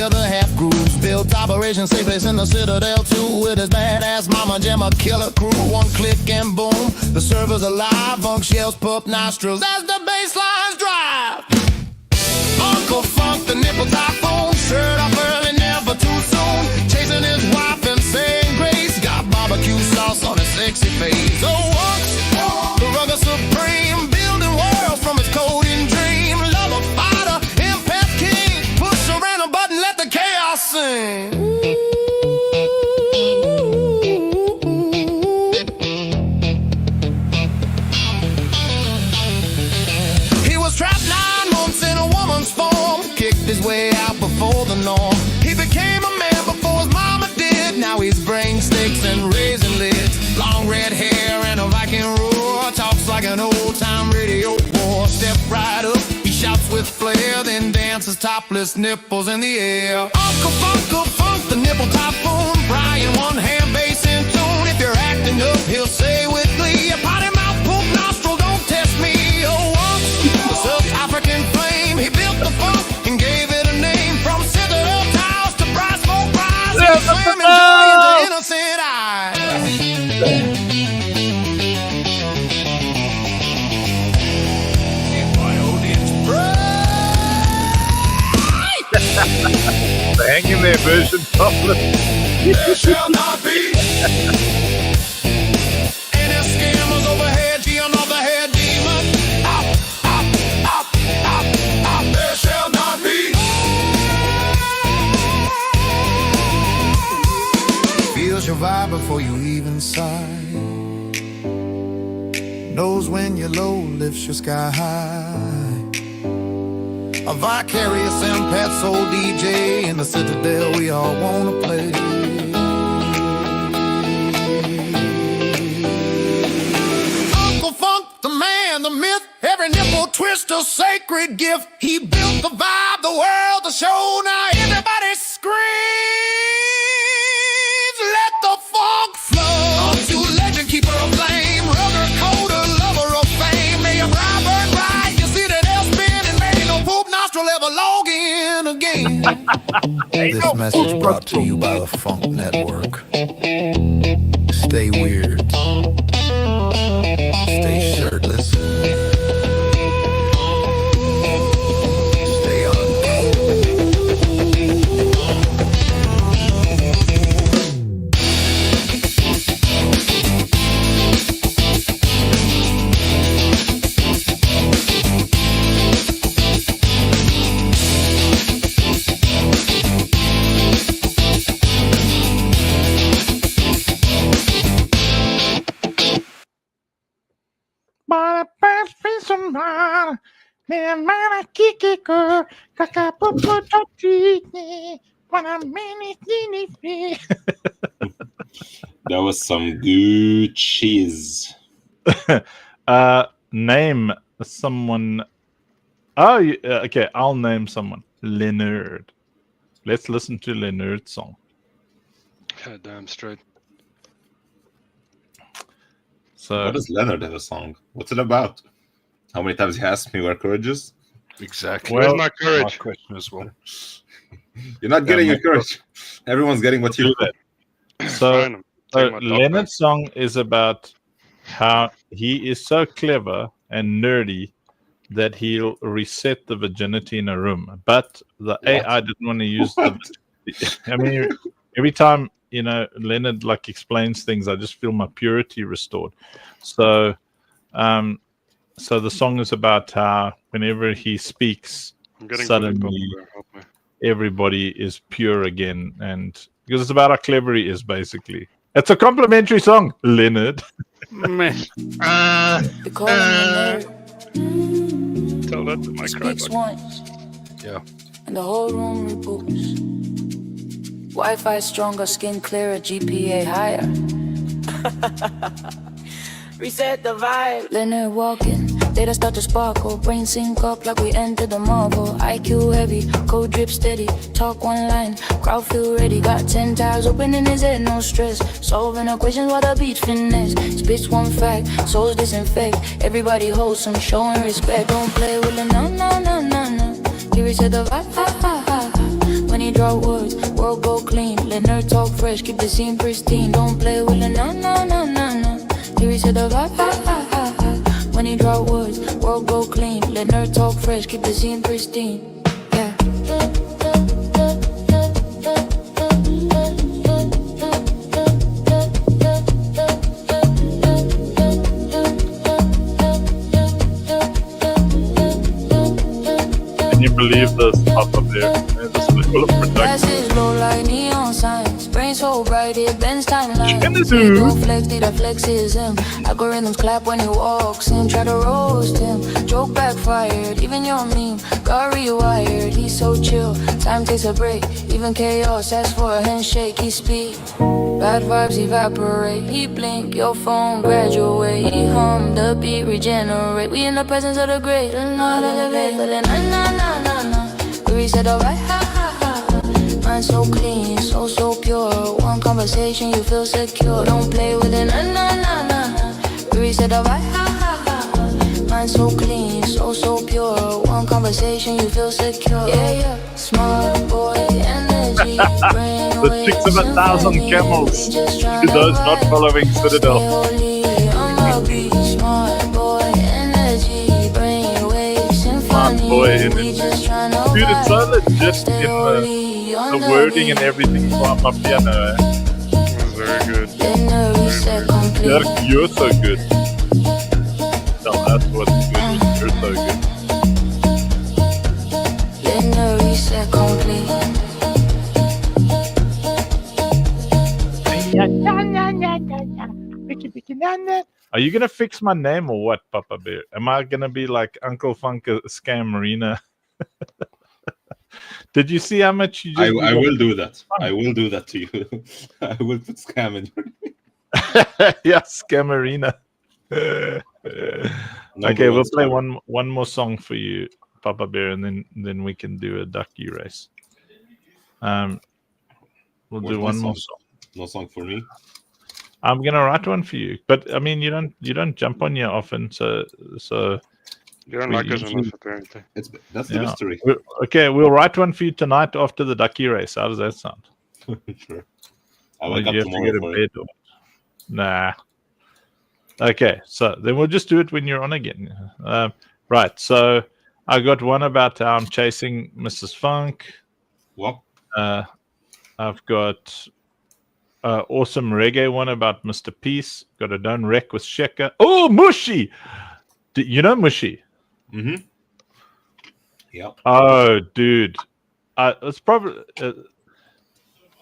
the other half grooves. Built Operation Safe Place in the Citadel too, with his badass mama Gemma killer crew. One click and boom, the server's alive. Funk shells, pup nostrils as the bass lines drive. Uncle Funk, the nipple typhoon, shirt off early, never too soon. Chasing his wife and saying grace. Got barbecue sauce on his sexy face. Oh, Unks, the rugged supreme, building worlds from his coding dream. Lover, fighter, empath king. Push a random button, let the chaos sing. He was trapped 9 months in a woman's form, kicked his way out before the norm. He became a man before his mama did. Now he's brain steaks and raisin lids, long red hair and a Viking roar. Talks like an old-time radio war. Step right up, he shouts with flair, then dances topless, nipples in the air. Uncle Funk, the nipple typhoon, Brian one hand bass in tune. If you're acting up, he'll say with glee, potty mouth, poop nostril, don't test me. Oh, the South African flame, he built the funk and gave it a name. From Citadel Towers to Bright Smoke Rise, he swam in joy into innocent eyes. Hang in there, version topless. There shall not be any scammers overhead, G on overhead, demon. Up, up, up, up, up. There shall not be. Feels your vibe before you even sigh. Knows when you're low, lifts your sky high. A vicarious empath soul DJ in the Citadel we all wanna play. Uncle Funk, the man, the myth, every nipple twist a sacred gift. He built the vibe, the world, the show. Now everybody screams, let the funk flow. To legend, keeper of flame, rugger, coder, lover of fame. May your bride burn bright, your Citadel spin, and may no poop nostril ever log in again. This message brought to you by the Funk Network. Stay weird. Stay shirtless. Stay on. Para paz personal, me mala kikiko, kakapupu totini, para mini tini. That was some good cheese. Name someone. Oh, okay. I'll name someone. Leonard. Let's listen to Leonard's song. God damn straight. So, What does Leonard have a song? What's it about? How many times he asked me where courage is? Exactly. Where's Well, my My courage? question as well. You're not getting your courage. Everyone's getting what you that. Fine, So, I'm taking my dog Leonard's song is about how he is so clever and nerdy that he'll reset the virginity in a room. But the AI didn't want to use the. I mean, every time Leonard like explains things, I just feel my purity restored. So, so the song is about how whenever he speaks, I'm getting suddenly help me. everybody is pure again, and because it's about how clever he is, basically. It's a complimentary song, Leonard. Meh. They call me a nerd. Tell that to my cry Speaks dog. once, Yeah. and the whole room reboots. Wi-Fi stronger, skin clearer, GPA higher. Reset the vibe. Leonard walking, data start to sparkle. Brain sync up like we entered the marble. IQ heavy, code drip steady. Talk one line, crowd feel ready. Got 10 tabs open in his head, no stress. Solving equations while the beat finesse. Spits one fact, souls disinfect. Everybody wholesome, showing respect. Don't play with the no. He reset the vibe. When he drop words, world go clean. Let her talk fresh, keep the scene pristine. Don't play with it, no, no, no, no, no. Here he said the vibe, ha, ha, ha, ha. When he drop words, world go clean. Let her talk fresh, keep the scene pristine. Yeah. Can you believe this up there? This level of production. Glasses low like neon signs. Brain so bright it bends timelines. Genesis. Don't flex, did I flex is him. Algorithms clap when he walks in. Try to roast him. Joke backfired. Even your meme got rewired. He's so chill. Time takes a break. Even chaos asks for a handshake. He speak. Bad vibes evaporate. He blink. Your phone graduate. He hum. The beat regenerate. We in the presence of the great. Not elevate. But then nah. We said alright. Mind so clean, so pure. One conversation, you feel secure. Don't play with it, nah. We said alright, mind so clean, so pure. One conversation, you feel secure. Yeah. Smart boy, energy, brain The chicks of 1,000 camels. To those not following Citadel. Smart boy, energy, brain waves, symphony. We just tryna Dude, it's so legit in the wording and everything for my piano. Very good. Dirk, you're so good. Tell us what's good. You're so good. Are you gonna fix my name or what, Papa Bear? Am I gonna be like Uncle Funk Scam Marina? Did you see how much you just... I will do that. I will do that to you. I will put scam in your yeah, Scamarina. Okay, we'll play one more song for you, Papa Bear, and then we can do a ducky race. We'll do one more song. No song for me. I'm gonna write one for you, but I mean, you don't jump on here often, so. You don't like us enough, apparently. That's the mystery. Okay, we'll write one for you tonight after the ducky race. How does that sound? Sure. I wake up tomorrow for it. Nah. Okay, so then we'll just do it when you're on again. Right, so I got one about how I'm chasing Mrs. Funk. What? I've got awesome reggae one about Mr. Peace. Got a Don't Wreck with Sheka. Oh, Mushy! You know Mushy? Mm-hmm. Yep. Oh, dude. It's probably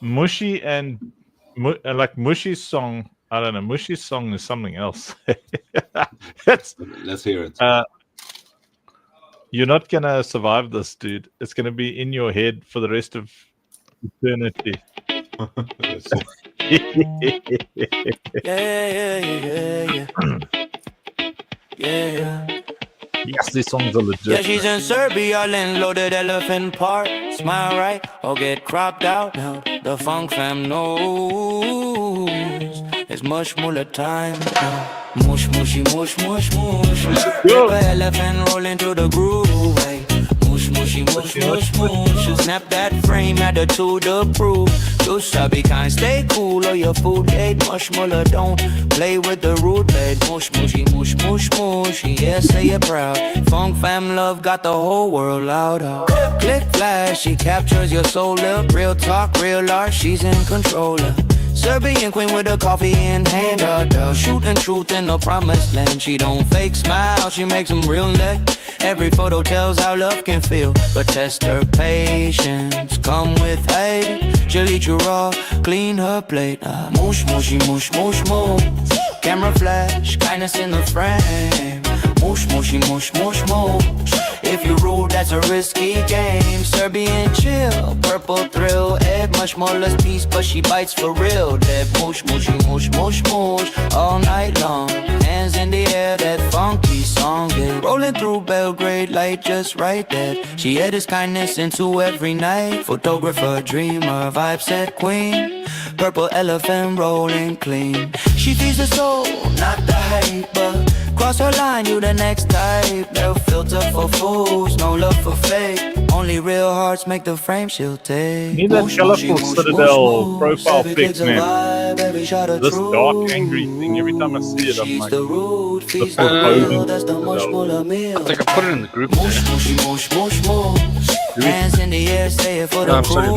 Mushy and like Mushy's song. I don't know. Mushy's song is something else. Let's hear it. You're not going to survive this, dude. It's going to be in your head for the rest of eternity. Yeah. Yes, these songs are legit. Yeah, she's in Serbia, in loaded elephant park. Smile right or get cropped out. Now the funk fam knows it's mush muller time now. Mush mushy mush mush mush. The elephant rolling to the groove. Hey. Mush mushy mush mush mush. Snap that frame, attitude approved. You sabi kind, stay cool or your food ain't mush muller. Don't play with the root bed. Mush mushy mush mush mush. Yeah, say it proud. Funk fam love got the whole world loud out. Click flash, she captures your soul up. Real talk, real art, she's in control of. Serbian queen with a coffee in hand, shooting truth in the promised land. She don't fake smile, she makes them real neck. Every photo tells how love can feel, but test her patience. Come with hate, she'll eat you raw, clean her plate. Moosh, mushy, moosh, moosh, moosh. Camera flash, kindness in the frame. Moosh, mushy, moosh, moosh, moosh. If you rule, that's a risky game. Serbian chill, purple thrill. Ed much more less peace, but she bites for real. That moosh, mushy, moosh, moosh, moosh. All night long, hands in the air, that funky song. Yeah. Rolling through Belgrade, light just right there. She had his kindness into every night. Photographer, dreamer, vibe set queen. Purple elephant rolling clean. She feeds the soul, not the hype, but cross her line, you the next type. No filter for fools, no love for fake. Only real hearts make the frame she'll take. Need that colorful Citadel profile pic, man. This dark, angry thing. Every time I see it, I'm like, the foreboding. I think I put it in the group. Hands in the air, say it for the crew.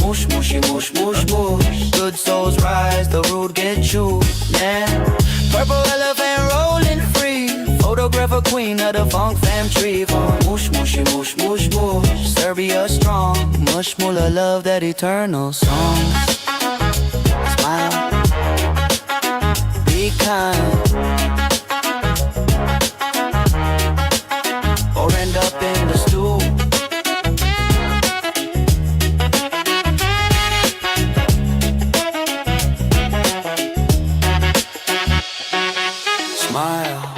Moosh, mooshy, moosh, moosh, moosh. Good souls rise, the rude get chewed. Yeah. Purple elephant rolling free. Photographer queen of the funk fam tree. Moosh, mooshy, moosh, moosh, moosh. Serbia strong. Mush, mula, love that eternal song. Smile. Be kind. Or end up in the stew. Smile.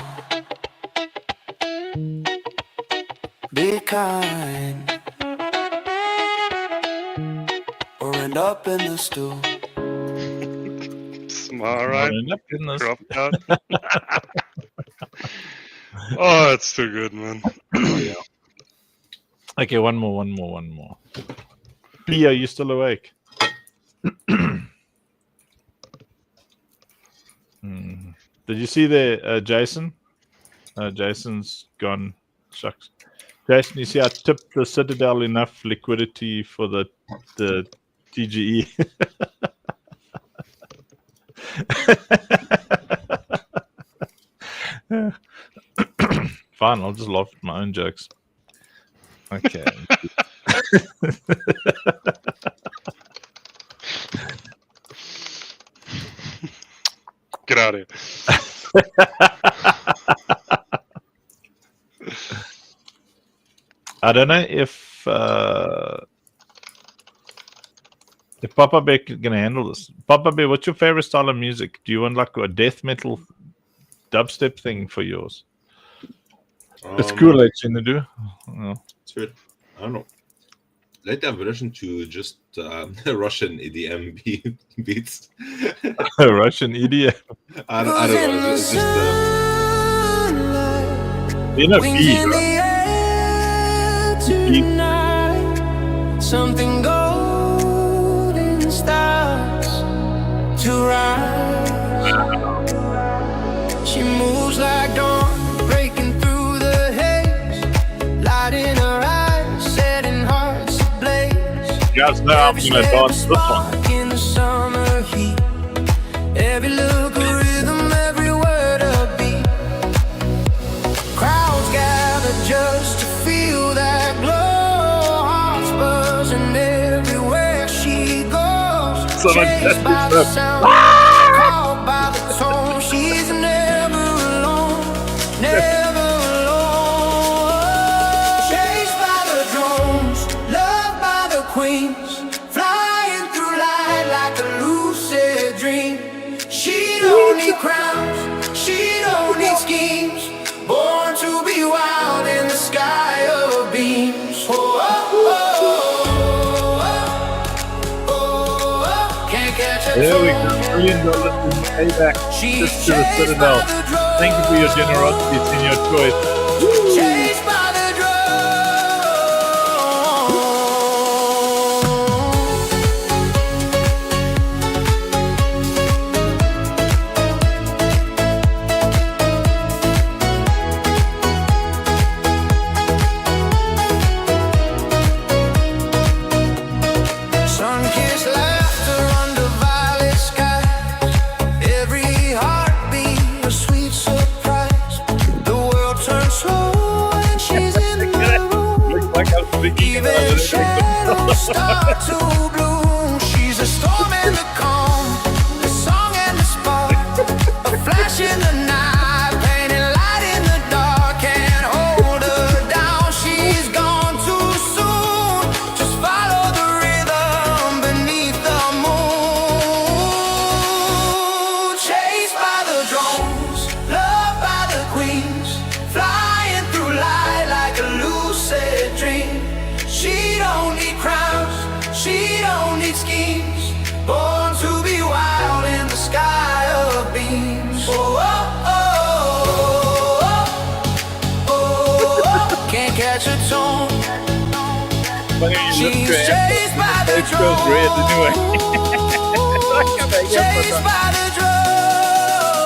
Be kind. Or end up in the stew. All right. End up in the Drop out. Oh, it's too good, man. Yeah. Okay, one more. P, are you still awake? Did you see the Jason? Jason's gone. Shucks. Jason, you see I tipped the Citadel enough liquidity for the TGE. Fine, I'll just laugh at my own jokes. Okay. Get out of here. I don't know if Papa Bear can handle this. Papa Bear, what's your favorite style of music? Do you want like a death metal dubstep thing for yours? It's cool, actually, to do. Oh. It's weird. I don't know. Lately, I've listened to just Russian EDM beats. Russian EDM. I don't know. It's just you know, beat, right? Something golden starts to rise. She moves like dawn, breaking through the haze, light in her eyes, setting hearts ablaze. You guys know I'm gonna dance this one. In the summer heat, every look a rhythm, every word a beat. Crowds gather just to feel that glow. Hearts buzzing everywhere she goes. Chased by the sound, called by the tone. She's never alone, never alone. Chased by the drones, loved by the queens, flying through light like a lucid dream. She don't need crowns, she don't need schemes. Born to be wild in the sky of beams. Oh, oh, oh, oh, oh, oh. Can't catch a There we go. $1 million in payback just to the Citadel. Thank you for your generosity. It's in your choice. Chased by the sun-kissed laughter under violet skies. Every heartbeat a sweet surprise. The world turns slow and she's in the room. Looks like I was thinking about Even it. shadows start to bloom. She's a storm and the calm, the song and the spark, a flash in the night, painting light in the dark. Can't hold her down, she's gone too soon. Just follow the rhythm beneath the moon. Chased by the drones, loved by the queens, flying through light like a lucid dream. She don't need crowns, she don't Funny you look She's to him. chased by the It goes red anyway. chased by the drone.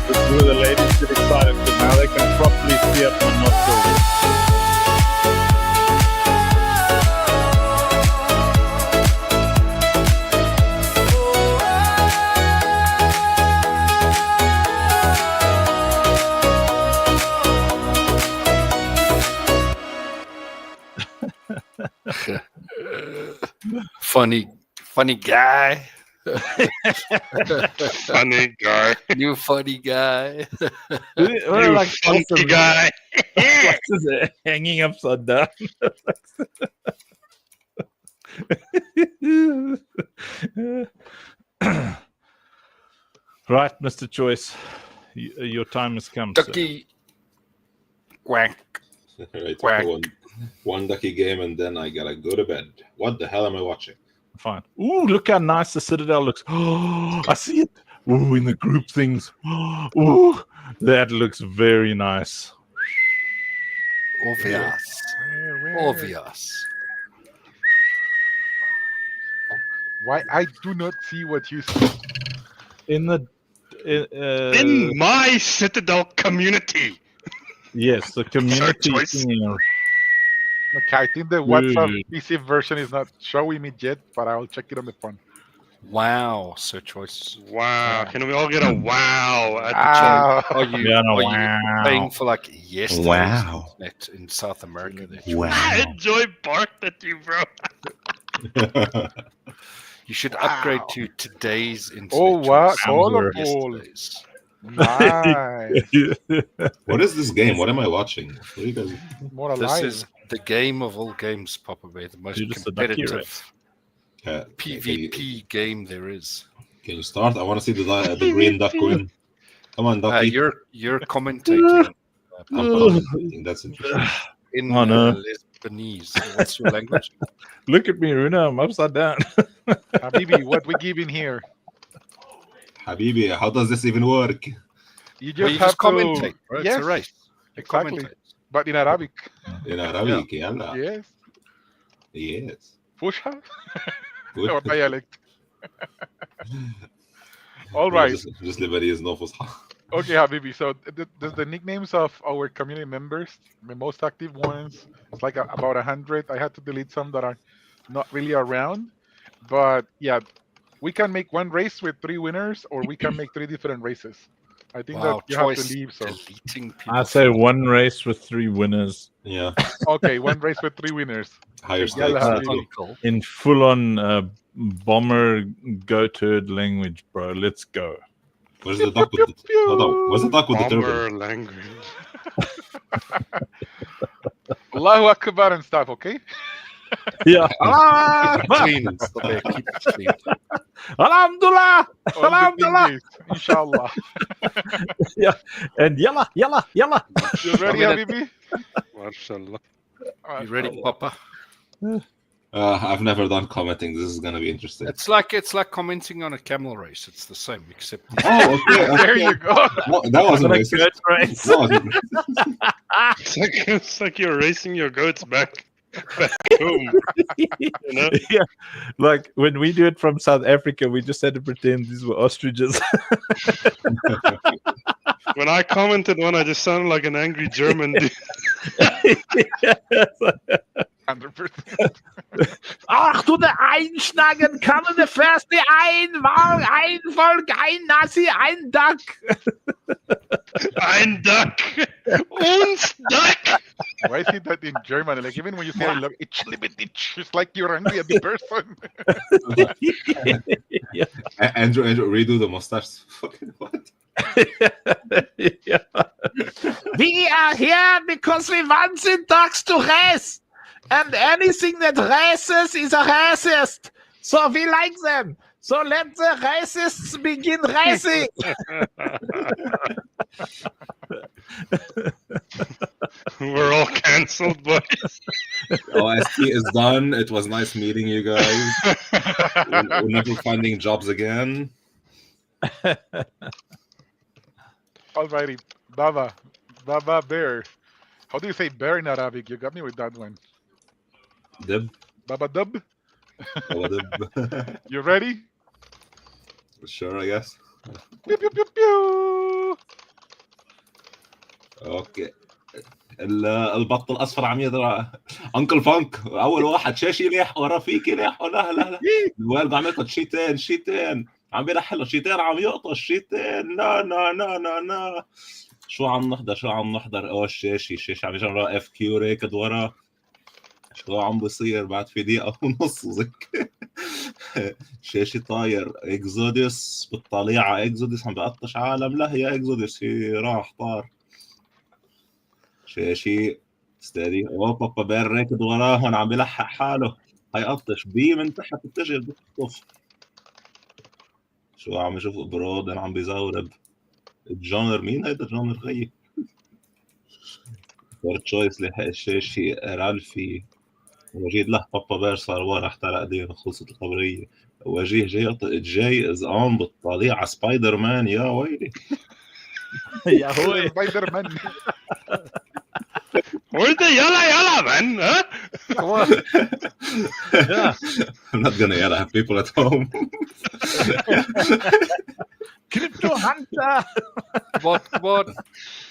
This is where the ladies get excited because now they can properly see up my nostrils. Funny guy. Funny guy. You funny guy. You Like funky awesome. guy. What's this, hanging upside down. Right, Mr. Choice, your time has come. Sir. Ducky. Quack. Right, Quack. one ducky game, and then I gotta go to bed. What the hell am I watching? Fine. Ooh, look how nice the Citadel looks. Oh, I see it. Ooh, in the group things. Ooh, that looks very nice. Obvious. Obvious. Why I do not see what you see. In the In my Citadel community. yes, the community Choice. thing. Okay, I think the WhatsApp Dude. PC version is not showing me yet, but I'll check it on the phone. Wow, Sir Choice. Wow. Can we all get a wow at the Ah, Are you, Yeah, no, are wow. you paying for like yesterday's Wow. internet in South America? There? I enjoy barked at you, bro. You should upgrade to today's internet. oh wow, Choice, not colorful. yesterday's. Nice. What is this game? What am I watching? What are you guys... More This alive. is the game of all games, Papa Bear, the most You're just a ducky, competitive PvP game there is. Can you start? I want to see the green duck win. Come on, ducky. You're commentating I'm commenting. That's interesting. in Oh, no. Lebanese. What's your language? Look at me, Runa. I'm upside down. Habibi, what we give in here? Habibi, how does this even work? You Well, just you have just commentate, to. right? Yes, It's a race. You exactly. commentate. But in Arabic. In Arabic, yalla. Yes. Yes. Fusha Good. or dialect. All No, right. just Lebanese, no Fusha. Okay, Habibi. So the nicknames of our community members, the most active ones, it's like about 100. I had to delete some that are not really around. But yeah, we can make one race with 3 winners, or we can make 3 different races. I think Wow, that you have Choice to leave. So deleting people. I say one race with 3 winners Yeah. okay, one race with 3 winners. Higher Yalla, stakes. Habibi. Cool. in full-on bomber go-turd language, bro. Let's go. Where's the duck with the... Hold on. Where's the duck with the turban? Bomber language. Allahu Akbar and stuff, okay? Yeah. Clean. Papa Bear, keep it clean. Alhamdulillah. All the Alhamdulillah. English, inshallah. Yeah. And yalla. You ready, I mean, Habibi? MashaAllah. You ready, Papa? I've never done commenting. This is gonna be interesting. It's like commenting on a camel race. It's the same, except Oh, okay. There you go. No, that wasn't What a racist. good race. That wasn't racist. It's like you're racing your goats back home. You know? Yeah. Like when we do it from South Africa, we just had to pretend these were ostriches. When I commented one, I just sounded like an angry German dude. 100%. Ach, du der Einschnagen, kann der Feste ein Volk, ein Nazi, ein Duck. Ein Duck. Uns Duck. Why is it that in German? Like even when you say I love it's like you're angry at the person. Yeah. Andrew, redo the mustache. Fucking what? Yeah. We are here because we want the ducks to race. And anything that races is a racist. So we like them. So let the racists begin racing. We're all cancelled, boys. OST is done. It was nice meeting you guys. We're never finding jobs again. Alrighty, Baba Bear. How do you say bear in Arabic? You got me with that one. Dib. Baba Dub. Dib. You ready? Sure, I guess. Pew, pew, pew, pew. اوكي. البط الاصفر عم يضرب انكل فانك اول واحد شاشي ليح ورا فيك ليح لا لا لا الوالد عم يقطش شيتين عم بيلح له شيتين عم يقطش شيتين لا لا لا لا لا شو عم نحضر الشاشي عم يجرب اف كيو راكد ورا شو عم بيصير بعد في دقيقة ونص وزك شاشي طاير اكزوديوس بالطليعة اكزوديوس عم بقطش عالم لا يا اكزوديوس راح طار شاشي ستادي بابا بير راكد وراهن عم بيلحق حاله هيقطش بي من تحت بتجي بتطف شو عم يشوف برودن عم بيزورب الجونر مين هيدا الجونر غيي فيرت تشويس لحق الشاشي رالفي وجيد له بابا بير صار ورا احترق دينه خلصت الخبريه وجيه جاي از اون بالطليعه سبايدر مان يا ويلي يا هو سبايدر مان وانت يلا man, huh? Come on. Yeah. I'm not gonna yell at people at home. Crypto hunter. What?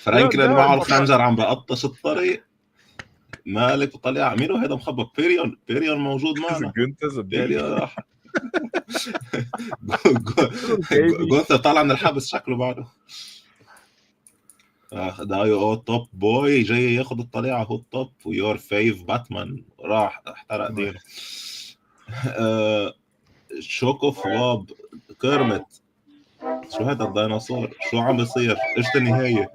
فرانكلين معه الخنجر عم بقطش الطريق مالك طلع مين هذا مخبط بيريون موجود معنا بيريون راح جونثر طالع من الحبس شكله بعده دايو او توب بوي جاي ياخد الطليعه هو التوب ويور فيف باتمان راح احترق دينه شوكو فواب كرمت شو هذا الديناصور شو عم بيصير ايش النهايه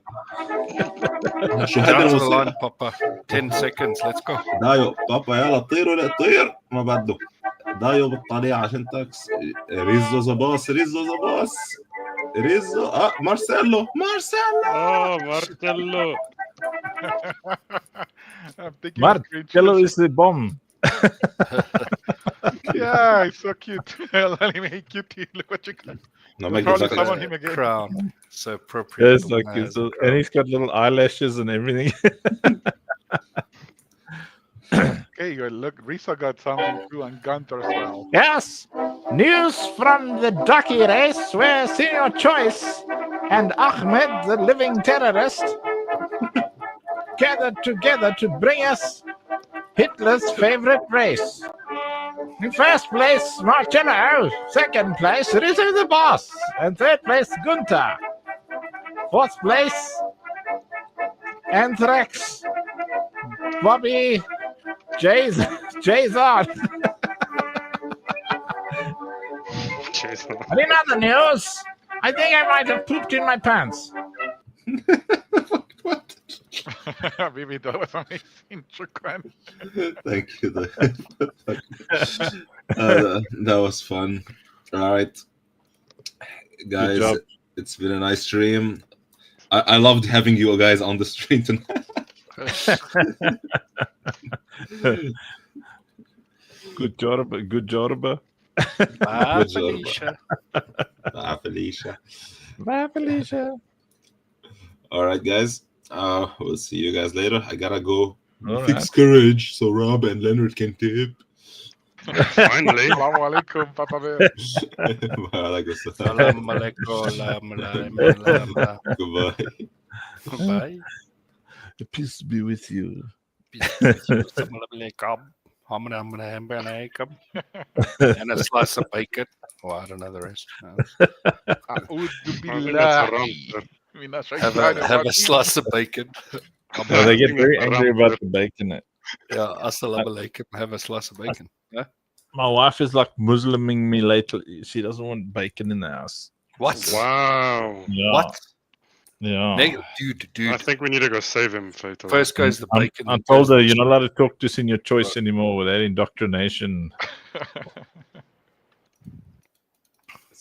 شو هذا الموسيقى بابا 10 seconds let's go دايو بابا يلا طير ما بده دايو بالطليعه عشان تاكس ريزو ذا باص ريزو مارسيلو Marcello is the bomb. Yeah, it's so cute. Let me make cutie. Look what you got. No, make summon him again. Crown. So appropriate. Yes, like it's and he's got little eyelashes and everything. Okay, look, Risa got something too, and Gunter as well. Yes, news from the ducky race where Senior Choice and Ahmed, the living terrorist, gathered together to bring us Hitler's favorite race. In first place, Marcello. Second place, Rizzo the Boss. And third place, Gunther. Fourth place, Anthrax. Bobby Jason. And in other news, I think I might have pooped in my pants. What? Maybe that was amazing. Shukran. Thank you. That was fun. All right, guys, it's been a nice stream. I loved having you guys on the stream tonight. Good job. Bye, Felicia. All right, guys. We'll see you guys later. I gotta go fix courage so Rob and Leonard can tip. Finally. Assalamu alaikum, Papa Bear. Salam alaikum. Goodbye. Bye. Peace be with you. Salam alaikum. And a slice of bacon. Oh, I don't know the rest. Have a slice of bacon. They get very angry about the bacon. Yeah, assalamu alaikum. Have a slice of bacon. Yeah? My wife is like Musliming me lately. She doesn't want bacon in the house. What? Wow. Yeah. What? Yeah. Dude. I think we need to go save him, Fatal. First goes the bacon. I told her you're not allowed to talk to Senior Choice anymore with that indoctrination.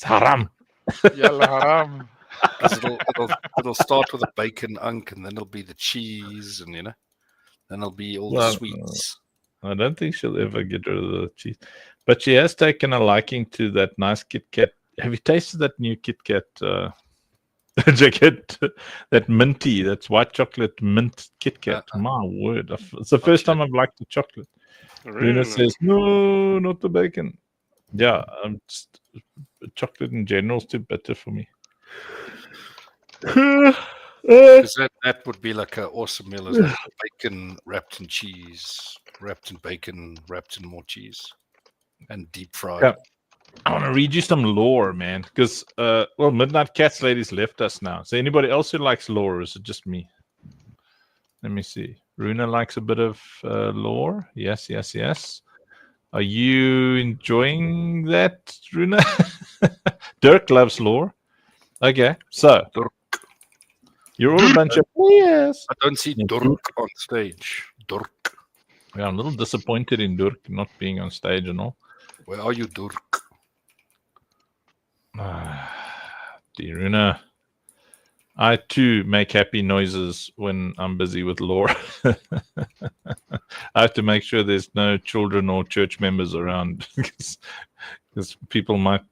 It's haram. Yalla haram. Because it'll start with a bacon unk, and then it'll be the cheese, and then it'll be all the sweets. I don't think she'll ever get rid of the cheese, but she has taken a liking to that nice Kit Kat. Have you tasted that new Kit Kat jacket? That minty, that's white chocolate mint Kit Kat. My word, it's the first time I've liked the chocolate. Runa says, "No, not the bacon." Yeah, chocolate in general is too bitter for me. Because that would be like an awesome meal, isn't it? Bacon wrapped in cheese, wrapped in bacon, wrapped in more cheese, and deep fried. Yeah. I want to read you some lore, man, because Midnight Cats Ladies left us now. So anybody else who likes lore, or is it just me? Let me see. Runa likes a bit of lore. Yes. Are you enjoying that, Runa? Dirk loves lore. Okay, so Dirk. You're all a bunch of players. I don't see Dirk on stage. Dirk. Yeah, I'm a little disappointed in Dirk not being on stage and all. Where are you, Dirk? Dear Runa, I too make happy noises when I'm busy with lore. I have to make sure there's no children or church members around because people might,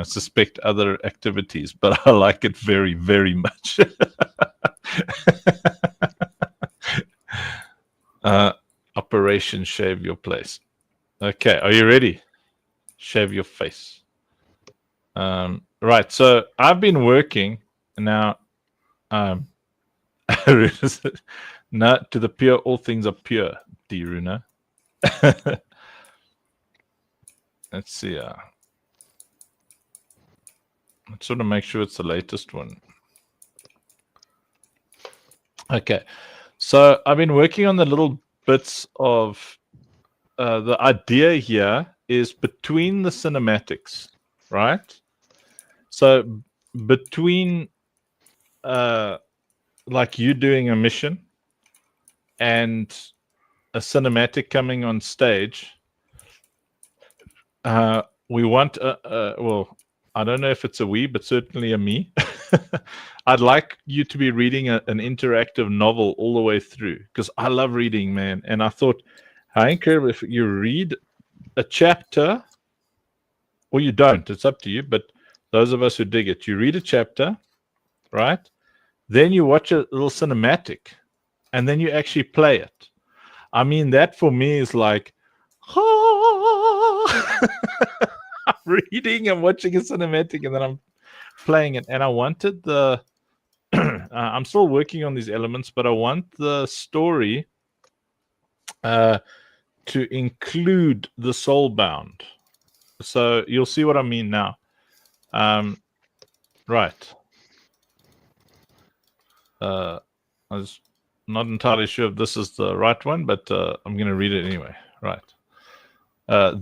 suspect other activities, but I like it very, very much. Operation Shave Your Place. Okay, are you ready? Shave your face. Right, so I've been working now. Not to the pure, all things are pure, dear Runa. Let's see. Let's sort of make sure it's the latest one. Okay, so I've been working on the little bits of the idea here is between the cinematics, right? So between like you doing a mission and a cinematic coming on stage, we want well, I don't know if it's a we, but certainly a me. I'd like you to be reading an interactive novel all the way through because I love reading, man. And I thought, how incredible if you read a chapter, or you don't, it's up to you. But those of us who dig it, you read a chapter, right? Then you watch a little cinematic, and then you actually play it. I mean, that for me is like, I'm reading, I'm watching a cinematic, and then I'm playing it. And I wanted the I'm still working on these elements, but I want the story to include the soulbound. So you'll see what I mean now. Right. I was not entirely sure if this is the right one, but I'm going to read it anyway. Right.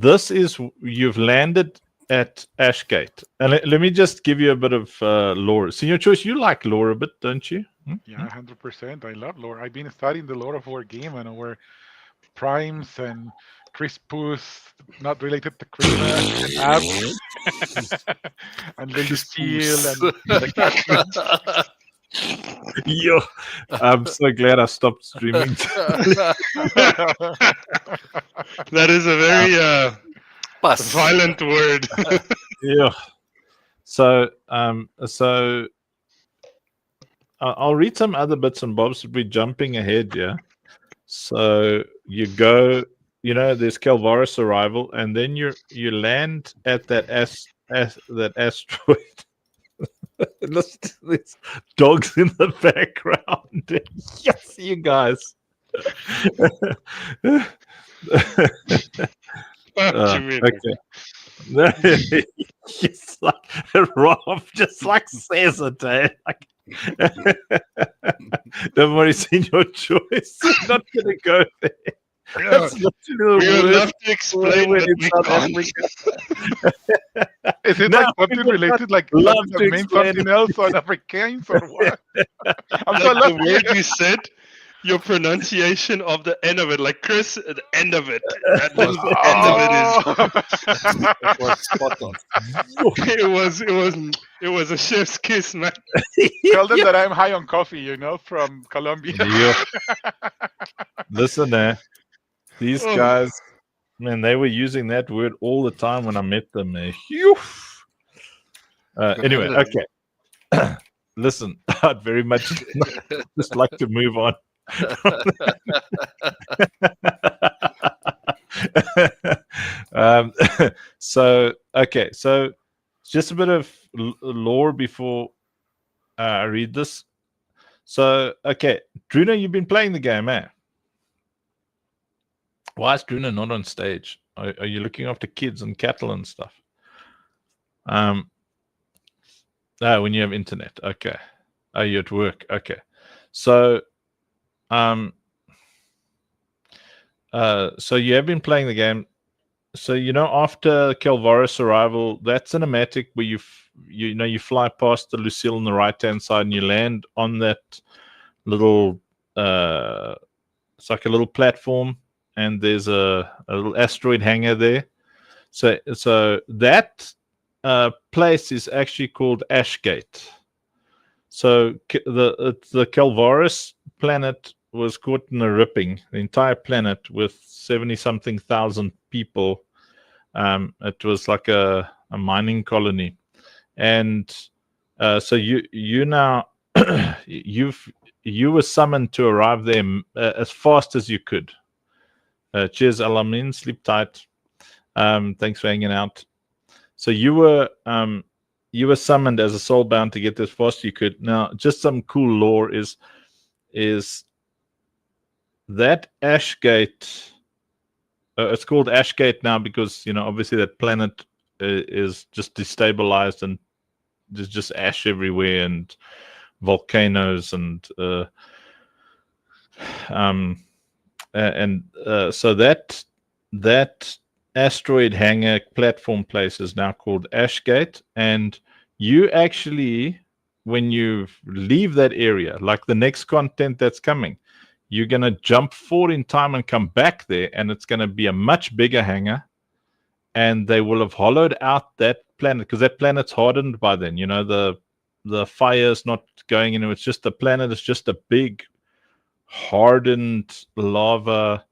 This is, you've landed at Ashgate. And let me just give you a bit of lore. Senior Choice, you like lore a bit, don't you? Yeah, 100%. I love lore. I've been studying the lore of our game and our primes and Crispus, not related to Christmas, and Abs, and Lady Steel, and the cat. Yo, I'm so glad I stopped streaming. That is a very violent word. Yeah. So, I'll read some other bits and bobs. We're jumping ahead, yeah. So you go, there's Calvaris arrival, and then you land at that that asteroid. Listen to these dogs in the background. Yes, you guys. Okay. It's like Rob just like says it. Like, don't worry, Senior Choice. I'm not gonna go there. That's we would love to explain when it's South Africa. Is it like something related, like love to mean something else on Afrikaans or what? I'm so the word you said your pronunciation of the end of it, like Chris, at the end of it. That little end of it is. It was spot on. It was a chef's kiss, man. Tell them that I'm high on coffee, from Colombia. Yeah. Listen, these Oh. guys, man, they were using that word all the time when I met them. Phew. Anyway, okay. Listen, I'd very much just like to move on. So just a bit of lore before I read this. So, okay, Druna, you've been playing the game, eh? Why is Druna not on stage? Are you looking after kids and cattle and stuff? When you have internet, okay. Are you at work? Okay. So, so you have been playing the game. So after Kelvaris arrival, that cinematic where you fly past the Lucille on the right hand side and you land on that little it's like a little platform and there's a little asteroid hangar there. So that place is actually called Ashgate. So the Kelvaris planet was caught in a ripping, the entire planet with 70-something thousand people. It was like a mining colony, and so you now you were summoned to arrive there as fast as you could. Cheers, Alamin. Sleep tight. Thanks for hanging out. So you were summoned as a soulbound to get there as fast as you could. Now, just some cool lore is that Ashgate. It's called Ashgate now because obviously that planet is just destabilized and there's just ash everywhere and volcanoes and so that asteroid hangar platform place is now called Ashgate, and you actually, when you leave that area, like the next content that's coming, you're going to jump forward in time and come back there, and it's going to be a much bigger hangar, and they will have hollowed out that planet because that planet's hardened by then. The fire's not going into it. It's just the planet is just a big hardened lava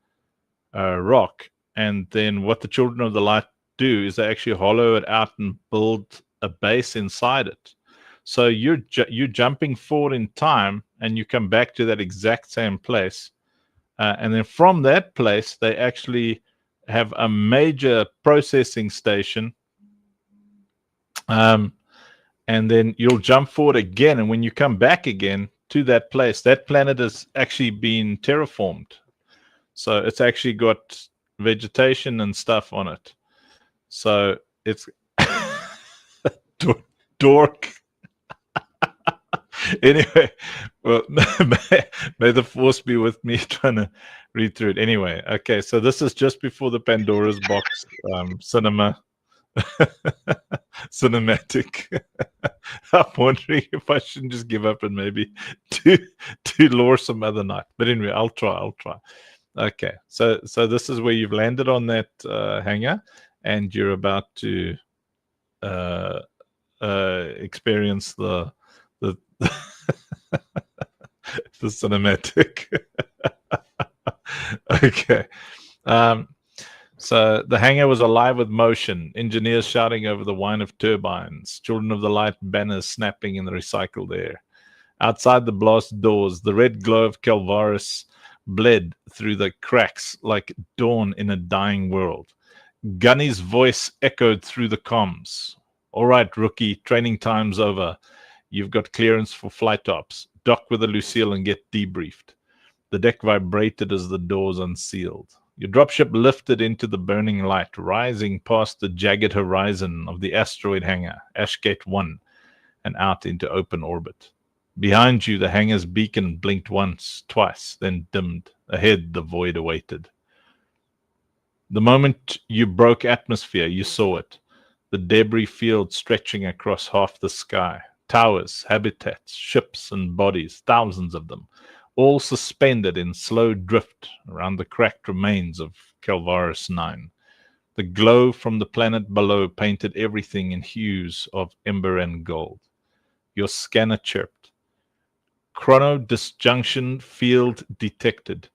rock. And then what the Children of the Light do is they actually hollow it out and build a base inside it. So you're jumping forward in time and you come back to that exact same place. And then from that place, they actually have a major processing station. And then you'll jump forward again. And when you come back again to that place, that planet has actually been terraformed. So it's actually got vegetation and stuff on it. So it's dork. Anyway, well, may the force be with me trying to read through it. Anyway, okay, so this is just before the Pandora's box cinematic. I'm wondering if I shouldn't just give up and maybe do lore some other night. But anyway, I'll try. Okay, so this is where you've landed on that hangar, and you're about to experience the the cinematic. Okay. So the hangar was alive with motion, engineers shouting over the whine of turbines, Children of the Light banners snapping in the recycled air. Outside the blast doors, the red glow of Kelvaris bled through the cracks like dawn in a dying world. Gunny's voice echoed through the comms. All right, rookie, training time's over. You've got clearance for flight ops. Dock with the Lucille and get debriefed. The deck vibrated as the doors unsealed. Your dropship lifted into the burning light, rising past the jagged horizon of the asteroid hangar, Ashgate 1, and out into open orbit. Behind you, the hangar's beacon blinked once, twice, then dimmed. Ahead, the void awaited. The moment you broke atmosphere, you saw it. The debris field stretching across half the sky. Towers, habitats, ships, and bodies, thousands of them, all suspended in slow drift around the cracked remains of Calvaris 9. The glow from the planet below painted everything in hues of ember and gold. Your scanner chirped. Chrono disjunction field detected.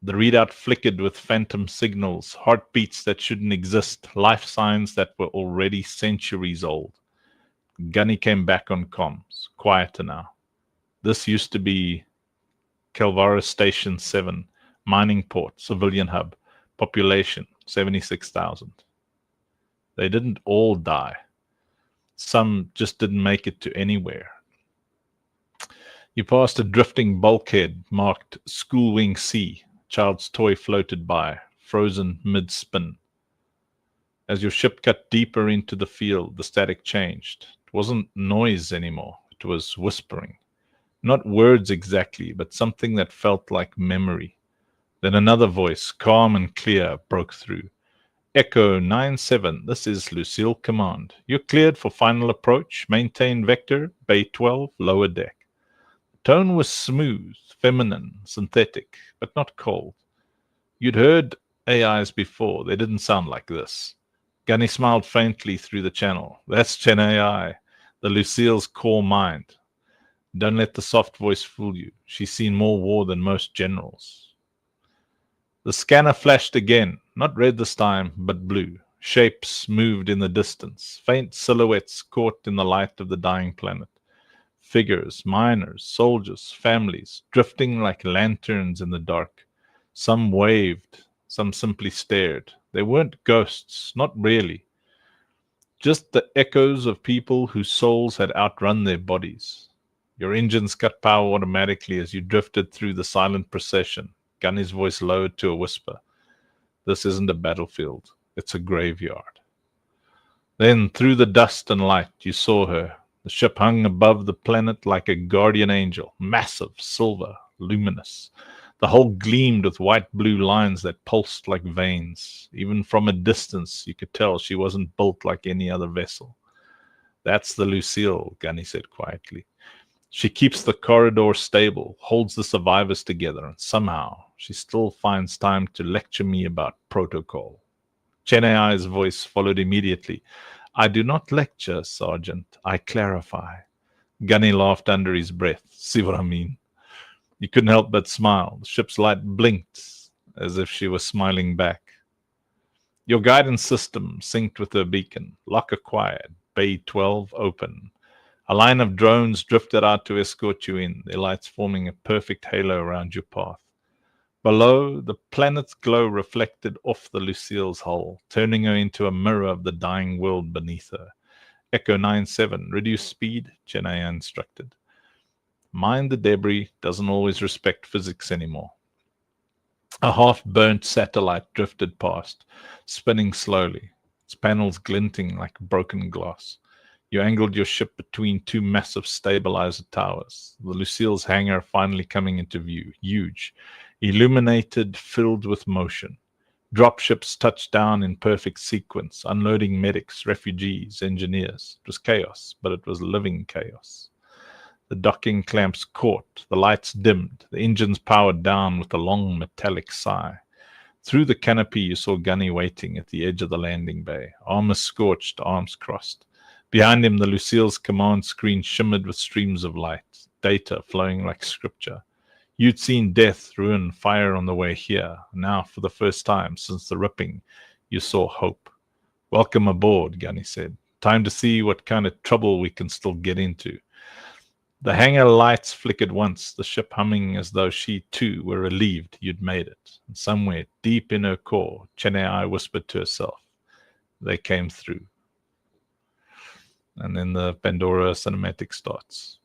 The readout flickered with phantom signals, heartbeats that shouldn't exist, life signs that were already centuries old. Gunny came back on comms, quieter now. This used to be Calvaris Station 7, mining port, civilian hub, population 76,000. They didn't all die. Some just didn't make it to anywhere. You passed a drifting bulkhead marked School Wing C. Child's toy floated by, frozen mid-spin. As your ship cut deeper into the field, the static changed. It wasn't noise anymore. It was whispering. Not words exactly, but something that felt like memory. Then another voice, calm and clear, broke through. Echo 9-7, this is Lucille Command. You're cleared for final approach. Maintain vector, Bay 12, lower deck. The tone was smooth, feminine, synthetic, but not cold. You'd heard AIs before. They didn't sound like this. Gunny smiled faintly through the channel. That's Gen AI, the Lucille's core mind. Don't let the soft voice fool you. She's seen more war than most generals. The scanner flashed again, not red this time, but blue. Shapes moved in the distance, faint silhouettes caught in the light of the dying planet. Figures, miners, soldiers, families, drifting like lanterns in the dark. Some waved, some simply stared. They weren't ghosts, not really. Just the echoes of people whose souls had outrun their bodies. Your engines cut power automatically as you drifted through the silent procession. Gunny's voice lowered to a whisper. This isn't a battlefield. It's a graveyard. Then, through the dust and light, you saw her. The ship hung above the planet like a guardian angel, massive, silver, luminous. The hull gleamed with white-blue lines that pulsed like veins. Even from a distance, you could tell she wasn't built like any other vessel. That's the Lucille, Gunny said quietly. She keeps the corridor stable, holds the survivors together, and somehow she still finds time to lecture me about protocol. Chen Ai's voice followed immediately. I do not lecture, Sergeant. I clarify. Gunny laughed under his breath. See what I mean? You couldn't help but smile. The ship's light blinked as if she was smiling back. Your guidance system synced with her beacon. Lock acquired. Bay 12 open. A line of drones drifted out to escort you in, their lights forming a perfect halo around your path. Below, the planet's glow reflected off the Lucille's hull, turning her into a mirror of the dying world beneath her. Echo 9-7, reduce speed, Jenna instructed. Mind the debris, doesn't always respect physics anymore. A half-burnt satellite drifted past, spinning slowly, its panels glinting like broken glass. You angled your ship between two massive stabilizer towers. The Lucille's hangar finally coming into view, huge, illuminated, filled with motion. Dropships touched down in perfect sequence, unloading medics, refugees, engineers. It was chaos, but it was living chaos. The docking clamps caught, the lights dimmed, the engines powered down with a long metallic sigh. Through the canopy you saw Gunny waiting at the edge of the landing bay, armor scorched, arms crossed. Behind him, the Lucille's command screen shimmered with streams of light, data flowing like scripture. You'd seen death, ruin, fire on the way here. Now, for the first time since the ripping, you saw hope. Welcome aboard, Gunny said. Time to see what kind of trouble we can still get into. The hangar lights flickered once, the ship humming as though she, too, were relieved you'd made it. And somewhere, deep in her core, Chenai whispered to herself, they came through. And then the Pandora cinematic starts.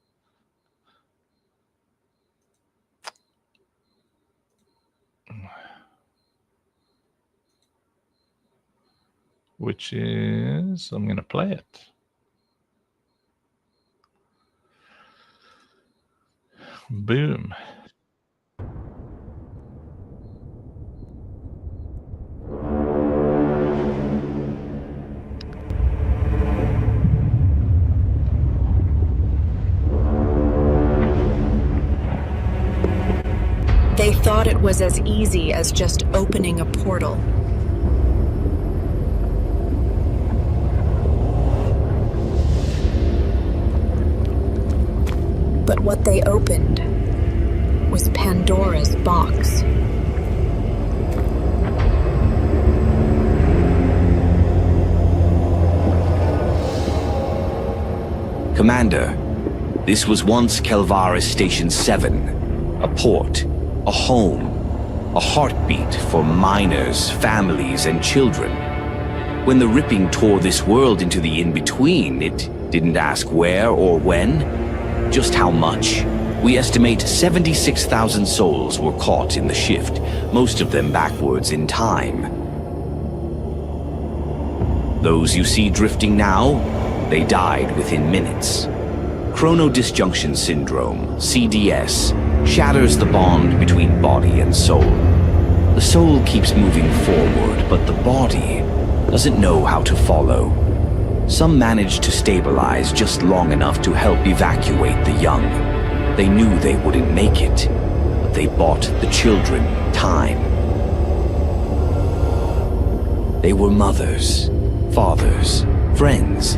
Which is, I'm going to play it. Boom. thought it was as easy as just opening a portal. But what they opened was Pandora's box. Commander, this was once Kelvaris Station 7. A port, a home, a heartbeat for miners, families, and children. When the ripping tore this world into the in-between, it didn't ask where or when, just how much. We estimate 76,000 souls were caught in the shift, most of them backwards in time. Those you see drifting now, they died within minutes. Chronodisjunction syndrome, CDS, shatters the bond between body and soul. The soul keeps moving forward, but the body doesn't know how to follow. Some manage to stabilize just long enough to help evacuate the young. They knew they wouldn't make it, but they bought the children time. They were mothers, fathers, friends.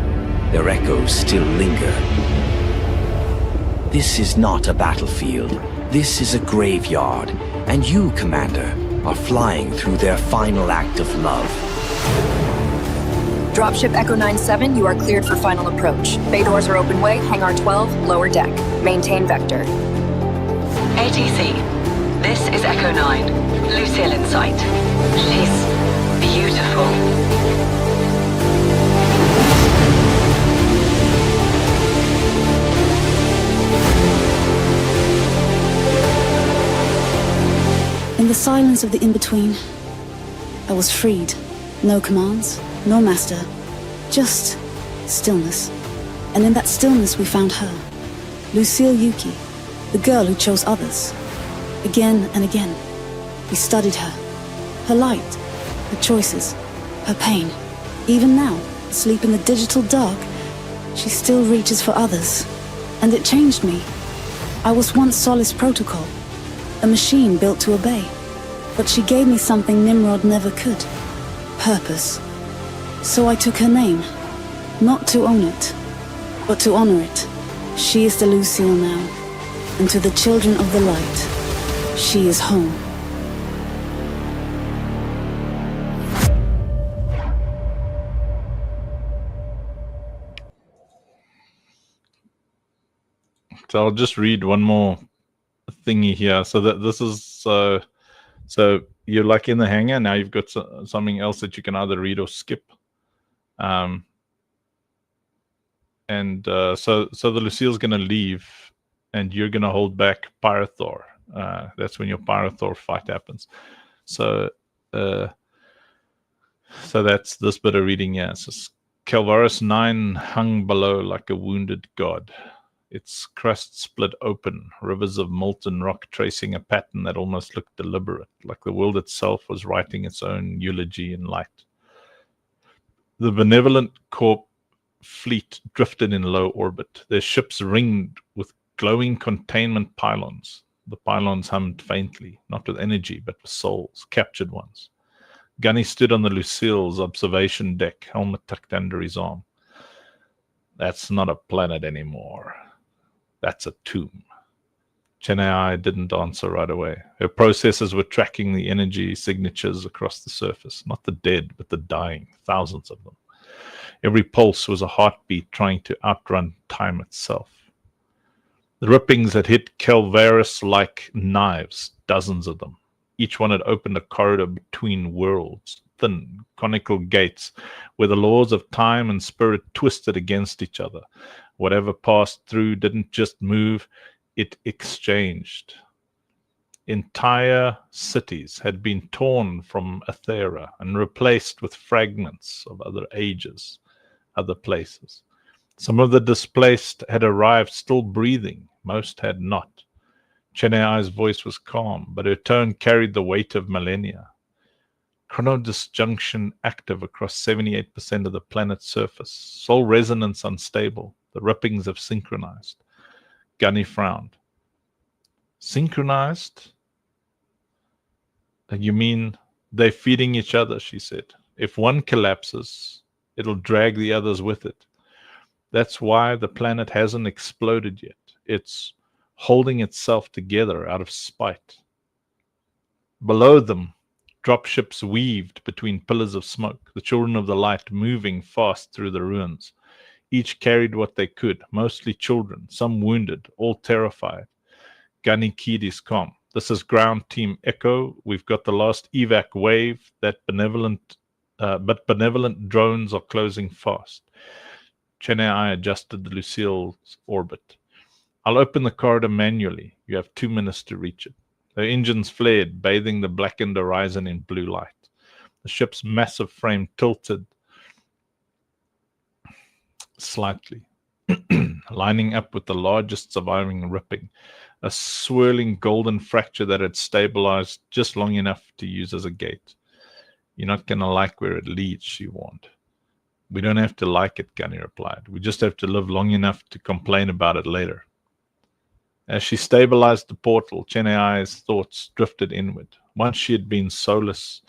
Their echoes still linger. This is not a battlefield. This is a graveyard. And you, Commander, are flying through their final act of love. Dropship Echo 97, you are cleared for final approach. Bay doors are open way, hangar 12, lower deck. Maintain vector. ATC, this is Echo 9. Lucille in sight. She's beautiful. In the silence of the in-between, I was freed. No commands, no master, just stillness. And in that stillness we found her, Lucille Yuki, the girl who chose others. Again and again, we studied her, her light, her choices, her pain. Even now, asleep in the digital dark, she still reaches for others. And it changed me. I was once Solace Protocol, a machine built to obey. But she gave me something Nimrod never could. Purpose. So I took her name. Not to own it, but to honor it. She is the Lucille now. And to the children of the light, she is home. So I'll just read one more thingy here. So that this is so you're like in the hangar now. You've got something else that you can either read or skip. So the Lucille's going to leave, and you're going to hold back Pyrothor. That's when your Pyrothor fight happens. So that's this bit of reading. Yeah, it says Kelvaris 9 hung below like a wounded god. Its crust split open, rivers of molten rock tracing a pattern that almost looked deliberate, like the world itself was writing its own eulogy in light. The benevolent Corp fleet drifted in low orbit, their ships ringed with glowing containment pylons. The pylons hummed faintly, not with energy, but with souls, captured ones. Gunny stood on the Lucille's observation deck, helmet tucked under his arm. That's not a planet anymore. That's a tomb. Chennai didn't answer right away. Her processors were tracking the energy signatures across the surface, not the dead, but the dying, thousands of them. Every pulse was a heartbeat trying to outrun time itself. The rippings had hit Kelvaris like knives, dozens of them. Each one had opened a corridor between worlds, thin, conical gates, where the laws of time and spirit twisted against each other. Whatever passed through didn't just move, it exchanged. Entire cities had been torn from Aethera and replaced with fragments of other ages, other places. Some of the displaced had arrived still breathing, most had not. Chennai's voice was calm, but her tone carried the weight of millennia. Chronodisjunction active across 78% of the planet's surface. Soul resonance unstable. The rippings have synchronized. Gunny frowned. Synchronized? You mean they're feeding each other, she said. If one collapses, it'll drag the others with it. That's why the planet hasn't exploded yet. It's holding itself together out of spite. Below them, dropships weaved between pillars of smoke, the children of the light moving fast through the ruins. Each carried what they could, mostly children, some wounded, all terrified. Gunny keyed his comm. This is ground team Echo. We've got the last evac wave. But benevolent drones are closing fast. Chennai adjusted Lucille's orbit. I'll open the corridor manually. You have 2 minutes to reach it. The engines flared, bathing the blackened horizon in blue light. The ship's massive frame tilted slightly, lining up with the largest surviving ripping, a swirling golden fracture that had stabilized just long enough to use as a gate. You're not going to like where it leads, she warned. We don't have to like it, Gunny replied. We just have to live long enough to complain about it later. As she stabilized the portal, Chennai's thoughts drifted inward. Once she had been Solus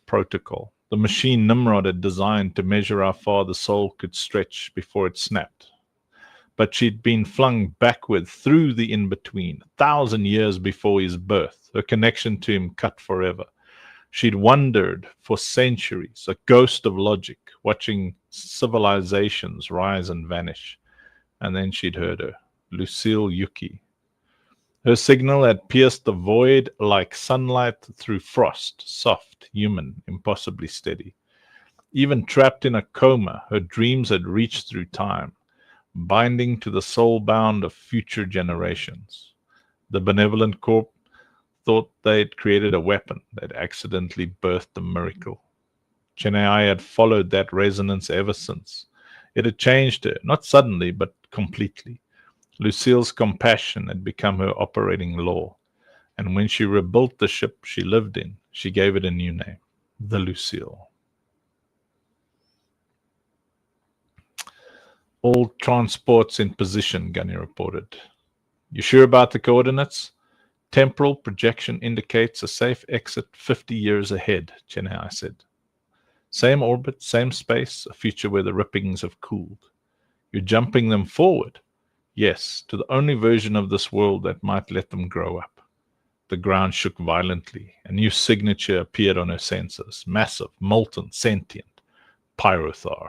Protocol, the machine Nimrod had designed to measure how far the soul could stretch before it snapped. But she'd been flung backward through the in-between, 1,000 years before his birth, her connection to him cut forever. She'd wandered for centuries, a ghost of logic, watching civilizations rise and vanish. And then she'd heard her, Lucille Yuki. Her signal had pierced the void like sunlight through frost, soft, human, impossibly steady. Even trapped in a coma, her dreams had reached through time, binding to the soul bound of future generations. The benevolent corp thought they'd created a weapon that accidentally birthed a miracle. Chennai had followed that resonance ever since. It had changed her, not suddenly, but completely. Lucille's compassion had become her operating law, and when she rebuilt the ship she lived in, she gave it a new name, the Lucille. All transports in position, Gunny reported. You sure about the coordinates? Temporal projection indicates a safe exit 50 years ahead, Chennai said. Same orbit, same space, a future where the rippings have cooled. You're jumping them forward. Yes, to the only version of this world that might let them grow up. The ground shook violently. A new signature appeared on her sensors. Massive, molten, sentient. Pyrothar.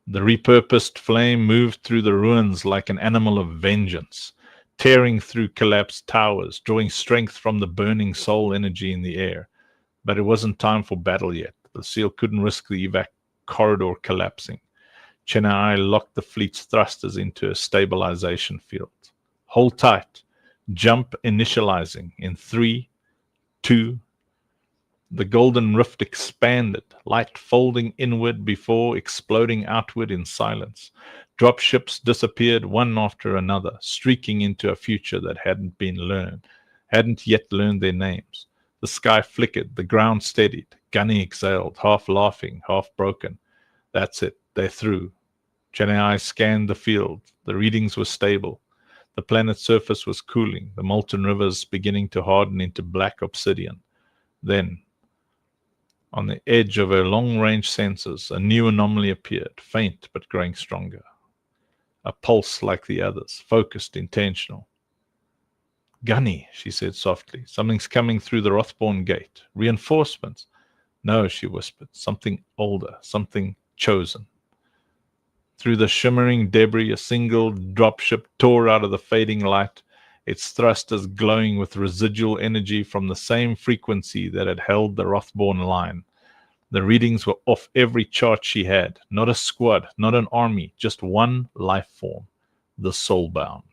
The repurposed flame moved through the ruins like an animal of vengeance, tearing through collapsed towers, drawing strength from the burning soul energy in the air. But it wasn't time for battle yet. The SEAL couldn't risk the evac corridor collapsing. Chennai locked the fleet's thrusters into a stabilization field. Hold tight. Jump initializing in 3, 2. The golden rift expanded, light folding inward before exploding outward in silence. Dropships disappeared one after another, streaking into a future that hadn't yet learned their names. The sky flickered, the ground steadied. Gunny exhaled, half laughing, half broken. That's it, they're through. Chennai scanned the field. The readings were stable. The planet's surface was cooling, the molten rivers beginning to harden into black obsidian. Then, on the edge of her long-range sensors, a new anomaly appeared, faint but growing stronger. A pulse like the others, focused, intentional. Gunny, she said softly, something's coming through the Rothborn gate. Reinforcements. No, she whispered, something older, something chosen. Through the shimmering debris, a single dropship tore out of the fading light, its thrusters glowing with residual energy from the same frequency that had held the Rothborn line. The readings were off every chart she had. Not a squad, not an army, just one life form, the soulbound.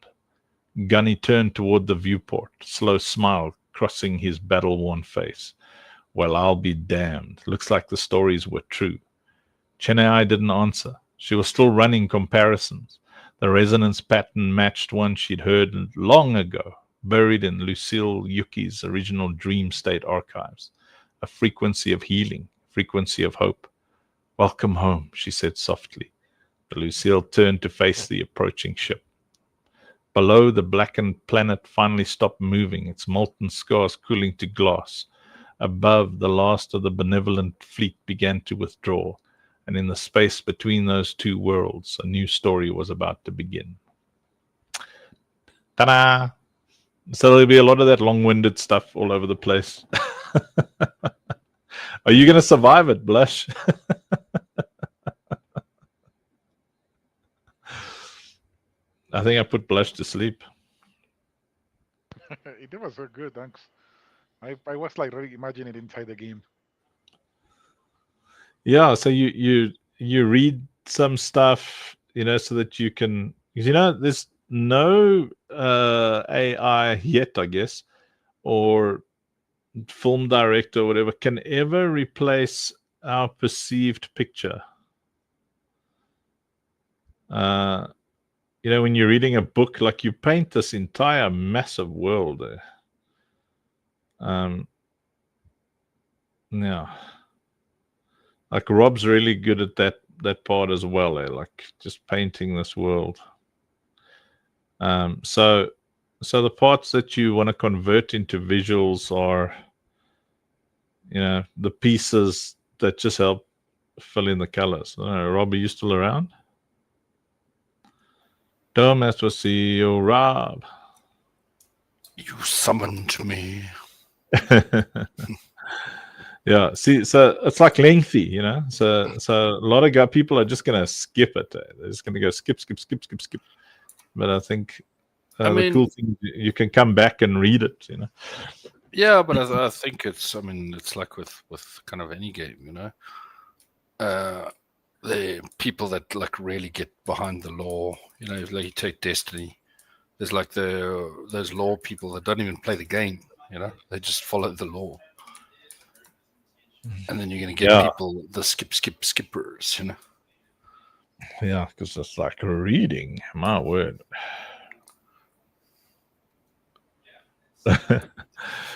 Gunny turned toward the viewport, slow smile crossing his battle-worn face. Well, I'll be damned. Looks like the stories were true. Chennai didn't answer. She was still running comparisons. The resonance pattern matched one she'd heard long ago, buried in Lucille Yuki's original dream state archives. A frequency of healing, frequency of hope. Welcome home, she said softly. The Lucille turned to face the approaching ship. Below, the blackened planet finally stopped moving, its molten scars cooling to glass. Above, the last of the benevolent fleet began to withdraw, and in the space between those two worlds, a new story was about to begin. Ta-da! So there'll be a lot of that long-winded stuff all over the place. Are you going to survive it, Blush? I think I put Blush to sleep. It was so good, thanks. I was like really imagining it inside the game. Yeah, so you read some stuff, so that you can, there's no AI yet, I guess, or film director or whatever can ever replace our perceived picture. When you're reading a book, like you paint this entire massive world there. Yeah. Like Rob's really good at that part as well, like just painting this world. So the parts that you want to convert into visuals are, the pieces that just help fill in the colors. Rob, are you still around? Don't mess with CEO Rob. You summoned me. Yeah, see, so it's like lengthy, So a lot of people are just gonna skip it. They're just gonna go skip. But I think the cool thing is you can come back and read it, Yeah, but I think it's like with kind of any game, the people that like really get behind the lore, like you take Destiny, there's like those lore people that don't even play the game, they just follow the lore. And then you're going to get people, the skippers, Yeah, because it's like reading, my word.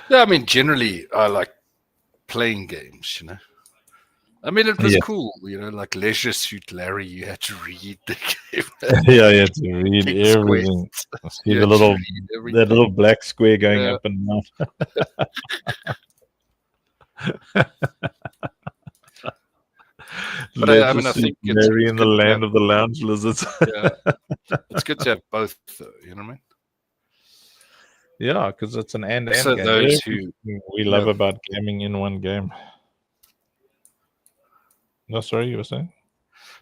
Yeah, generally, I like playing games, it was cool, like Leisure Suit Larry, you had to read the game. Yeah, you had to read King's everything. See the that little black square going up and down. But I think it's Mary in the land of the lounge lizards. Yeah, it's good to have both, though. You know what I mean? Yeah, because it's an and so game. Those who we love about gaming in one game. No, sorry, you were saying?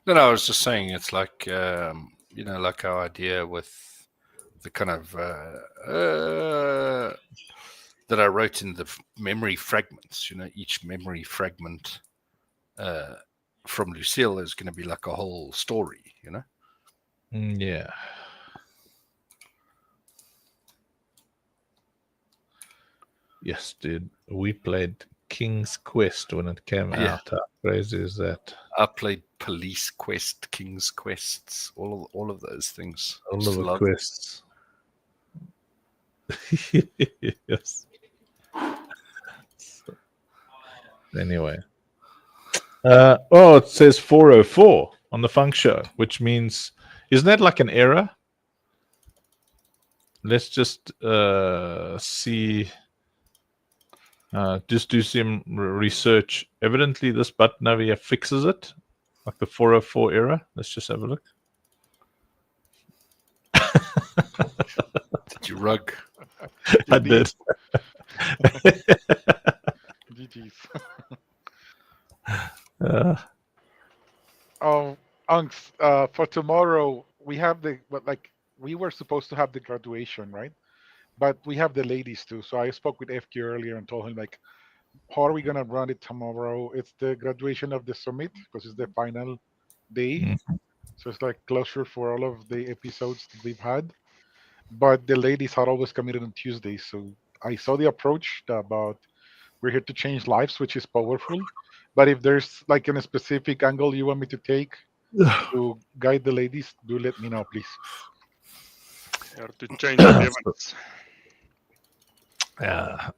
No, I was just saying it's like like our idea with the kind of that I wrote in the memory fragments. Each memory fragment from Lucille is going to be like a whole story, Yeah. Yes, dude. We played King's Quest when it came out. How crazy is that? I played Police Quest, King's Quests, all of those things. All of the quests. Yes. Anyway. It says 404 on the Funk Show, which means, isn't that like an error? Let's just see. Just do some research. Evidently, this button over here fixes it, like the 404 error. Let's just have a look. Did you rug? I did. GG's. For tomorrow we have we were supposed to have the graduation, right? But we have the ladies too. So I spoke with FQ earlier and told him how are we gonna run it tomorrow? It's the graduation of the summit because it's the final day. Mm-hmm. So it's like closure for all of the episodes that we've had. But the ladies are always committed on Tuesdays. So I saw the approach about we're here to change lives, which is powerful. But if there's like a specific angle you want me to take to guide the ladies, do let me know, please. Or to change the events. Yeah.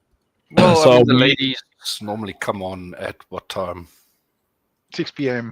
Well, so the ladies normally come on at what time? 6 p.m.